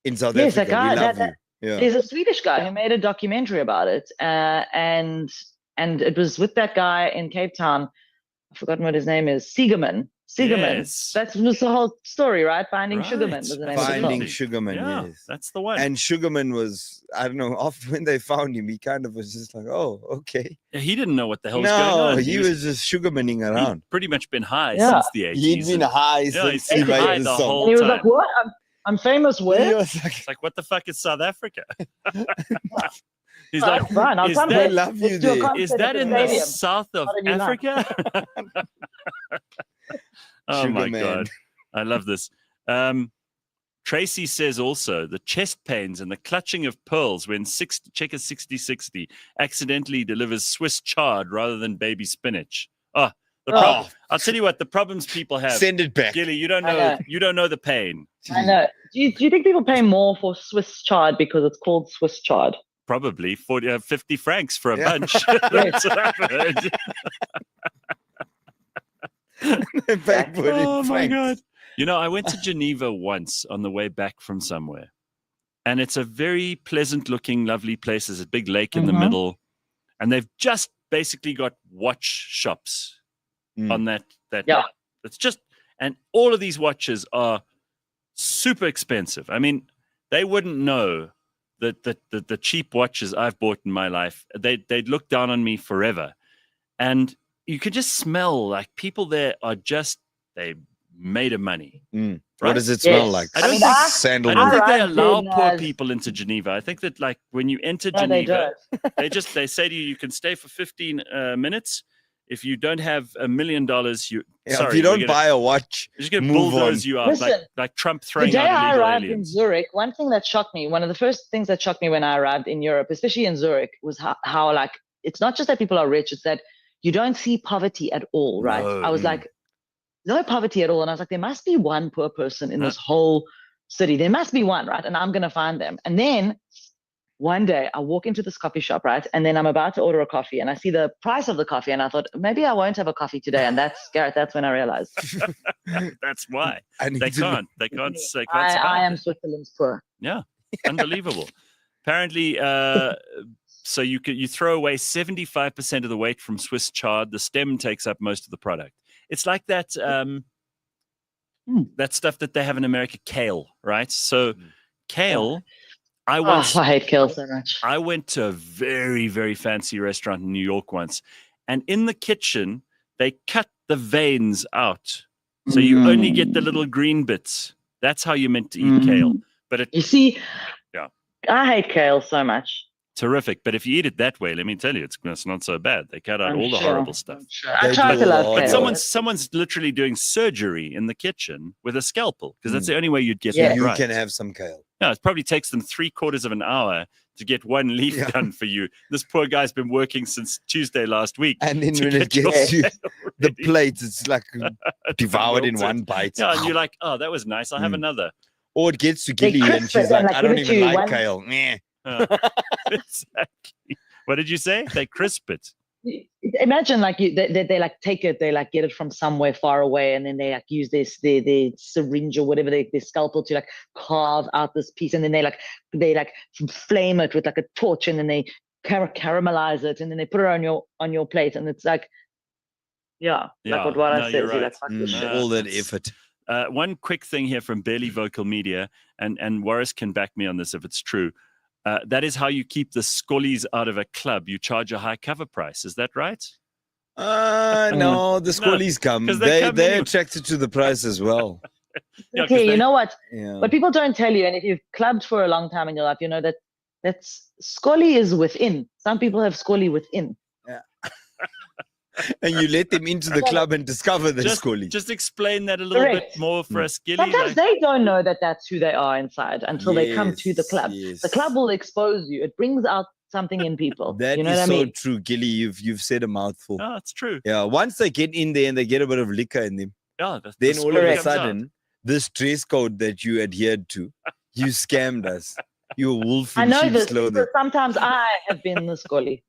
in South Yes, Africa. that guy, we love you." Yeah. There's a Swedish guy who made a documentary about it, and it was with that guy in Cape Town. I've forgotten what his name is. Siegerman. Yes. That was the whole story, right? Finding Sugarman was the name Finding of the Sugarman, Yeah, yes. that's the one. And Sugarman was, I don't know, after when they found him, he kind of was just like, "Oh, okay." Yeah, he didn't know what the hell was going on. No, he was just Sugarmaning around. He'd pretty much been high since the 80s. He'd been high since he made the song. And he was like, "What? I'm famous where?" It's like, what the fuck is South Africa? He's Oh, like, fine. I'll is come that, there. Let's do a concert is at that the in the stadium. south of What have you done? Africa? Oh my Sugar God. Man. I love this. Tracy says also the chest pains and the clutching of pearls when Checker 6060 accidentally delivers Swiss chard rather than baby spinach. Oh, I'll tell you what, the problems people have. Send it back. Gilly, you don't I know. know. You don't know the pain. I know. Do you think people pay more for Swiss chard because it's called Swiss chard? Probably 50 francs for a bunch. Yes. That's what I've heard. Oh my God. You know, I went to Geneva once on the way back from somewhere, and it's a very pleasant looking, lovely place. There's a big lake in the middle, and they've just basically got watch shops on that. It's just, and all of these watches are super expensive. I mean, they wouldn't know that the cheap watches I've bought in my life, they'd look down on me forever. And you could just smell like people there are just, they made of money. Right? Right? What does it smell like? I don't think they allow poor people into Geneva. I think that like when you enter Geneva, they say to you can stay for 15 minutes. If you don't have $1 million, if you don't buy a watch, you're just gonna move bulldoze on. you out. Listen, like Trump The throwing day out I illegal arrived aliens. in Zurich, one thing that shocked me, one of the first things that shocked me when I arrived in Europe, especially in Zurich, was how like, it's not just that people are rich, it's that you don't see poverty at all, right? No. I was like, no poverty at all. And I was like, there must be one poor person in this whole city. There must be one, right? And I'm going to find them. And then one day I walk into this coffee shop, right? And then I'm about to order a coffee and I see the price of the coffee. And I thought, maybe I won't have a coffee today. And that's, Gareth, that's when I realized. That's why. They can't I survive. am Switzerland's poor. Yeah, unbelievable. Apparently, so you throw away 75% of the weight from Swiss chard. The stem takes up most of the product. It's like that that stuff that they have in America, kale, right? So kale, I hate kale so much. I went to a very, very fancy restaurant in New York once, and in the kitchen they cut the veins out, so you only get the little green bits. That's how you're meant to eat kale. But you see, yeah, I hate kale so much. Terrific, but if you eat it that way, let me tell you, it's not so bad. They cut out all the horrible stuff. I try to love But kale. someone's literally doing surgery in the kitchen with a scalpel because that's the only way you'd get So that you right. can have some kale. No, it probably takes them 3/4 of an hour to get one leaf done for you. This poor guy's been working since Tuesday last week. And then to when it get your gets you kale the ready. plate, it's like devoured in Melted. one bite. Yeah, and you're like, oh, that was nice. I'll have another. Or it gets to They Gilly and crisp she's it and, like, like, I don't give it even to you like one- kale. Meh. Exactly. What did you say? They crisp it. Imagine like they like take it, they like get it from somewhere far away, and then they like use their syringe or whatever their scalpel to like carve out this piece, and then they like flame it with like a torch, and then they caramelize it, and then they put it on your plate, and it's like Yeah, Yeah, like what Warras no, says. you're You're right. like, fuck this shit. All that That's- effort. One quick thing here from Barely Vocal Media, and Warras can back me on this if it's true. That is how you keep the scollies out of a club. You charge a high cover price. Is that right? No, the squallies come. 'cause they come They're anyway. attracted to the price as well. Yeah, 'cause Okay, they- you know what? Yeah. What people don't tell you, and if you've clubbed for a long time in your life, you know that that's scolly is within. Some people have scolly within. And you let them into the club and discover the just, scolly. just explain that a little Correct. bit more for us, Gilli. Sometimes they don't know that that's who they are inside until they come to the Yes, club. yes. The club will expose you. It brings out something in people. That you know is what I so mean? true, Gilly. You've said a mouthful. Oh, it's true. Yeah, once they get in there and they get a bit of liquor in them, Yeah, then all of a comes out. sudden, this dress code that you adhered to, you scammed us. You're wolf I in know sheep's this clothing. because sometimes I have been the scolly.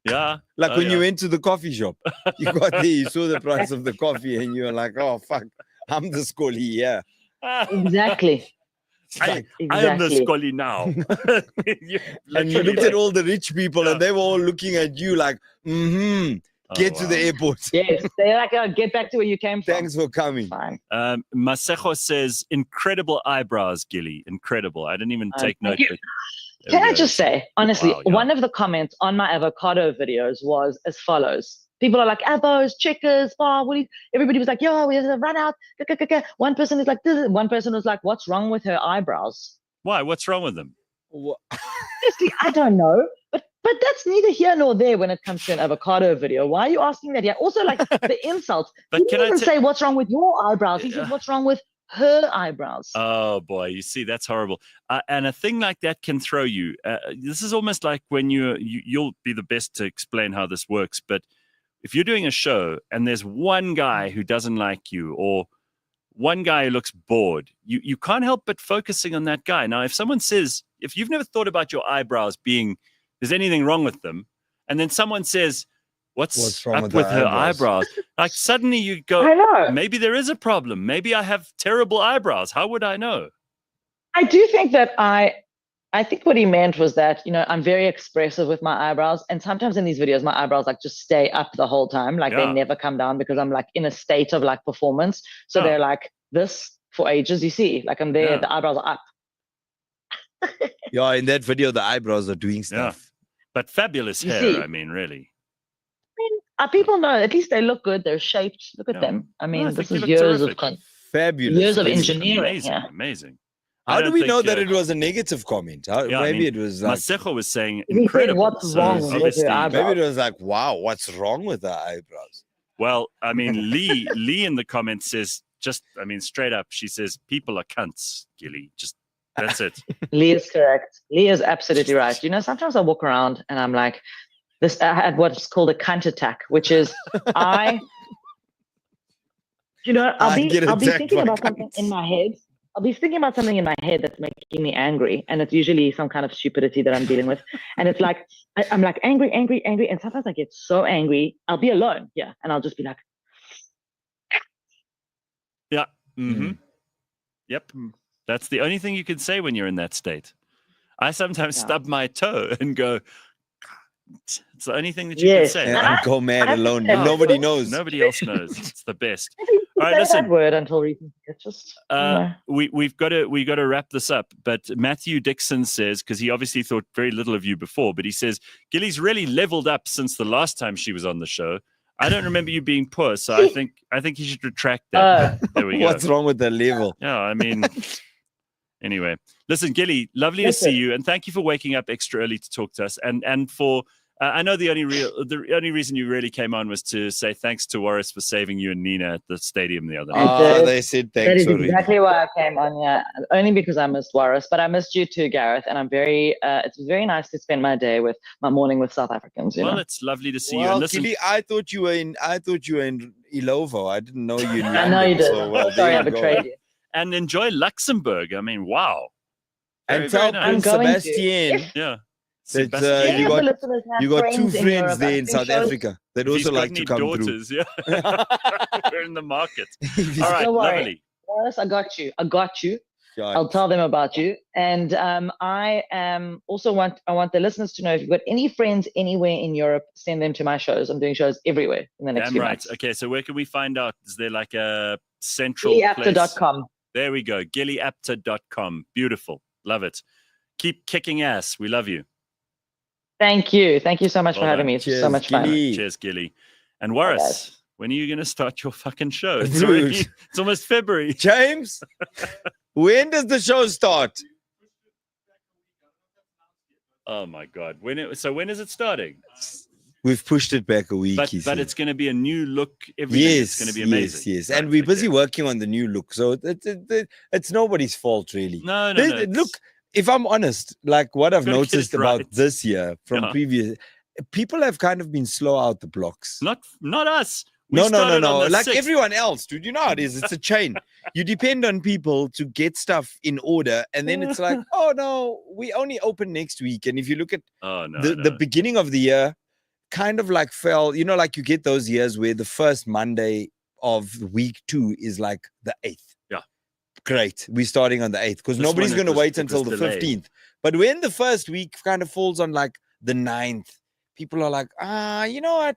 Yeah. Like Oh, when you yeah. went to the coffee shop, you got there, you saw the price of the coffee, and you were like, "Oh fuck, I'm the scolly." Yeah, Exactly. I am the Exactly. scolly now. and you looked at all the rich people, and they were all looking at you like, get to the airport. Yes, they're like, oh, get back to where you came from. Thanks for coming. Fine. Masejo says, incredible eyebrows, Gilli. Incredible. I didn't even take note. thank you. But there Can we I go. just say, honestly, Wow, yeah. one of the comments on my avocado videos was as follows. People are like, avos, chickers, everybody was like, yo, we have to run out. One person is like, this. One person was like, what's wrong with her eyebrows? Why? What's wrong with them? Honestly, I don't know. But that's neither here nor there when it comes to an avocado video. Why are you asking that? Yeah. Also, like the insult. But He can didn't I even ta- say what's wrong with your eyebrows. He said, what's wrong with her eyebrows? Oh boy, you see, that's horrible. And a thing like that can throw you. This is almost like when you'll be the best to explain how this works. But if you're doing a show and there's one guy who doesn't like you or one guy who looks bored, you can't help but focusing on that guy. Now, if someone says, if you've never thought about your eyebrows being, there's anything wrong with them, and then someone says, what's wrong up with with her her eyebrows? eyebrows? Like suddenly you go, I know. maybe there is a problem. Maybe I have terrible eyebrows. How would I know? I do think that I think what he meant was that, you know, I'm very expressive with my eyebrows. And sometimes in these videos, my eyebrows like just stay up the whole time. Like Yeah. they never come down because I'm like in a state of like performance. So Yeah. they're like this for ages. You see, like I'm there, Yeah. the eyebrows are up. Yeah, in that video, the eyebrows are doing stuff. But fabulous You hair, see. I mean, really. People know, at least they look good. They're shaped. Look at Yeah. them. I mean, I this think you is look years terrific. of Fabulous. years of Amazing. engineering. Amazing, Yeah. amazing. How I do don't we think, know that it was a negative comment? Maybe it was like, Masejo was saying He said, incredible. "What's So wrong with your obviously- eyebrows?" maybe it was like, wow, what's wrong with her eyebrows? Well, I mean, Lee in the comments says, straight up, she says, people are cunts, Gilli. Just, that's it. Lee is correct. Lee is absolutely right. You know, sometimes I walk around and I'm like, I had what's called a cunt attack, which is I'll be thinking about something in my head. I'll be thinking about something in my head that's making me angry, and it's usually some kind of stupidity that I'm dealing with. And it's like I'm like angry, and sometimes I get so angry. I'll be alone, and I'll just be like, Yeah. Mm-hmm. Yep. That's the only thing you can say when you're in that state. I sometimes stub my toe and go, it's the only thing that you can say. And go mad alone. Nobody knows. Nobody else knows. It's the best. All right, say listen. that word until recently. It's just We've got to wrap this up. But Matthew Dixon says, because he obviously thought very little of you before, but he says Gilli's really leveled up since the last time she was on the show. I don't remember you being poor, so I think you should retract that. There we go. What's wrong with the level? Yeah, I mean, anyway, listen, Gilli, lovely to see you, and thank you for waking up extra early to talk to us, and for. I know the only reason you really came on was to say thanks to Warras for saving you and Nina at the stadium the other night. They said thanks. That is already. exactly why I came on. Yeah, only because I missed Warras, but I missed you too, Gareth. And I'm very. It's very nice to spend my morning with South Africans. You Well, know? it's lovely to see you. Well, And listen, Gilli, I thought you were in Ilovo. I didn't know you. In I know you London, did. So, well, Sorry, there I you go. betrayed you. and enjoy Luxembourg. I mean, wow. Very, And tell very Prince I'm going to. Sebastian Yeah. that Sebastian. you Any of the got listeners have you got two friends in friends Europe, there I in think South shows- Africa that If he's also got like any to come through. daughters, yeah. We're in the market. All right, Don't worry. lovely. Warras, I got you. I'll tell them about you. And I want the listeners to know, if you've got any friends anywhere in Europe, send them to my shows. I'm doing shows everywhere in the next few months. Okay, so where can we find out? Is there like a central place? GilliApter.com. There we go. GilliApter.com. Beautiful. Love it. Keep kicking ass. We love you. Thank you. Thank you so much for having me. It's so much fun. Cheers, Gilli. And Warras, when are you going to start your fucking show? It's almost February. James, when does the show start? Oh my God. When is it starting? We've pushed it back a week. But it's going to be a new look. Everything is going to be amazing. Yes. And we're busy working on the new look. So it's nobody's fault, really. No. Look, if I'm honest, like what I've noticed about this year from previous, people have kind of been slow out the blocks. Not us. No. Like 6th. Everyone else, dude. You know how it is. It's a chain. You depend on people to get stuff in order. And then it's like, oh, no, we only open next week. And if you look at the beginning of the year, kind of like fell, you know, like you get those years where the first Monday of week 2 is like the 8th. Yeah. Great. We're starting on the 8th because nobody's going to wait until the 15th. But when the first week kind of falls on like the 9th, people are like, you know what?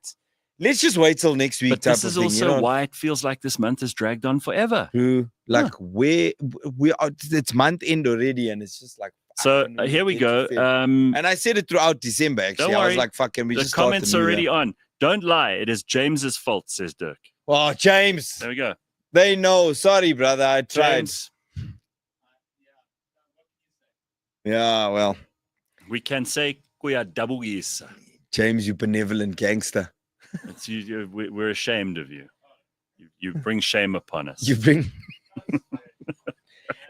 Let's just wait till next week. But this is also why it feels like this month has dragged on forever. Where we are, it's month end already, and it's just like. So here we go. And I said it throughout December, actually. I was like, fucking, we just start the comments already on. Don't lie. It is James's fault, says Dirk. Oh, James. There we go. They know. Sorry, brother. I tried. James. Yeah, well. We can say kuya dabugisa. James, you benevolent gangster. It's we're ashamed of you. You bring shame upon us. You bring...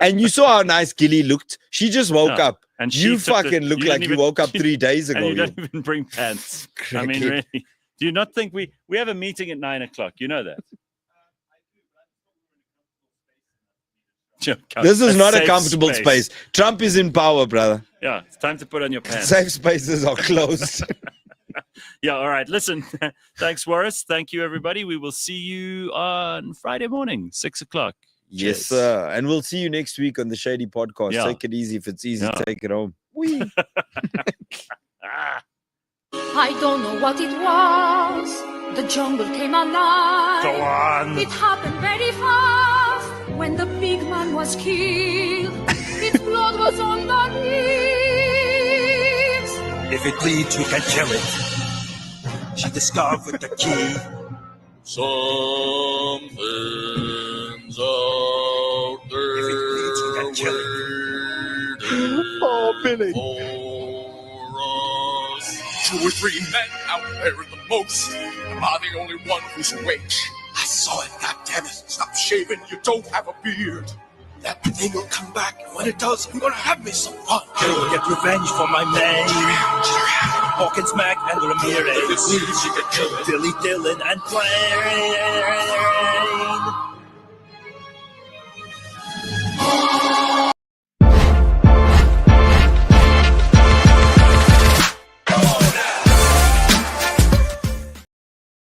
And you saw how nice Gilli looked. She just woke up. And you fucking look like you woke up 3 days ago. And you don't even bring pants. I mean, really. Do you not think we have a meeting at 9 o'clock? You know that. This is not a comfortable space. Trump is in power, brother. Yeah, it's time to put on your pants. Safe spaces are closed. Yeah, all right. Listen, thanks, Warras. Thank you, everybody. We will see you on Friday morning, 6 o'clock. Yes, sir. And we'll see you next week on the Shady Podcast. Yeah. Take it easy. If it's easy, take it home. I don't know what it was. The jungle came alive. Go on. It happened very fast. When the big man was killed, its blood was on the leaves. If it bleeds, we can kill it. She discovered the key. Something's out there. If it bleeds, we can kill it. Oh, Billy. 2 or 3 men out there at the most. Am I the only one who's awake? I saw it, goddammit. Stop shaving, you don't have a beard. That thing will come back, and when it does, I'm gonna have me some fun. Gonna get revenge for my man. Hawkins, Mac, and Ramirez. Billy, Dylan, and Blaine.